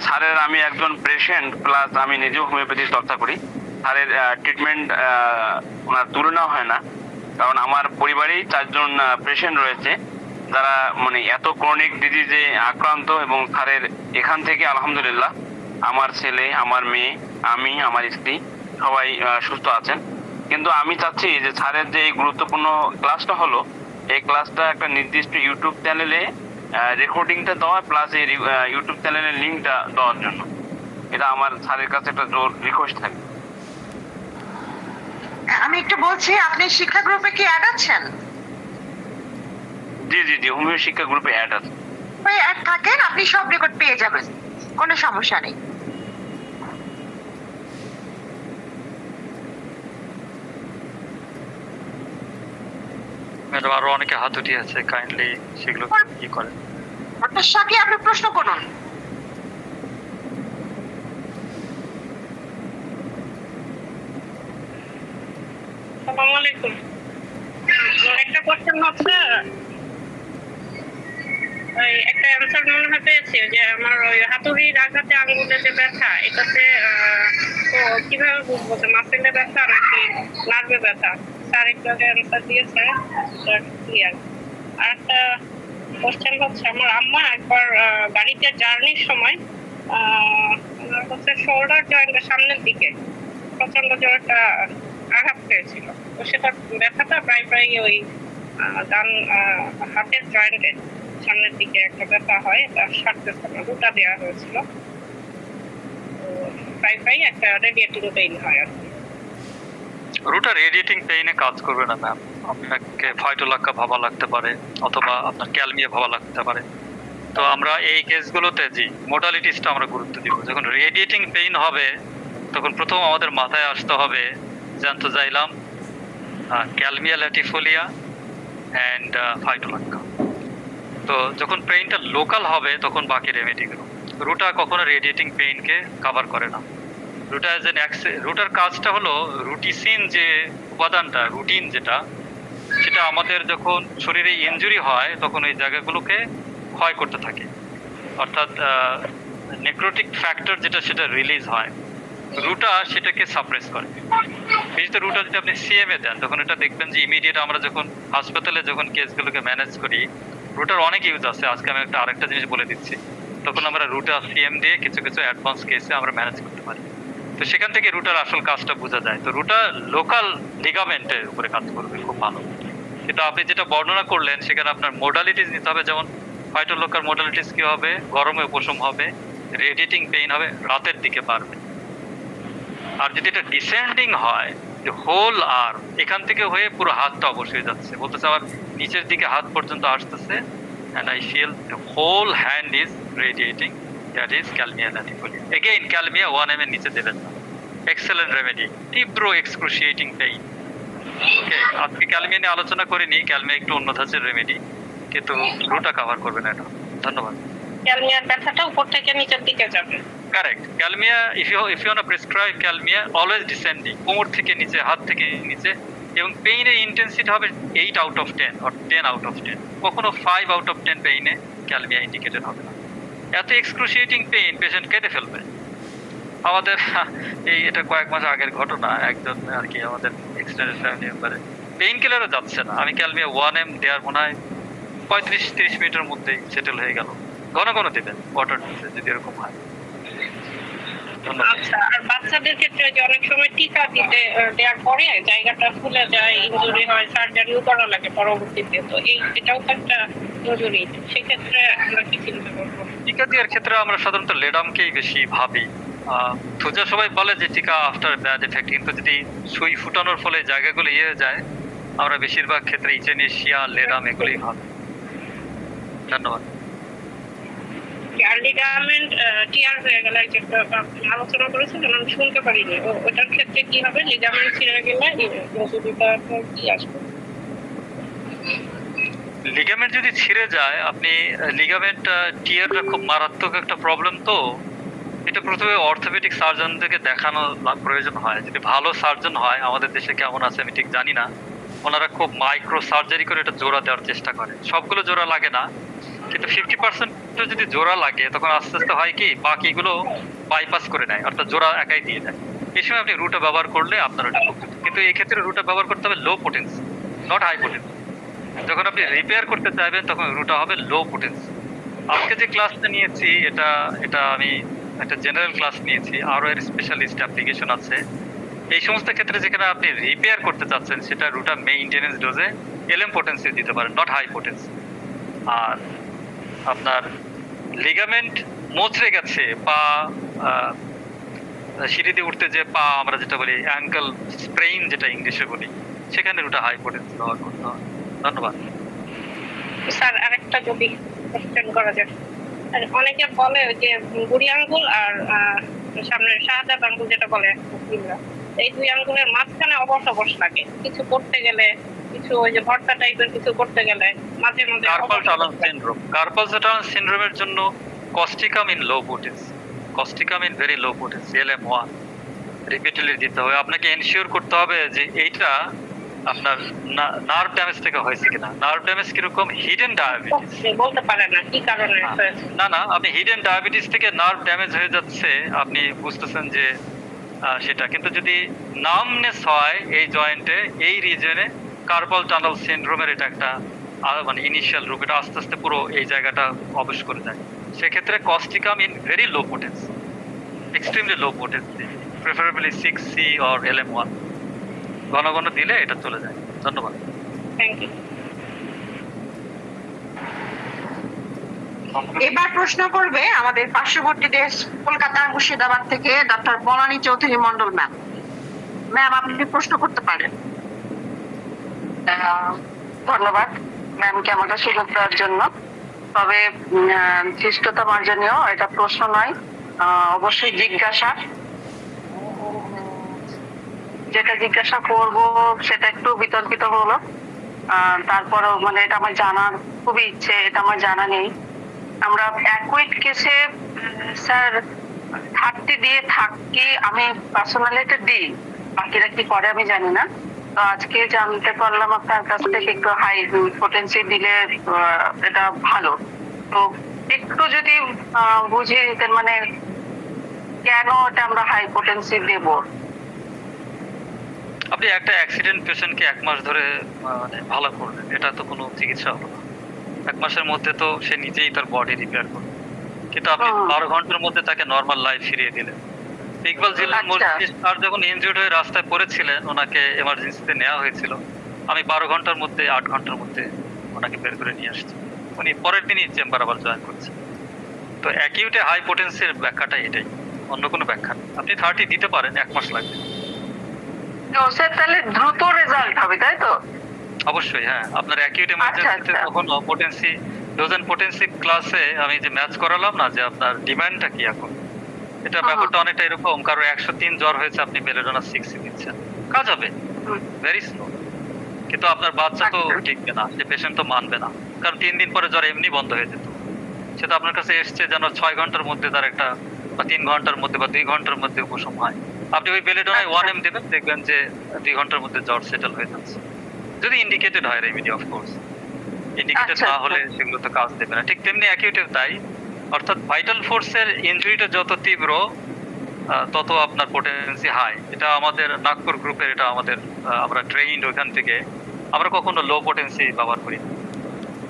স্যারের। আমি একজন পেশেন্ট প্লাস আমি নিজেও হোমিওপ্যাথি চর্চা করি। স্যারের ট্রিটমেন্ট ওনার তুলনা হয় না, কারণ আমার পরিবারেই 4 জন পেশেন্ট রয়েছে যারা মানে এত ক্রনিক ডিজিজে আক্রান্ত, এবং স্যারের এখান থেকে আলহামদুলিল্লাহ আমার ছেলে, আমার মেয়ে, আমি, আমার স্ত্রী সবাই সুস্থ আছেন। কিন্তু আমি চাচ্ছি যে স্যারের যে এই গুরুত্বপূর্ণ ক্লাসটা হলো, এই ক্লাসটা একটা নির্দিষ্ট ইউটিউব চ্যানেলে রেকর্ডিংটা দেওয়া, প্লাস এই ইউটিউব চ্যানেলের লিঙ্কটা দেওয়ার জন্য। এটা আমার স্যারের কাছে একটা জোর রিকোয়েস্ট থাকে। আমি একটু বলছি, আপনি শিক্ষা গ্রুপে কি অ্যাড আছেন? জি জি জি, হোমিও শিক্ষা গ্রুপে অ্যাড আছে। অ্যাড থাকেন, আপনি সব রেকর্ড পেয়ে যাবেন, কোনো সমস্যা নেই। ম্যাডাম, আরো অনেকে হাত উঠিয়ে আছে, কাইন্ডলি সেগুলো কি করেন। ডক্টর শাকি, আপনি প্রশ্ন করুন। আসসালামু আলাইকুম। আমার একটা কোশ্চেন হচ্ছে, ওই একটা অ্যান্সার মনে হয় পেয়েছি যে আমার ওই হাতুড়ির আঘাতে আঙ্গুলে যে ব্যথা, এটাতে তো কিভাবে বুঝবো যে মাসেলে ব্যথা নাকি নার্ভে ব্যথা? স্যার একটু আগে অ্যান্সার দিয়েছে, ক্লিয়ার। আর একটা কোশ্চেন হচ্ছে, আমার আম্মা একবার গাড়িতে জার্নির সময় ওনার হচ্ছে শোল্ডার জয়েন্টের সামনের দিকে প্রচন্ড জোর একটা আঘাত পেয়েছিল। তো সেটা ব্যথাটা প্রায় প্রায় ওই ডান হাতের জয়েন্টে সামনের দিকে একটা ব্যথা হয়, এটা সারতেছে না, দুটা দেওয়া হয়েছিল। তো প্রায় প্রায় একটা রেডিয়েটিং পেইন হয় আর কি। রুটার রেডিয়েটিং পেইনে কাজ করবে না ম্যাম। আপনাকে ফাইটোলাক্কা ভাবা লাগতে পারে অথবা আপনার ক্যালমিয়া ভাবা লাগতে পারে। তো আমরা এই কেসগুলোতে জি মোডালিটিসটা আমরা গুরুত্ব দিব। যখন রেডিয়েটিং পেইন হবে তখন প্রথম আমাদের মাথায় আসতে হবে জ্যান্থোজাইলাম, ক্যালমিয়া ল্যাটিফোলিয়া অ্যান্ড ফাইটোলাক্কা। তো যখন পেইনটা লোকাল হবে তখন বাকি রেমেডিগুলো। রুটা কখনো রেডিয়েটিং পেইনকে কভার করে না। রুটার কাজটা হলো রুটিসিন যে উপাদানটা, রুটিন যেটা, সেটা আমাদের যখন শরীরে ইনজুরি হয় তখন ওই জায়গাগুলোকে ক্ষয় করতে থাকে, অর্থাৎ নেক্রোটিক ফ্যাক্টর যেটা সেটা রিলিজ হয়, রুটা সেটাকে সাপ্রেস করে। বিশেষত রুটা যদি আপনি সিএমএ দেন তখন এটা দেখবেন যে ইমিডিয়েট আমরা যখন হাসপাতালে যখন কেসগুলোকে ম্যানেজ করি, রুটার অনেক ইউজ আছে। আজকে আমি আরেকটা জিনিস বলে দিচ্ছি, তখন আমরা রুটা সিএম দিয়ে কিছু কিছু অ্যাডভান্স কেসে আমরা ম্যানেজ করতে পারি। তো সেখান থেকে রুটার আসল কাজটা বোঝা যায়। তো রুটা লোকাল লিগামেন্টের উপরে কাজ করবে খুব ভালো। কিন্তু আপনি যেটা বর্ণনা করলেন সেখানে আপনার মোডালিটিস নিতে হবে। যেমন ফাইটোলকার মোডালিটিস কি হবে? গরমে উপশম হবে, রেডিয়েটিং পেইন হবে, রাতের দিকে বাড়বে। আর যদি এটা ডিসেন্ডিং হয়, যে হোল আর এখান থেকে হয়ে পুরো হাতটা অবশ্যই যাচ্ছে, বলতেছে আবার নিচের দিকে হাত পর্যন্ত আসতেছে, and I feel the whole hand is radiating, that is calmia latifolia. Again, calmia 1 mm নিচে দেবেন না। Excellent remedy, তীব্র excruciating pain. ওকে, আজকে ক্যালমিয়া নিয়ে আলোচনা করিনি, ক্যালমিয়া একটু অন্য ধাঁচের রেমেডি, কিন্তু রুটা কভার করবে না এটা। ধন্যবাদ। ক্যালমিয়ার ব্যথাটা উপর থেকে নিচের দিকে যাবে। Correct. Calmia, if you want to prescribe calmia, always descending, কোমর থেকে নিচে, হাত থেকে নিচে, এবং পেইনের ইন্টেন্সিটি হবে 8 out of 10 or 10 out of 10, কখনো 5 out of 10 পেইনে ক্যালমিয়া ইন্ডিকেটেড হবে না। এত এক্সক্রুশিয়েটিং পেইন পেশেন্ট কেঁদে ফেলবে। আমাদের এটা কয়েক মাস আগের ঘটনা, একজন আর কি আমাদের এক্সটেন্ডেড ফ্যামিলি মেম্বারে পেইন কিলারও যাচ্ছে না, আমি ক্যালমিয়া 1 m দেওয়ার মনে হয় 35-30 মিনিটের মধ্যেই সেটেল হয়ে গেল। ঘন ঘন দেবেন ওয়াটার ডোজে যদি এরকম হয়। আচ্ছা, আর বাচ্চাদের ক্ষেত্রে যে অনেক সময় টিকা দেওয়ার পরে জায়গাটা ফুলে যায়, ইনজুরি হয়, সার্জারিও করা লাগে পরবর্তীতে, তো এটাও তো একটা ইনজুরি, সেক্ষেত্রে আমরা কি চিন্তা করবো? টিকা দেওয়ার ক্ষেত্রে আমরা সাধারণত লেডামকেই বেশি ভাবি। সোজা সবাই বলে যে টিকা আফটার ব্যাড এফেক্ট, কিন্তু যদি সুই ফুটানোর ফলে জায়গাগুলো ইয়ে যায়, আমরা বেশিরভাগ ক্ষেত্রে ইচেনেশিয়া, লেডাম এগুলোই ভাবি। ধন্যবাদ। আর লিগামেন্ট টিয়ার হয়ে গেলে যেটা আলোচনা করেছিলেন আমি শুনতে পারিনি, ওটার ক্ষেত্রে কি হবে? লিগামেন্ট ছিঁড়ে গেলে ইনজুরিটা কি আসবে? লিগামেন্ট যদি ছিঁড়ে যায়, আপনি লিগামেন্ট টিয়ারটা খুব মারাত্মক একটা প্রবলেম, তো এটা প্রথমে অর্থোপেডিক সার্জনদেরকে দেখানো প্রয়োজন হয়। যদি ভালো সার্জন হয়, আমাদের দেশে কেমন আছে আমি ঠিক জানি না, ওনারা খুব মাইক্রো সার্জারি করে এটা জোড়া দেওয়ার চেষ্টা করে। সবগুলো জোড়া লাগে না, কিন্তু 50% যদি জোড়া লাগে তখন আস্তে আস্তে হয় কি বাকিগুলো বাইপাস করে নেয়, অর্থাৎ জোড়া একাই দিয়ে দেয়। এই সময় আপনি রুটা ব্যবহার করলে আপনার ওটা খুব, কিন্তু এই ক্ষেত্রে রুটা ব্যবহার করতে হবে লো পোটেন্সি, নট হাই পোটেন্সি। যখন আপনি রিপেয়ার করতে চাইবেন তখন রুটা হবে লো পোটেন্সি। আজকে যে ক্লাসটা নিয়েছি এটা আমি একটা জেনারেল ক্লাস নিয়েছি, আরও এর স্পেশালিস্ট অ্যাপ্লিকেশন আছে। এই সমস্ত ক্ষেত্রে যেখানে আপনি রিপেয়ার করতে চাচ্ছেন সেটা রুটা মেইনটেনেন্স ডোজে এলএম পোটেন্সি দিতে পারেন, নট হাই পোটেন্সি। আর আপনার লিগামেন্ট মোচড়ে গেছে, পা সিঁড়ি দিয়ে উঠতে যে পা আমরা যেটা বলি অ্যাঙ্কেল স্প্রেইন যেটা ইংলিশে বলি, সেখানে রুটা হাই পোটেন্সি ব্যবহার করতে হবে। ধন্যবাদ। স্যার আরেকটা যদি কোশ্চেন করা যায়, অনেকে বলে যে বুড়ি আঙ্গুল আর সামনের শাহাদাত আঙ্গুল যেটা বলে, এই দুই আঙ্গুলের মাঝখানে অবশ অবশ লাগে কিছু করতে গেলে, কিছু ওই যে ভর্তা টাইপের কিছু করতে গেলে মাঝে মাঝে। Carpal tunnel syndrome, carpal tunnel সিনড্রোমের জন্য causticum in low potency, causticum in very low potency, LM1 repeatedly দিতে হবে। আপনাকে এনশিওর করতে হবে যে এইটা আপনার নার্ভ ড্যামেজ থেকে হয়েছে কিনা। নার্ভ ড্যামেজ কিরকম, হিডেন ডায়াবেটিস। বলতে পারে না কি কারণে হয়েছে। না আপনি হিডেন ডায়াবেটিস থেকে নার্ভ ড্যামেজ হয়ে যাচ্ছে, আপনি বুঝতেছেন যে সেটা। কিন্তু যদি নামনেস হয় এই জয়েন্টে, এই রিজনে, কার্পাল টানেল সিনড্রোমের এটা একটা মানে ইনিশিয়াল রূপ, এটা আস্তে আস্তে পুরো এই জায়গাটা অবশ করে যায়। সেক্ষেত্রে causticum in very low potency, extremely low potency, preferably 6C or LM1 ঘন ঘন দিলে এটা চলে যায়। ধন্যবাদ। Thank you. এবার প্রশ্ন করবে আমাদের পার্শ্ববর্তী দেশ কলকাতা মুর্শিদাবাদ থেকে doctor Banani Chowdhury Mondal ma'am. Ma'am, আপনি প্রশ্ন করতে পারেন। ধন্যবাদ ম্যামকে আমাকে সুযোগ দেওয়ার জন্য। তবে ধৃষ্টতা মার্জনীয়, এটা প্রশ্ন নয়, অবশ্যই জিজ্ঞাসা। যেটা জিজ্ঞাসা করব সেটা একটু বিতর্কিত হলো, তারপরও মানে এটা আমার জানার খুবই ইচ্ছে, এটা আমার জানা নেই। আমরা অ্যাকুইট কেসে স্যার 30 দিয়ে থাকি, আমি পার্সোনালি এটা দিই, বাকিরা কি করে আমি জানি না। তো আজকে জানতে পারলাম আপনার কাছ থেকে একটু হাই পোটেন্সি দিলে এটা ভালো। তো একটু যদি বুঝিয়ে দিতেন মানে কেন এটা আমরা হাই পোটেন্সি দেব। আপনি একটা অ্যাক্সিডেন্ট পেশেন্টকে 1 মাস ধরে মানে ভালো করবেন, এটা তো কোনো চিকিৎসা হলো না। 1 মাসের মধ্যে তো সে নিজেই তার বডি রিপেয়ার করবে, কিন্তু আপনি 12 ঘন্টার মধ্যে তাকে নর্মাল লাইফ ফিরিয়ে দিলেন। ইকবাল জিল্লুর মসজিদ আর যখন ইনজিউর্ড হয়ে রাস্তায় পড়েছিলেন, ওনাকে এমার্জেন্সিতে নেওয়া হয়েছিল, আমি 12 ঘন্টার মধ্যে 8 ঘন্টার মধ্যে ওনাকে বের করে নিয়ে আসছি। উনি পরের দিনই চেম্বার আবার জয়েন করছে। তো অ্যাকিউটে হাই পোটেন্সির ব্যাখ্যাটা এটাই, অন্য কোনো ব্যাখ্যা নেই। আপনি 30 দিতে পারেন, 1 মাস লাগবে। স্যার তাহলে দ্রুত রেজাল্ট হবে, তাই তো? অবশ্যই হ্যাঁ। আপনার অ্যাকিউট এমার্জেন্সিতে তখন পোটেন্সি ডোজ এন্ড পোটেন্সি ক্লাসে আমি যে ম্যাচ করালাম না, যে আপনার ডিমান্ডটা কি এখন, এটা ব্যাপারটা অনেকটা এরকম। কারো 103 জ্বর হয়েছে, আপনি বেলেডোনা 6 দিচ্ছেন, কাজ হবে ভেরি স্লো। কিন্তু আপনার বাচ্চা তো টিকবে না, সে পেশেন্ট তো মানবে না, কারণ 3 দিন পরে জ্বর এমনি বন্ধ হয়ে যেত। সেটা আপনার কাছে এসছে যেন 6 ঘন্টার মধ্যে তার একটা, বা 3 ঘন্টার মধ্যে, বা 2 ঘন্টার মধ্যে উপশম হয়। আপনি ওই বেলেডোনায় 1M দেবেন, দেখবেন যে 2 ঘন্টার মধ্যে জ্বর সেটেল হয়ে যাচ্ছে, যদি ইন্ডিকেটেড হয় রেমেডি। অফ কোর্স ইন্ডিকেটেড না হলে সেগুলো তো কাজ দেবে না। ঠিক তেমনি অ্যাকিউটেও তাই, অর্থাৎ ভাইটাল ফোর্সের ইনজুরিটা যত তীব্র তত আপনার পোটেন্সি হাই। এটা আমাদের নাগপুর গ্রুপের, এটা আমাদের আমরা ট্রেইনড, ওখান থেকে আমরা কখনো লো পোটেন্সি ব্যবহার করি না।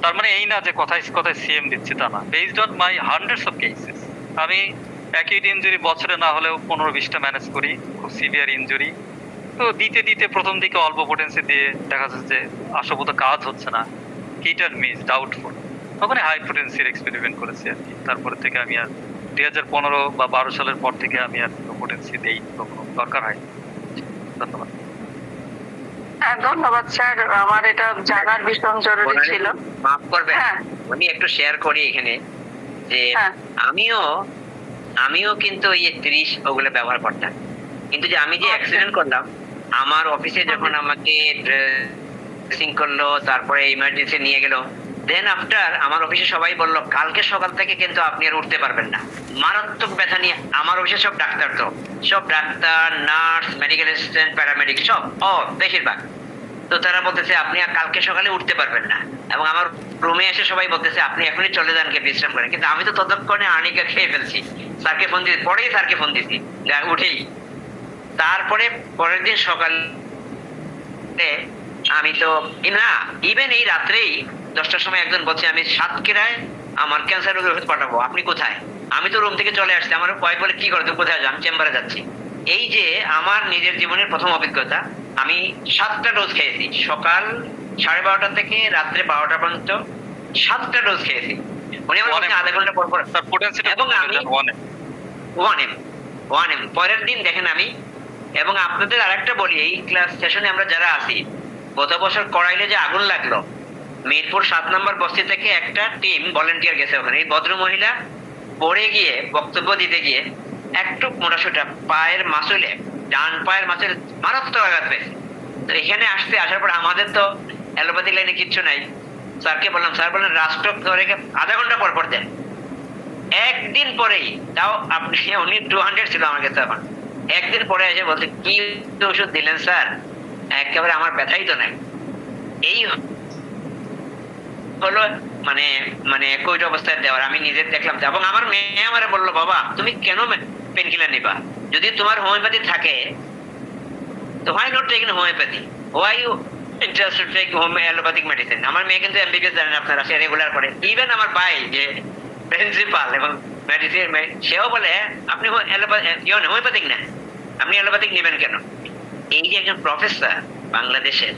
তার মানে এই না যে কথায় কথায় সিএম দিচ্ছি, তা না। Based on my hundreds of cases, আমি অ্যাকিউট ইনজুরি বছরে না হলেও 15-20টা ম্যানেজ করি, খুব সিভিয়ার ইনজুরি। তো দিতে দিতে প্রথম দিকে অল্প পোটেন্সি দিয়ে দেখা যাচ্ছে যে আশাবত কাজ হচ্ছে না, হিট অ্যান্ড মিস, ডাউটফুল, তখন হাই পোটেন্সির এক্সপেরিমেন্ট করেছি আর কি। তারপরে থেকে আমি আর 2015 বা 12 সালের পর থেকে আমি আর লো পোটেন্সি দেই, কখনো দরকার হয়। ধন্যবাদ। হ্যাঁ ধন্যবাদ স্যার, আমার এটা জানার ভীষণ জরুরি ছিল। মাফ করবেন, হ্যাঁ। আমি একটু শেয়ার করি এখানে যে হ্যাঁ। আমিও কিন্তু এই 30 ওগুলো ব্যবহার করতাম। কিন্তু যে আমি যে অ্যাক্সিডেন্ট করলাম, আমার অফিসে যখন আমাকে ড্রেসিং করলো, তারপরে ইমার্জেন্সি নিয়ে গেল, দেন আফটার আমার অফিসে সবাই বলল কালকে সকাল থেকে কিন্তু আপনি আর উঠতে পারবেন না, মারাত্মক ব্যথা নিয়ে। আমার অফিসে সব ডাক্তার, তো সব doctor, nurse, medical assistant, paramedic, সব বেশিরভাগ। তো তারা বলতেছে আপনি আর কালকে সকালে উঠতে পারবেন না, এবং আমার রুমে এসে সবাই বলতেছে আপনি এখনই চলে যান, কে বিশ্রাম করেন। কিন্তু আমি তো ততক্ষণে আর্নিকা খেয়ে ফেলছি, স্যারকে ফোন দিয়েছি, পরেই স্যারকে ফোন দিয়েছি উঠেই। তারপরে পরের দিন সকালে আমি তো না, ইভেন এই রাত্রেই 10টার সময় একজন বলছে আমি সাতক্ষীরায় আমার ক্যান্সার রোগের ওষুধ পাঠাবো, আপনি কোথায়? আমি তো রুম থেকে চলে আসছি। আমার কয়েক বলে কি করে, তুমি কোথায় যান? চেম্বারে যাচ্ছি। এই যে আমার নিজের জীবনের প্রথম অভিজ্ঞতা, আমি 7টা ডোজ খেয়েছি, সকাল 12:30 থেকে রাত্রে 12টা পর্যন্ত 7টা ডোজ খেয়েছি। উনি আমার আধা ঘন্টা পর পর, এবং আমি 1M পরের দিন দেখেন আমি। এবং আপনাদের আরেকটা বলি, এই ক্লাস সেশনে আমরা যারা আছি, গত বছর করাইলে যে আগুন লাগলো, মিরপুর 7 নম্বর বস্তি থেকে একটা টিম ভলেন্টিয়ার গেছে ওখানে। এই ভদ্র মহিলা পড়ে গিয়ে বক্তব্য দিতে গিয়ে একটু মোটাসোটা পায়ের মাসুলে, ডান পায়ের মাসুলে মারাত্মক আঘাত পেয়েছে। তো এখানে আসার পর আমাদের তো অ্যালোপ্যাথি লাইনে কিচ্ছু নাই। স্যারকে বললাম, স্যার বললেন রাষ্ট্রক ধরে আধা ঘন্টা পর পর দেন। একদিন পরেই, তাও আপনি উনি 200 ছিল আমার কাছে তখন, একদিন পরে এসে বলতে কি ওষুধ দিলেন স্যার, একেবারে আমার ব্যথাই তো নাই। এই হলো মানে মানে কোভিড অবস্থায় দেওয়ার, আমি নিজে দেখলাম। এবং আমার মেয়ে আমারে বললো, বাবা তুমি কেন পেন কিলার নিবা? যদি তোমার হোমিওপ্যাথি থাকে তো why not taking homeopathy? Why you interested to take allopathic medicine? আমার মেয়ে কিন্তু এমবিবিএস জানেন আপনারা, সে রেগুলার করে। ইভেন আমার ভাই যে প্রিন্সিপাল এবং মেডিসিন, সেও বলে আপনি হোমিওপ্যাথিক না, আপনি অ্যালোপ্যাথিক নেবেন কেন? এই যে একজন প্রফেসর, বাংলাদেশের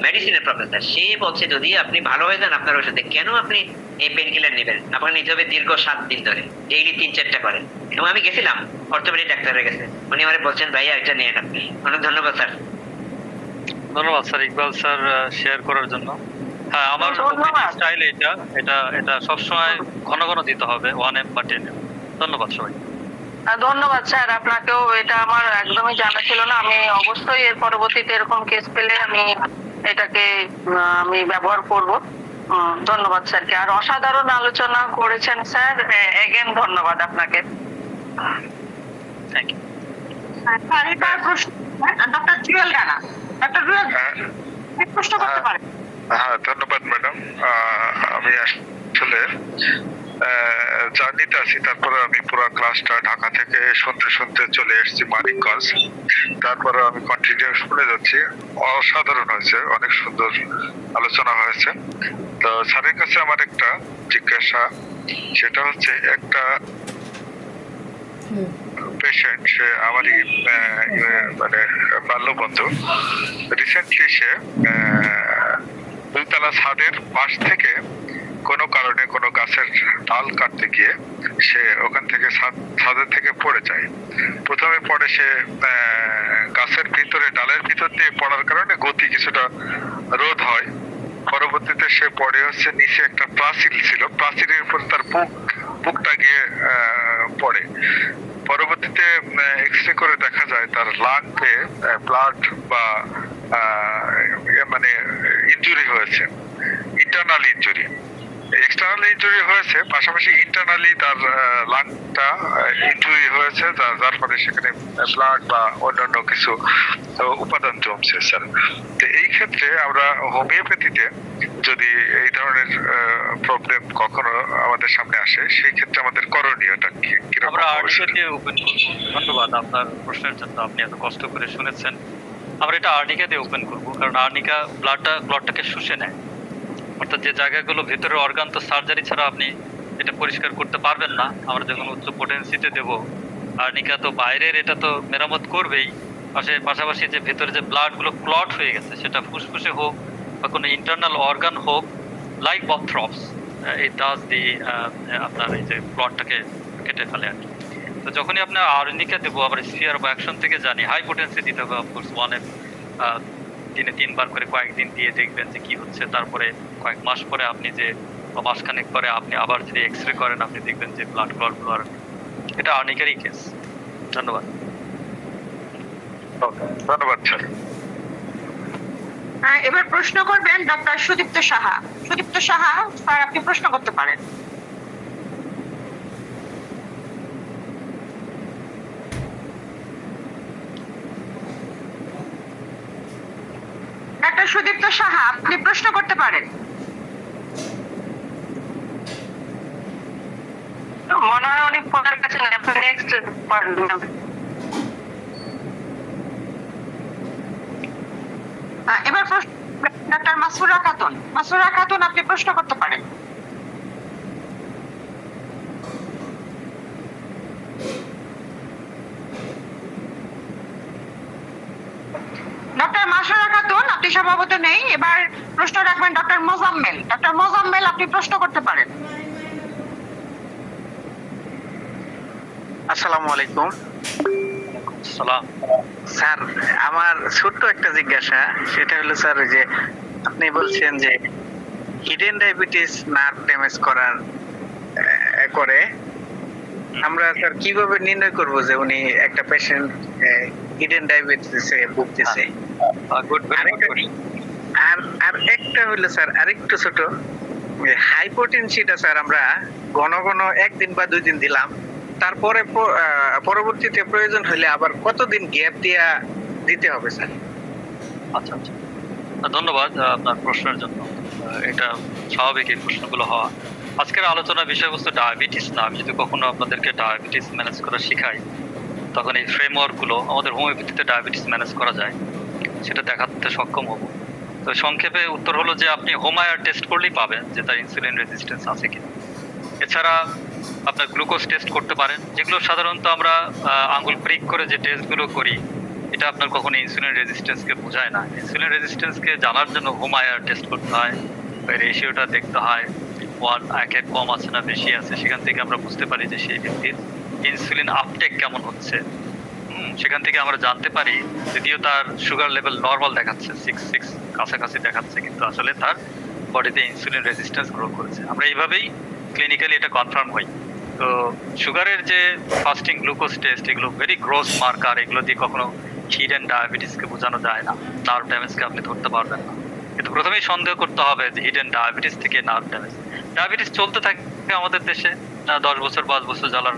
মেডিসিনের প্রফেসর, সে বলছে যদি আপনি ভালো হয়ে যান আপনার ওষুধে, কেন আপনি এই পেন কিলার নেবেন? আপনার নিতে হবে দীর্ঘ 7 দিন ধরে, ডেইলি 3-4টা করে। এবং আমি গেছিলাম অর্থোপেডিক ডাক্তারের কাছে, উনি আমারে বলছেন ভাইয়া এটা নিয়ে আপনি। অনেক ধন্যবাদ স্যার। ধন্যবাদ স্যার, ইকবাল স্যার শেয়ার করার জন্য। হ্যাঁ, আমার স্টাইল এটা এটা এটা সবসময় ঘন ঘন দিতে হবে, 1M বা 10M। ধন্যবাদ সবাই। ধন্যবাদ স্যার আপনাকেও। এটা আমার একদমই জানা ছিল না। আমি অবশ্যই এর পরবর্তীতে এরকম কেস পেলে আমি এটাকে আমি ব্যবহার করব। ধন্যবাদ স্যারকে। আর অসাধারণ আলোচনা করেছেন স্যার, এগেন ধন্যবাদ আপনাকে। Thank you. স্যার এবার প্রশ্ন ডক্টর জুয়েল রানা। ডক্টর জুয়েল প্রশ্ন করতে পারেন। হ্যাঁ, ধন্যবাদ ম্যাডাম। আমি আসলে জার্নিতে আছি, তারপরে আমি পুরো ক্লাসটা ঢাকা থেকে শুনতে শুনতে চলে এসেছি মানিকগঞ্জ। তারপরে আমি কন্টিনিউ শুনে যাচ্ছি। অসাধারণ হয়েছে, অনেক সুন্দর আলোচনা হয়েছে। তো স্যারের কাছে আমার একটা জিজ্ঞাসা, সেটা হচ্ছে একটা পেশেন্ট, সে আমারই মানে বাল্য বন্ধু, রিসেন্টলি সে 2তলা ছাদের পাশ থেকে কোনো কারণে কোনো গাছের ডাল কাটতে গিয়ে সে ওখান থেকে ছাদের থেকে পড়ে যায়। প্রথমে পড়ে সে গাছের ভিতরে, ডালের ভিতর দিয়ে পড়ার কারণে গতি কিছুটা রোধ হয়। পরবর্তীতে সে পড়ে হচ্ছে নিচে একটা প্রাচীর ছিল, প্রাচীরের উপর তার বুকটা গিয়ে পড়ে। পরবর্তীতে এক্সরে করে দেখা যায় তার লাংতে ব্লাড বা মানে ইনজুরি হয়েছে, ইন্টারনাল ইনজুরি। এক্সটার্নাল ইনজুরি হয়েছে, পাশাপাশি ইন্টারনালি তার লাংটা ইনজুরি হয়েছে, যার ফলে সেখানে ব্লাড বা অন্যান্য কিছু উপাদান জমছে স্যার। তো এই ক্ষেত্রে আমরা হোমিওপ্যাথিতে যদি এই ধরনের প্রবলেম কখনো আমাদের সামনে আসে, সেই ক্ষেত্রে আমাদের করণীয়টা কি? আমরা আর্নিকাকে ওপেন করব। ধন্যবাদ আপনার প্রশ্নের জন্য, আপনি এত কষ্ট করে শুনেছেন। আমরা এটা আর্নিকা দিয়ে ওপেন করব, কারণ আর্নিকা ব্লাডটাকে শুষে নেয়। অর্থাৎ যে জায়গাগুলো ভেতরের অর্গান, তো সার্জারি ছাড়া আপনি এটা পরিষ্কার করতে পারবেন না। আমরা যখন উচ্চ পোটেন্সিতে দেব আর্নিকা, তো বাইরের এটা তো মেরামত করবেই, পাশাপাশি যে ভেতরে যে ব্লাডগুলো ক্লট হয়ে গেছে, সেটা ফুসফুসে হোক বা কোনো ইন্টারনাল অর্গান হোক, লাইক বথ্রপস, ইট ডাজ দি আপনার এই যে ব্লাডটাকে কেটে ফেলে আর কি। তো যখনই আপনার আর্নিকা দেবো, আবার স্ফিয়ার বা অ্যাকশন থেকে জানি হাই পোটেন্সি দিতে হবে অফকোর্স। 1M দিনে 3 বার করে কয়েকদিন দিয়ে দেখবেন যে কি হচ্ছে। তারপরে কয়েক মাস পরে আপনি যে মাসখানেক পরে আপনি আবার যদি এক্সরে করেন, আপনি দেখবেন যে ব্লাড ক্লট আর এটা আর্নিকারই কেস। ধন্যবাদ। ধন্যবাদ স্যার। এবার প্রশ্ন করবেন ডক্টর সুদীপ্ত সাহা। সুদীপ্ত সাহা স্যার, আপনি প্রশ্ন করতে পারেন। ডক্টর সুদীপ্ত সাহা, আপনি প্রশ্ন করতে পারেন। মনে হয় অনেক ফোনের কাছে নেই, আপনি নেক্সট পারবেন। এবার প্রশ্ন ডক্টর মাসুরা খাতুন। মাসুরা খাতুন, আপনি প্রশ্ন করতে পারেন। ডক্টর মাসুরা খাতুন, আপনি সম্ভবত নেই। এবার প্রশ্ন রাখবেন ডক্টর মোজাম্মেল। ডক্টর মোজাম্মেল, আপনি প্রশ্ন করতে পারেন। আসসালামু আলাইকুম সালাম স্যার। আমার ছোট্ট একটা জিজ্ঞাসা, সেটা হলো স্যার, যে আপনি বলছেন যে হিডেন ডায়াবেটিস নার্ভ ড্যামেজ করে আমরা স্যার কিভাবে নির্ণয় করব যে উনি একটা পেশেন্ট হিডেন ডায়াবেটিসে ভুগতেছে? আর একটা হলো স্যার, আরেকটু ছোট, হাইপোটেনসিটা স্যার আমরা ঘন ঘন 1 দিন বা 2 দিন দিলাম, তারপরে পরবর্তীতে প্রয়োজন হলে আবার কতদিন গ্যাপ দিতে হবে স্যার? আচ্ছা আচ্ছা, ধন্যবাদ আপনার প্রশ্নের জন্য। এটা স্বাভাবিক এই প্রশ্নগুলো হওয়া। আজকের আলোচনার বিষয়বস্তু ডায়াবেটিস না। আমি যদি কখনো আপনাদেরকে ডায়াবেটিস ম্যানেজ করা শিখাই, তখন এই ফ্রেমওয়ার্কগুলো আমাদের হোমিওপ্যাথিতে ডায়াবেটিস ম্যানেজ করা যায় সেটা দেখাতে সক্ষম হব। তো সংক্ষেপে উত্তর হলো যে আপনি হোমায়ার টেস্ট করলেই পাবেন যে তার ইনসুলিন রেজিস্ট্যান্স আছে কিনা। এছাড়া আপনার গ্লুকোজ টেস্ট করতে পারেন, যেগুলো সাধারণত আমরা আঙ্গুল প্রিক করে যে টেস্টগুলো করি, এটা আপনার কখনো ইনসুলিন রেজিস্ট্যান্সকে বোঝায় না। ইনসুলিন রেজিস্ট্যান্সকে জানার জন্য হোমায়ার টেস্ট করতে হয়, ওই রেশিওটা দেখতে হয়, 1 কম আছে না বেশি আছে, সেখান থেকে আমরা বুঝতে পারি যে সেই ব্যক্তির ইনসুলিন আপটেক কেমন হচ্ছে। সেখান থেকে আমরা জানতে পারি যদিও তার সুগার লেভেল নর্মাল দেখাচ্ছে 6 কাছাকাছি দেখাচ্ছে, কিন্তু আসলে তার বডিতে ইনসুলিন রেজিস্ট্যান্স গ্রো করেছে। আমরা এইভাবেই ক্লিনিক্যালি এটা কনফার্ম হই। তো সুগারের যে ফাস্টিং গ্লুকোজ টেস্ট, এগুলো ভেরি গ্রোস মার্কার, এগুলো দিয়ে কখনো হিডেন ডায়াবেটিসকে বোঝানো যায় না, নার্ভ ড্যামেজকে আপনি ধরতে পারবেন না। কিন্তু প্রথমেই সন্দেহ করতে হবে যে হিডেন ডায়াবেটিস থেকে নার্ভ ড্যামেজ। ডায়াবেটিস চলতে থাকে আমাদের দেশে 10 বছর 5 বছর জ্বালার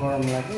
গরম লাগে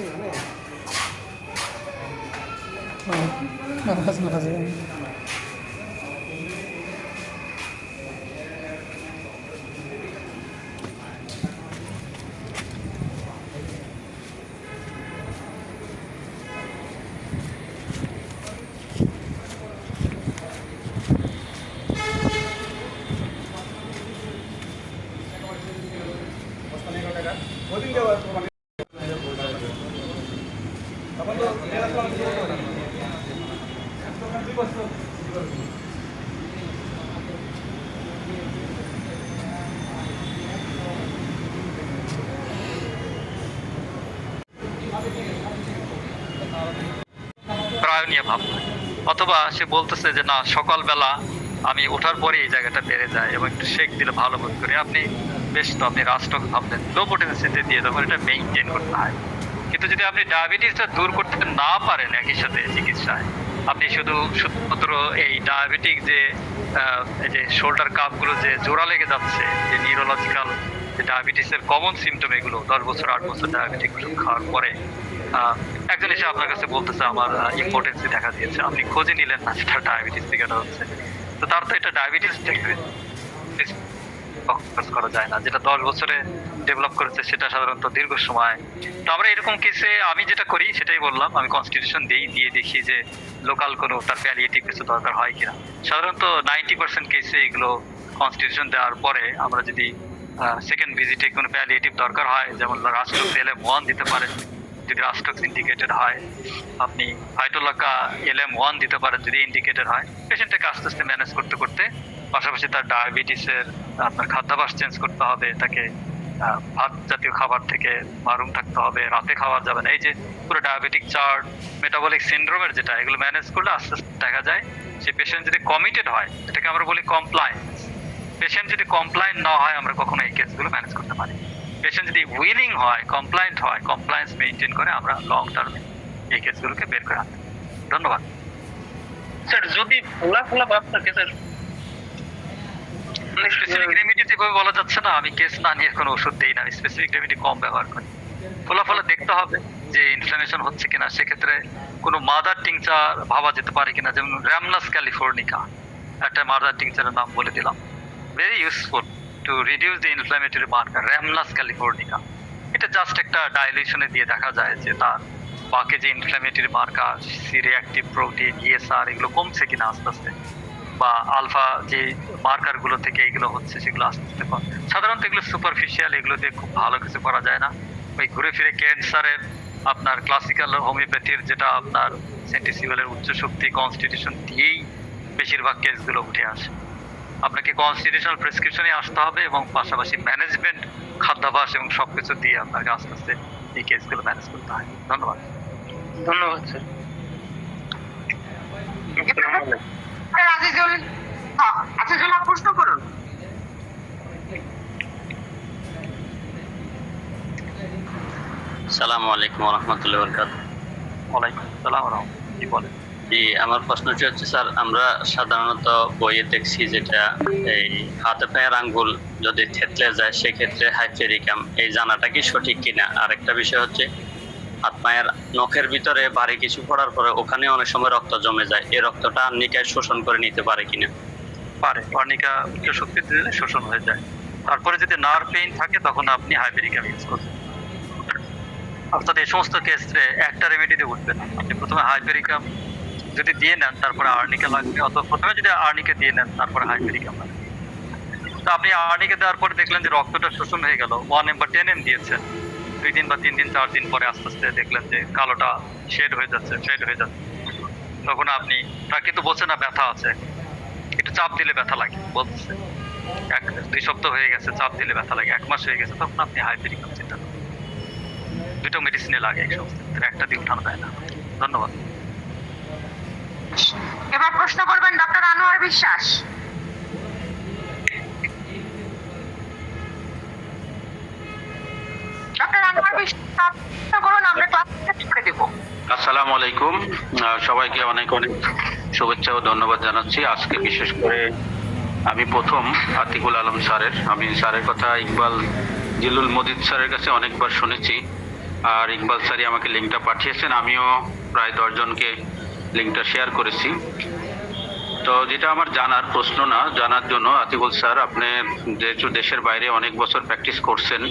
প্রায়ণীয় ভাব, অথবা সে বলতেছে যে না সকালবেলা আমি ওঠার পরে এই জায়গাটা বেড়ে যায় এবং একটু শেক দিলে ভালো বোধ করি। আপনি বেশ, তো আপনি রাস্টক ভাবলেন, লো পোটেন্সিতে দিয়ে তখন এটা মেইনটেইন করতে হয়। কিন্তু যদি আপনি ডায়াবেটিসটা দূর করতে না পারেন একই সাথে চিকিৎসায়, আপনি শুধুমাত্র এই ডায়াবেটিক যে এই যে শোল্ডার কাপগুলো যে জোড়া লেগে যাচ্ছে, যে নিউরোলজিক্যাল যে ডায়াবেটিসের কমন সিমটম, এগুলো 10 বছর 8 বছর ডায়াবেটিক ওষুধ খাওয়ার পরে একজন এসে আপনার কাছে বলতেছে আমার ইম্পর্টেন্সি দেখা দিয়েছে, আপনি খোঁজে নিলেন না সেটা ডায়াবেটিস থেকে হচ্ছে, তো তার তো এটা ডায়াবেটিস থেকে ফোকাস করা যায় না, যেটা 10 বছরে ডেভেলপ করেছে সেটা সাধারণত দীর্ঘ সময়। তো আমরা এরকম কেসে আমি যেটা করি সেটাই বললাম, আমি কনস্টিটিউশন দিয়ে দেখি যে লোকাল কোনো তার প্যালিয়েটিভ কিছু দরকার হয় কিনা। সাধারণত 90% কেসে এগুলো কনস্টিটিউশন দেওয়ার পরে আমরা যদি সেকেন্ড ভিজিটে কোনো প্যালিয়েটিভ দরকার হয়, যেমন রাষ্ট্রক্স LM1 দিতে পারেন যদি রাষ্ট্রক্স ইন্ডিকেটেড হয়, আপনি ফাইটোলাকা LM1 দিতে পারেন যদি ইন্ডিকেটেড হয়। পেশেন্টটাকে আস্তে আস্তে ম্যানেজ করতে করতে পাশাপাশি তার ডায়াবেটিসের আপনার খাদ্যাভ্যাস চেঞ্জ করতে হবে, তাকে ভাত জাতীয় খাবার থেকে মারুম থাকতে হবে, রাতে খাওয়া যাবে না। এই যে পুরো ডায়াবেটিক চার্ট, মেটাবলিক সিন্ড্রোমের যেটা, এগুলো ম্যানেজ করলে আস্তে আস্তে দেখা যায় সে পেশেন্ট যদি কমিটেড হয়, এটাকে আমরা বলি কমপ্লায়েন্স। পেশেন্ট যদি কমপ্লায়েন্ট না হয় আমরা কখনো এই কেসগুলো ম্যানেজ করতে পারি। পেশেন্ট যদি উইলিং হয়, কমপ্লায়েন্ট হয়, কমপ্লায়েন্স মেনটেন করে আমরা লং টার্মে এই কেসগুলোকে বের করে আনতে। ধন্যবাদ স্যার। যদি ফোলা ভাব থাকে স্যার, স্পেসিফিক রেমেডি যেভাবে বলা যাচ্ছে না, আমি কেস না নিয়ে কোনো ওষুধ দিই না, আমি স্পেসিফিক রেমেডি কম ব্যবহার করি। ফলাফলে দেখতে হবে যে ইনফ্লামেশন হচ্ছে কিনা, সেক্ষেত্রে কোনো মাদার টিংচার ভাবা যেতে পারে কিনা, যেমন র্যামনাস ক্যালিফোর্নিকা একটা মাদার টিংচারের নাম বলে দিলাম, very useful to reduce the inflammatory marker Rhamnus californica. এটা জাস্ট একটা ডাইলিউশনে দিয়ে দেখা যায় যে তার বাকি যে inflammatory marker, C reactive protein, ESR এগুলো কমছে কিনা আস্তে আস্তে, বা আলফা যে মার্কারগুলো থেকে এগুলো হচ্ছে সেগুলো আস্তে আস্তে কম। সাধারণত এগুলো সুপারফিশিয়াল, এগুলো দিয়ে খুব ভালো কিছু করা যায় না। ওই ঘুরে ফিরে ক্যান্সারের আপনার ক্লাসিক্যাল হোমিওপ্যাথির যেটা আপনার সেন্টিসিভেলের উচ্চ শক্তি কনস্টিটিউশন দিয়েই বেশিরভাগ কেসগুলো উঠে আসে। আপনাকে কনস্টিটিউশনাল প্রেসক্রিপশনে আসতে হবে এবং পাশাপাশি ম্যানেজমেন্ট, খাদ্যাভ্যাস এবং সবকিছু দিয়ে আপনাকে আস্তে আস্তে এই কেসগুলো ম্যানেজ করতে হয়। ধন্যবাদ। ধন্যবাদ স্যার। আজিজুল প্রশ্ন করুন। আসসালামু আলাইকুম রহমতুল্লাহ বরকাত। ওয়ালাইকুম আসসালাম ওয়া রাহমাতুল্লাহ। কি বলেন? জি, আমার প্রশ্নটি হচ্ছে স্যার, আমরা সাধারণত বইয়ে দেখছি যেটা এই হাতে পায়ের আঙ্গুল যদি থেতলে যায় সেক্ষেত্রে হাইপেরিকাম, এই জানাটা কি সঠিক কিনা? আর একটা বিষয় হচ্ছে হাত পায়ের নখের ভিতরে ভারী কিছু পড়ার পরে ওখানে অনেক সময় রক্ত জমে যায়, এই রক্তটা আর্নিকায় শোষণ করে নিতে পারে কিনা? পারে, অর্নিকা উচ্চ শক্তি দিলে শোষণ হয়ে যায়। তারপরে যদি নার্ভ পেইন থাকে তখন আপনি হাইপেরিকাম ইউজ করবেন। অর্থাৎ এই সমস্ত ক্ষেত্রে একটা রেমেডিতে উঠবে না। আপনি প্রথমে হাইপেরিকাম যদি দিয়ে নেন তারপরে আর্নিকা লাগবে, অথবা প্রথমে যদি আর্নিকা দিয়ে নেন তারপরে হাইপেরিকাম লাগবে। তো আপনি আর্নিকা দেওয়ার পরে দেখলেন যে রক্তটা শোষণ হয়ে গেল, 1M বা 10M দিয়েছেন, 2 দিন বা 3 দিন 4 দিন পরে আস্তে আস্তে দেখলেন যে কালোটা শেড হয়ে যাচ্ছে, তখন আপনি তাকে তো বলছে না ব্যথা আছে, একটু চাপ দিলে ব্যথা লাগে বলছে, 1-2 সপ্তাহ হয়ে গেছে চাপ দিলে ব্যথা লাগে, 1 মাস হয়ে গেছে, তখন আপনি হাইপেরিকাম চিন্তা করুন। দুটো মেডিসিনে লাগে, এই সমস্ত ক্ষেত্রে একটা দিয়ে উঠানো যায় না। ধন্যবাদ। এবার প্রশ্ন করবেন ডক্টর আনোয়ার বিশ্বাস। ডক্টর আনোয়ার বিশ্বাস প্রশ্ন করুন, আমরা ক্লাস করে দেব। আসসালামু আলাইকুম, সবাইকে অনেক অনেক শুভেচ্ছা ও ধন্যবাদ জানাচ্ছি। আজকে বিশেষ করে আমি প্রথম আতিকুল আলম স্যারের, আমি স্যারের কথা ইকবাল জিলুল মজিদ স্যারের কাছে অনেকবার শুনেছি, আর ইকবাল স্যারই আমাকে লিঙ্কটা পাঠিয়েছেন, আমিও প্রায় 10 জনকে লিঙ্কটা শেয়ার করেছি। তো যেটা আমার জানার প্রশ্ন না, জানার জন্য আতিকুল স্যার, আপনি যেহেতু দেশের বাইরে অনেক বছর প্র্যাকটিস করছেন,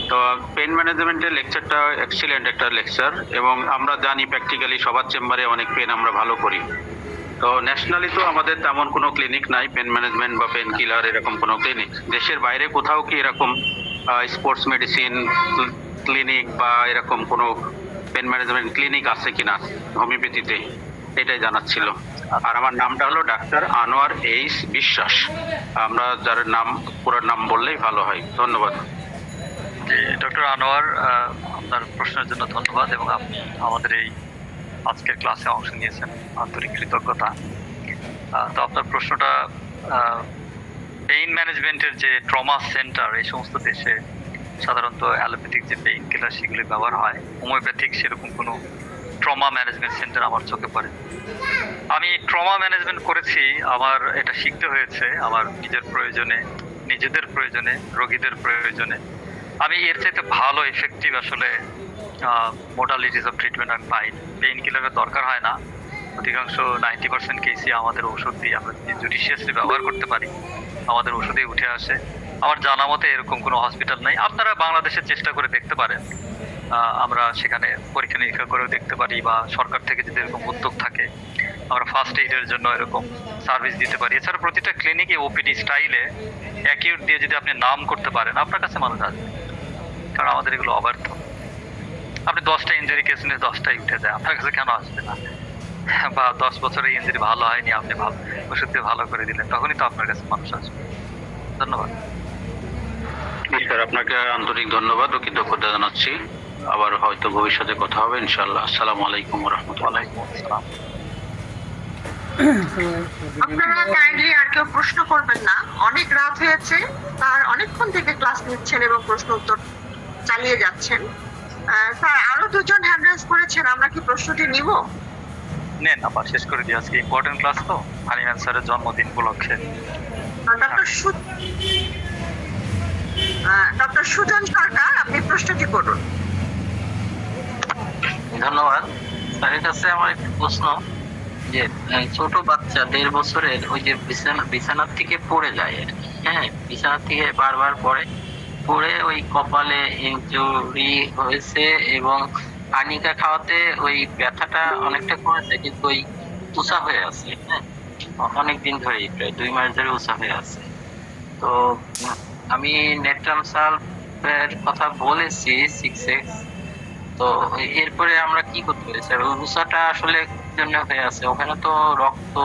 তো পেইন ম্যানেজমেন্টের লেকচারটা এক্সিলেন্ট একটা লেকচার, এবং আমরা জানি প্র্যাকটিক্যালি সবার চেম্বারে অনেক পেন আমরা ভালো করি। তো ন্যাশনালি তো আমাদের তেমন কোনো ক্লিনিক নাই পেন ম্যানেজমেন্ট বা পেন কিলার এরকম কোনো ক্লিনিক। দেশের বাইরে কোথাও কি এরকম স্পোর্টস মেডিসিন ক্লিনিক বা এরকম কোনো পেন ম্যানেজমেন্ট ক্লিনিক আছে কিনা হোমিওপ্যাথিতে, এটাই জানার ছিল। আর আমার নামটা হলো ডাক্তার আনোয়ার এইচ বিশ্বাস, আমরা যার নাম পুরো নাম বললেই ভালো হয়। ধন্যবাদ। জি, ডক্টর আনোয়ার, আপনার প্রশ্নের জন্য ধন্যবাদ এবং আপনি আমাদের এই আজকের ক্লাসে অংশ নিয়েছেন, আন্তরিক কৃতজ্ঞতা। তো আপনার প্রশ্নটা, পেইন ম্যানেজমেন্টের যে ট্রমা সেন্টার এই সমস্ত দেশে সাধারণত অ্যালোপ্যাথিক যে পেইন কিলার সেগুলি ব্যবহার হয়, হোমিওপ্যাথিক সেরকম কোনো ট্রমা ম্যানেজমেন্ট সেন্টার আমার চোখে পড়ে। আমি ট্রমা ম্যানেজমেন্ট করেছি, আমার এটা শিখতে হয়েছে আমার নিজের প্রয়োজনে, নিজেদের প্রয়োজনে, রোগীদের প্রয়োজনে। আমি এর চাইতে ভালো এফেক্টিভ আসলে মোডালিটিস অফ ট্রিটমেন্ট আমি পাই। পেইন কিলারের দরকার হয় না, অধিকাংশ 90% কেসই আমাদের ওষুধ দিয়ে আমরা যদি জুডিশিয়াসলি ব্যবহার করতে পারি আমাদের ওষুধেই উঠে আসে। আমার জানা মতে এরকম কোনো হসপিটাল নাই। আপনারা বাংলাদেশে চেষ্টা করে দেখতে পারেন, আমরা সেখানে পরীক্ষা নিরীক্ষা করেও দেখতে পারি, বা সরকার থেকে যদি এরকম উদ্যোগ থাকে আমরা ফার্স্ট এইডের জন্য এরকম সার্ভিস দিতে পারি। এছাড়া প্রতিটা ক্লিনিকে ওপিডি স্টাইলে অ্যাকিউট দিয়ে যদি আপনি নাম করতে পারেন, আপনার কাছে মানুষ আসবে, কারণ আমাদের এগুলো অবার্থ। আপনি 10টা ইঞ্জুরি কেস নিয়ে 10টাই উঠে যায়, আপনার কাছে কেন আসবে না? বা 10 বছরের ইঞ্জুরি ভালো হয়নি, আপনি ভালো ওষুধ দিয়ে ভালো করে দিলেন, তখনই তো আপনার কাছে মানুষ আসবে। ধন্যবাদ স্যার, আপনাকে আন্তরিক ধন্যবাদ ও কৃতজ্ঞতা জানাচ্ছি। আবার হয়তো ভবিষ্যতে কথা হবে ইনশাআল্লাহ। আসসালামু আলাইকুম ওয়া রাহমাতুল্লাহ। আপনারা কাইন্ডলি আর কেউ প্রশ্ন করবেন না, অনেক রাত হয়েছে, আর অনেকক্ষণ থেকে ক্লাস নিচ্ছেন এবং প্রশ্ন উত্তর চালিয়ে যাচ্ছেন। স্যার, আরো 2জন হ্যান্ড রেজ করেছেন, আমরা কি প্রশ্নটি নিব? নেন, আবার শেষ করে দিই, আজকে ইম্পর্টেন্ট ক্লাস তো, হানিম্যান স্যারের জন্মদিন উপলক্ষে। ডক্টর সুজন সরকার, আপনি প্রশ্নটি করুন। ধন্যবাদ। স্যারের কাছে আমার একটা প্রশ্ন, যে ছোট বাচ্চা 1.5 বছরের ওই যে বিছানার থেকে পড়ে যায় আর কি, হ্যাঁ, বিছানার থেকে বারবার পড়ে ওই কপালে ইনজুরি হয়েছে এবং পানিকা খাওয়াতে ওই ব্যথাটা অনেকটা কমেছে, কিন্তু ওই উঁচা হয়ে আছে, হ্যাঁ, অনেকদিন ধরে, প্রায় 2 মাস ধরে উঁচা হয়ে আছে। তো আমি নেট্রামসালের কথা বলেছি 6x, তো এরপরে আমরা কি করতে পারি স্যার? ওই উঁচাটা আসলে কি জন্য হয়ে আছে? ওখানে তো রক্ত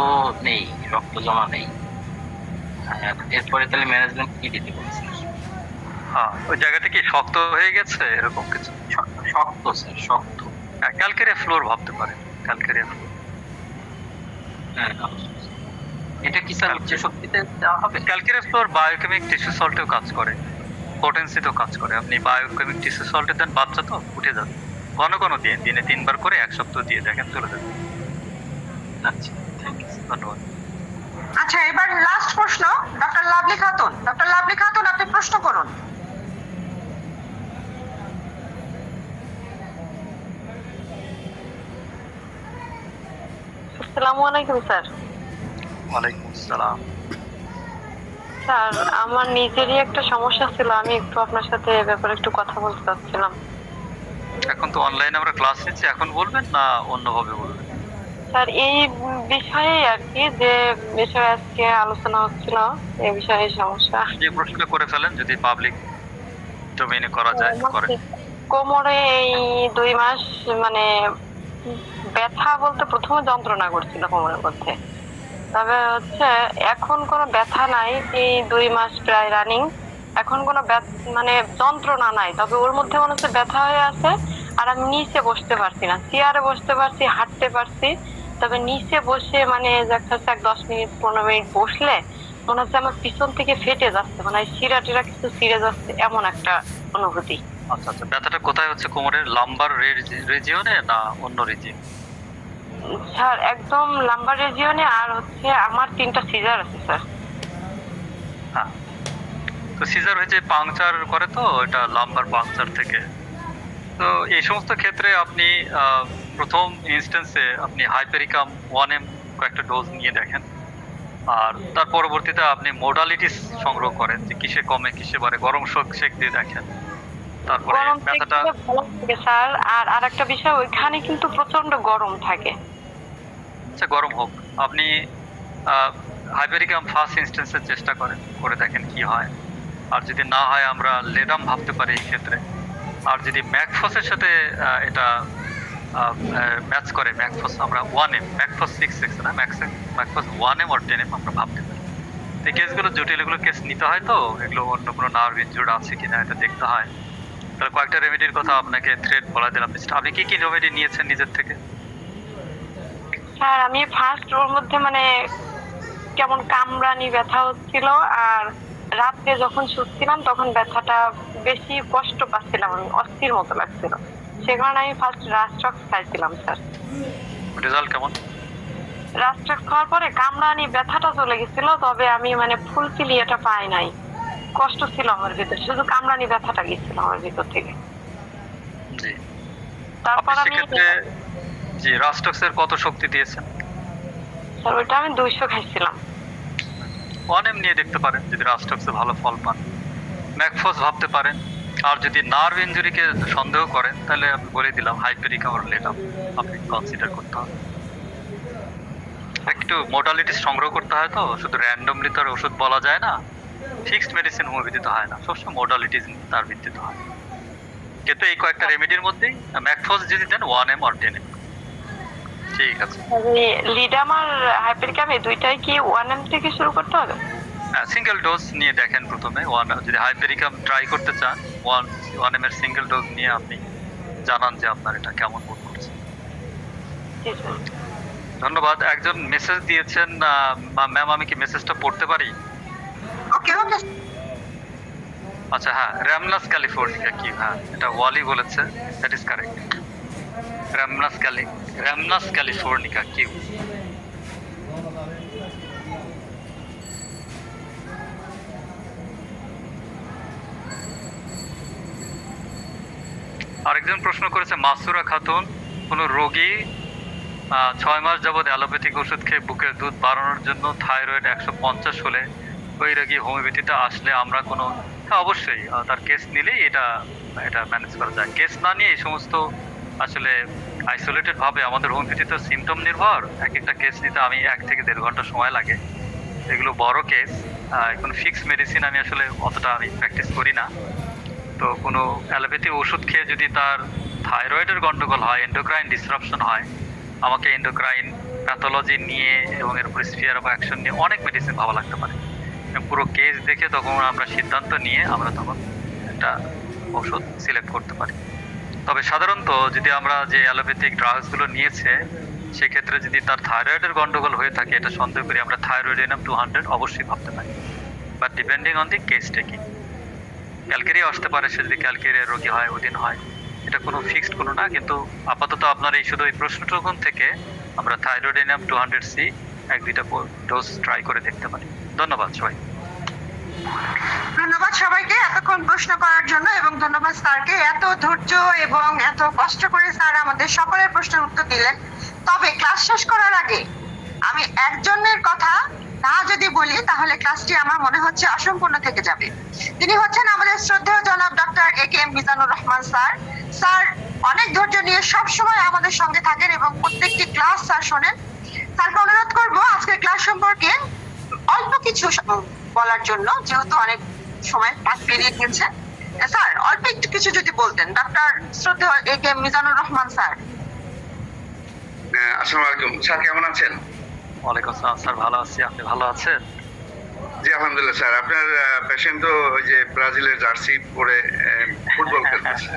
নেই, রক্ত জমা নেই। এরপরে তাহলে ম্যানেজমেন্ট কি দিতে বলছে? হ্যাঁ, ওই জায়গাটা কি শক্ত হয়ে গেছে এরকম কিছু? শক্ত স্যার, শক্ত। ক্যালকেরিয়া ফ্লোর ভাবতে পারেন, ক্যালকেরিয়া ফ্লোর। হ্যাঁ, এটা কি স্যার উচ্চ শক্তিতে দেওয়া হবে? ক্যালকেরিয়া ফ্লোর বায়োকেমিক টিস্যু সল্টেও কাজ করে, পটেন্সিতেও কাজ করে। আপনি বায়োকেমিক টিস্যু সল্টে দেন, বাচ্চা তো উঠে যাবে। ঘন ঘন দিয়ে, দিনে 3 বার করে 1 সপ্তাহ দিয়ে দেখেন, চলে যাবে। আচ্ছা, থ্যাংক ইউ, ধন্যবাদ। আচ্ছা, এবার লাস্ট প্রশ্ন, doctor lovely Khatun. Doctor lovely Khatun, আপনি প্রশ্ন করুন। আসসালামু আলাইকুম স্যার। ওয়ালাইকুম আসসালাম। স্যার, আমার নিজেরই একটা সমস্যা ছিল, আমি একটু আপনার সাথে এ ব্যাপারে একটু কথা বলতে চাচ্ছিলাম। এখন তো অনলাইনে আমরা ক্লাস নিচ্ছি, এখন বলবেন না অন্যভাবে বলবেন? স্যার, এই বিষয়ে আর কি, যে বিষয়ে আজকে আলোচনা হচ্ছিল, এই বিষয়ে সমস্যা। যে প্রশ্নটা করে ফেলেন, যদি পাবলিক ডোমেইনে করা যায় করে। কোমরে এই 2 মাস মানে ব্যথা বলতে প্রথমে যন্ত্রণা করছিল কোমরের মধ্যে, তবে হচ্ছে এখন কোনো ব্যথা নাই। এই 2 মাস প্রায় রানিং, এখন কোনো মানে যন্ত্রণা নাই, তবে ওর মধ্যে মনে হচ্ছে ব্যথা হয়ে আছে। আর আমি নিচে বসতে পারছি না, চেয়ারে বসতে পারছি, হাঁটতে পারছি, তবে নিচে বসে মানে দেখা যাচ্ছে 10 মিনিট 15 মিনিট বসলে মনে হচ্ছে আমার পিছন থেকে ফেটে যাচ্ছে, মানে শিরা টিরা কিছু ছিঁড়ে যাচ্ছে, এমন একটা অনুভূতি। আচ্ছা আচ্ছা, ব্যথাটা কোথায় হচ্ছে? কোমরের লাম্বার রিজিয়নে না অন্য রিজিয়ন? স্যার, একদম লাম্বার রিজিয়নে, আর হচ্ছে আমার 3টা সিজার আছে স্যার। হ্যাঁ, তো সিজার হয়েছে, পাংচার করে তো, এটা লাম্বার পাংচার থেকে। তো এই সমস্ত ক্ষেত্রে আপনি প্রথম ইনস্ট্যান্সে আপনি হাইপেরিকাম 1M কয়েকটা ডোজ নিয়ে দেখেন, আর তার পরবর্তীতে আপনি মোডালিটিস সংগ্রহ করেন, যে কিসে কমে কিসে বাড়ে, গরম শেক দিয়ে দেখেন। তারপরে ব্যথাটা স্যার, আর আরেকটা বিষয়, ওইখানে কিন্তু প্রচন্ড গরম থাকে। আচ্ছা, গরম হোক, আপনি হাইপেরিকাম ফার্স্ট ইনস্ট্যান্সের চেষ্টা করেন, করে দেখেন কি হয়। আর যদি না হয় আমরা লেডাম ভাবতে পারি এই ক্ষেত্রে। আর যদি ম্যাকফসের সাথে এটা ম্যাচ করে, ম্যাকফস আমরা 1M, ম্যাকফস 6 না, ম্যাকফস 1M আর 10M আমরা ভাবতে পারি। এই কেসগুলো জটিল, এগুলো কেস নিতে হয় তো, এগুলো অন্য কোনো নার্ভ ইনজুর্ড আছে কিনা এটা দেখতে হয়। তাহলে কয়েকটা রেমেডির কথা আপনাকে থ্রেড বলা দিলাম। আপনি কি কি রেমেডি নিয়েছেন নিজের থেকে? স্যার, আমি ফার্স্ট ওর মধ্যে মানে কেমন কামড়ানি ব্যথা হচ্ছিল, আর রাত্রে যখন শুচ্ছিলাম তখন ব্যথাটা বেশি কষ্ট পাচ্ছিলাম, আমি অস্থির মতো লাগছিল, সে কারণে আমি ফার্স্ট রাস্ট্রক্স খাইছিলাম স্যার। রেজাল্ট কেমন? রাস্ট্রক্স খাওয়ার পরে কামড়ানি ব্যথাটা চলে গেছিল, তবে আমি মানে ফুলফিল এটা পাই নাই, কষ্ট ছিল আমার ভিতরে, শুধু কামড়ানি ব্যথাটা গেছিল আমার ভিতর থেকে। জি, তারপর আমি জি রাস্টক্সের কত শক্তি দিয়েছেন? স্যার, ওইটা আমি 200 খাইছিলাম। 1M নিয়ে দেখতে পারেন, যদি রাস্টক্সে ভালো ফল পান। ম্যাকফস ভাবতে পারেন। আর যদি নার্ভ ইনজুরিকে সন্দেহ করেন তাহলে আমি বলে দিলাম হাইপেরিকাম আর লেটাম আপনি কনসিডার করতে হবে। একটু মোডালিটিস সংগ্রহ করতে হয়, তো শুধু র্যান্ডমলি তো আর ওষুধ বলা যায় না, ফিক্সড মেডিসিন হোমিওপ্যাথিতে হয় না, সবসময় মোডালিটিস তার ভিত্তিতে হয়। কিন্তু এই কয়েকটা রেমেডির মধ্যেই ম্যাকফস যদি দেন 1M or 10M। ঠিক আছে, লিডাম আর হাইপেরিকাম এই দুইটাই কি 1M থেকে শুরু করতে হবে? সিঙ্গেল ডোজ নিয়ে দেখেন প্রথমে। যদি হাইপেরিকাম ট্রাই করতে চান 1M এর সিঙ্গেল ডোজ নিয়ে আপনি জানান যে আপনার এটা কেমন বোধ করছে। ধন্যবাদ। একজন মেসেজ দিয়েছেন, ম্যাম আমি কি মেসেজটা পড়তে পারি? ওকে ওকে। আচ্ছা হ্যাঁ, র্যামনাস ক্যালিফোর্নিয়া কি, হ্যাঁ এটা ওয়ালি বলেছে, দ্যাট ইজ কারেক্ট। র্যামনাস ক্যালিফোর্নিকা কিউ। আরেকজন প্রশ্ন করেছে মাসুরা খাতুন, কোনো রোগী 6 মাস যাবৎ অ্যালোপ্যাথিক ওষুধ খেয়ে বুকের দুধ বাড়ানোর জন্য থাইরয়েড 150 হলে ওই রোগী হোমিওপ্যাথিতে আসলে আমরা কোনো, হ্যাঁ অবশ্যই তার কেস নিলেই এটা ম্যানেজ করা যায়। কেস না নিয়ে এই সমস্ত আসলে আইসোলেটেড ভাবে আমাদের হোমিওপ্যাথিতে সিমটম নির্ভর, এক একটা কেস নিতে আমি 1 থেকে 1.5 ঘন্টা সময় লাগে। এগুলো বড় কেস, কোনো ফিক্স মেডিসিন আমি আসলে অতটা আমি প্র্যাকটিস করি না। তো কোনো অ্যালোপ্যাথি ওষুধ খেয়ে যদি তার থাইরয়েডের গন্ডগোল হয়, এন্ডোক্রাইন ডিসরাপশন হয়, আমাকে এন্ডোক্রাইন প্যাথোলজি নিয়ে এবং এর উপর স্ফিয়ার অফ অ্যাকশন নিয়ে অনেক মেডিসিন ভালো লাগতে পারে। পুরো কেস দেখে তখন আমরা সিদ্ধান্ত নিয়ে আমরা তখন একটা ওষুধ সিলেক্ট করতে পারি। তবে সাধারণত যদি আমরা যে অ্যালোপ্যাথিক ড্রাগসগুলো নিয়েছে সেক্ষেত্রে যদি তার থাইরয়েডের গন্ডগোল হয়ে থাকে এটা সন্দেহ করি আমরা থাইরয়েডিনাম 200 অবশ্যই ভাবতে পারি, but depending on the case taking. Calcarea আসতে পারে, সে যদি ক্যালকেরিয়ার রোগী হয় ওদিন হয়, এটা কোনো ফিক্সড কোনো না। কিন্তু আপাতত আপনার এই শুধু এই প্রশ্নটুকুন থেকে আমরা থাইরয়েডিনাম 200C 1-2টা ডোজ ট্রাই করে দেখতে পারি। ধন্যবাদ সবাই। ধন্যবাদ সবাইকে এতক্ষণ প্রশ্ন করার জন্য, এবং ধন্যবাদ স্যারকে, এত ধৈর্য এবং এত কষ্ট করে স্যার আমাদের সকলের প্রশ্নের উত্তর দিলেন। তবে ক্লাস শেষ করার আগে আমি একজনের কথা না যদি বলি তাহলে ক্লাসটি আমার মনে হচ্ছে অসম্পূর্ণ থেকে যাবে। তিনি হচ্ছেন আমাদের শ্রদ্ধেয় জনাব doctor AKM Mizanur Rahman sir. Sir অনেক ধৈর্য নিয়ে সব সময় আমাদের সঙ্গে থাকেন এবং প্রত্যেকটি ক্লাস স্যার শোনেন। স্যারকে অনুরোধ করবো আজকের ক্লাস সম্পর্কে অল্প কিছু বলার জন্য, যেহেতু অনেক সময় পাস পেরিয়ে গেছে। স্যার অল্প একটু কিছু যদি বলতেন, ডক্টর শ্রদ্ধেয় AKM মিজানুর রহমান স্যার। আসসালামু আলাইকুম স্যার, কেমন আছেন? ওয়ালাইকুম আসসালাম স্যার, ভালো আছি, আপনি ভালো আছেন? জি আলহামদুলিল্লাহ স্যার। আপনার পেশেন্ট তো ওই যে ব্রাজিলের জার্সি পরে ফুটবল খেলতেছে।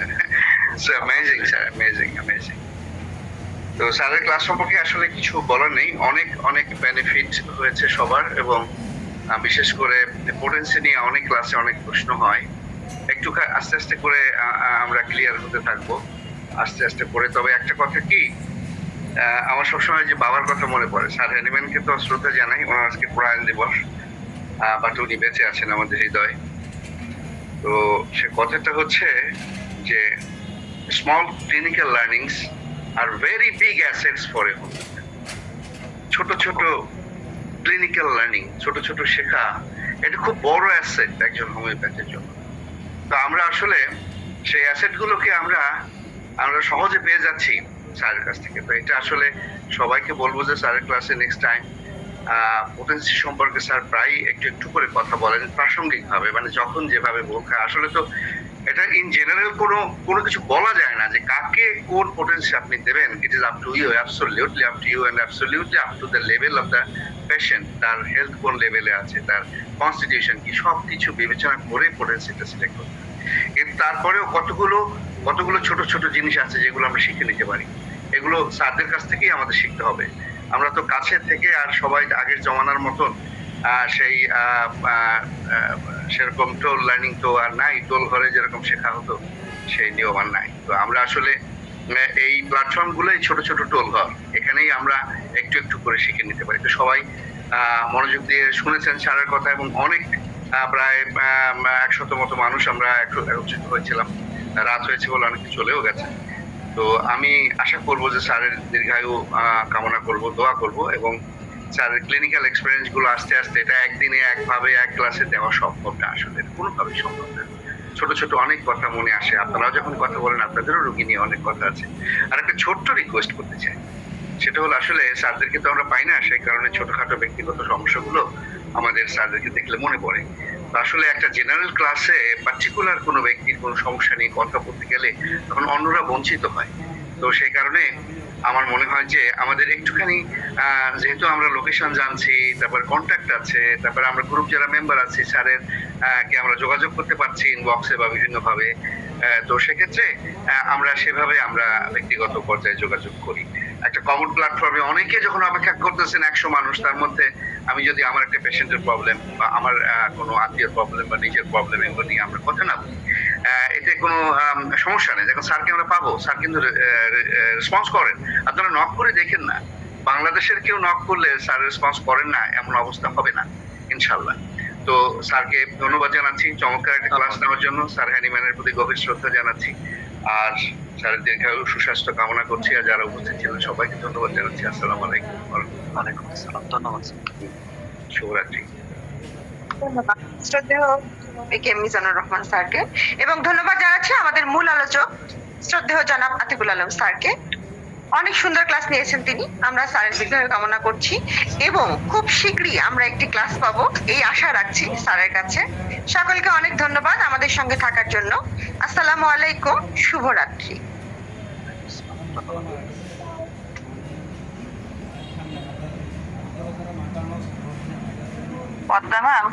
Amazing sir, amazing. তো স্যারের ক্লাস সম্পর্কে আসলে কিছু বলার নেই, অনেক অনেক বেনিফিট হয়েছে সবার, এবং বিশেষ করে পোটেন্সি নিয়ে অনেক ক্লাসে অনেক প্রশ্ন হয়। একটু আস্তে আস্তে করে আমরা ক্লিয়ার হতে থাকবো আস্তে আস্তে করে। তবে একটা কথা কি, আমার সবসময় যে বাবার কথা মনে পড়ে। স্যার হ্যানিম্যানকে তো শ্রদ্ধা জানাই, ওনার আজকে প্রয়াণ দিবস, বাট উনি বেঁচে আছেন আমাদের হৃদয়। তো সে কথাটা হচ্ছে যে small clinical learnings are very big assets for a homeopath. ছোট ছোট ক্লিনিক্যাল লার্নিং, ছোট ছোট শেখা, এটা খুব বড় অ্যাসেট একজন হোমিওপ্যাথের জন্য। তো আমরা আসলে সেই অ্যাসেটগুলোকে আমরা সহজে পেয়ে যাচ্ছি স্যারের কাছ থেকে। তো এটা আসলে সবাইকে বলবো যে স্যারের ক্লাসে নেক্সট টাইম পোটেন্সি সম্পর্কে স্যার প্রায় একটু একটু করে কথা বলেন প্রাসঙ্গিক ভাবে, মানে যখন যেভাবে বলতে। আসলে তো এটা ইন জেনারেল কোনো কিছু বলা যায় না যে কাকে কোন পোটেন্সি আপনি দেবেন। It is up to you, absolutely up to you, and absolutely up to the level of the patient. তার হেলথ কোন লেভেলে আছে, তার কনস্টিটিউশন কি, সব কিছু বিবেচনা করে পোটেন্সিটা সিলেক্ট করতে হবে। কিন্তু তারপরেও কতগুলো ছোট ছোট জিনিস আছে যেগুলো আমরা শিখে নিতে পারি। এগুলো স্যারদের কাছ থেকেই আমাদের শিখতে হবে। আমরা তো কাছে থেকে আর সবাই আগের জমানার মতন সেই সেরকম টোল লার্নিং তো আর নাই, টোল ঘরে যেরকম শেখা হতো সেই নিয়ম আর নাই। তো আমরা আসলে এই প্ল্যাটফর্মগুলোই ছোট ছোট টোল ঘর, এখানেই আমরা একটু একটু করে শিখে নিতে পারি। তো সবাই মনোযোগ দিয়ে শুনেছেন স্যারের কথা, এবং অনেক প্রায় 100 মতো মানুষ আমরা একত্রিত হয়েছিলাম। রাত হয়েছে বলে অনেকে চলেও গেছে। তো আমি আশা করব যে স্যারের দীর্ঘায়ু কামনা করব, দোয়া করব, এবং স্যারের ক্লিনিক্যাল এক্সপিরিয়েন্স গুলো আস্তে আস্তে এটা একদিনে একভাবে এক ক্লাসে দেওয়া সম্ভব না, আসলে কোনোভাবেই সম্ভব না। ছোট ছোট অনেক কথা মনে আসে, আপনারাও যখন কথা বলেন আপনাদেরও রোগী নিয়ে অনেক কথা আছে। আর একটা ছোট্ট রিকোয়েস্ট করতে চাই, সেটা হলো আসলে স্যারদেরকে তো আমরা পাই না, সেই কারণে ছোটখাটো ব্যক্তিগত সমস্যাগুলো আমাদের স্যারদেরকে দেখলে মনে পড়ে। তো আসলে একটা জেনারেল ক্লাসে পার্টিকুলার কোনো ব্যক্তির কোনো সমস্যা নিয়ে কথা বলতে গেলে তখন অন্যরা বঞ্চিত হয়। তো সেই কারণে আমার মনে হয় যে আমাদের একটুখানি যেহেতু আমরা লোকেশন জানছি, তারপর কন্ট্যাক্ট আছে, তারপর আমরা গ্রুপ যারা মেম্বার আছি স্যারের কে আমরা যোগাযোগ করতে পারছি ইনবক্সে বা বিভিন্নভাবে, তো সেক্ষেত্রে আমরা সেভাবে আমরা ব্যক্তিগত পর্যায়ে যোগাযোগ করি। একটা কমন প্ল্যাটফর্মে অনেকে যখন অপেক্ষা করতেছেন 100 মানুষ, তার মধ্যে আমি যদি আমার একটা পেশেন্টের প্রবলেম বা আমার কোনো আত্মীয়ের প্রবলেম বা নিজের প্রবলেম এগুলো নিয়ে আমরা কথা না বলি, এতে কোনো সমস্যা নেই। যখন স্যারকে আমরা পাবো, স্যার কিন্তু রেসপন্স করেন। আপনারা নক করে দেখেন না, বাংলাদেশের কেউ নক করলে স্যার রেসপন্স করেন না এমন অবস্থা হবে না ইনশাল্লাহ। তো স্যারকে ধন্যবাদ জানাচ্ছি চমৎকার একটা ক্লাস নেওয়ার জন্য। স্যার হ্যানিম্যানের প্রতি গভীর শ্রদ্ধা জানাচ্ছি, আর স্যারের দীর্ঘায়ু সুস্বাস্থ্য কামনা করছি। আর যারা উপস্থিত ছিলেন সবাইকে ধন্যবাদ জানাচ্ছি। আসসালামু আলাইকুম। ওয়ালাইকুম আসসালাম, ধন্যবাদ। শুভরাত্রি। ধন্যবাদ শ্রদ্ধেয় একে মিজানুর রহমান স্যারকে, এবং ধন্যবাদ জানাচ্ছি আমাদের মূল আলোচক শ্রদ্ধেয় জনাব আতিকুল আলম স্যারকে। অনেক সুন্দর ক্লাস নিয়েছেন তিনি, আমরা স্যারের দীর্ঘায়ু কামনা করছি এবং খুব শীঘ্রই আমরা একটি ক্লাস পাবো এই আশা রাখছি স্যারের কাছে। সকলকে অনেক ধন্যবাদ আমাদের সঙ্গে থাকার জন্য। আসসালামু আলাইকুম, শুভরাত্রি। পদ্মা ম্যাম,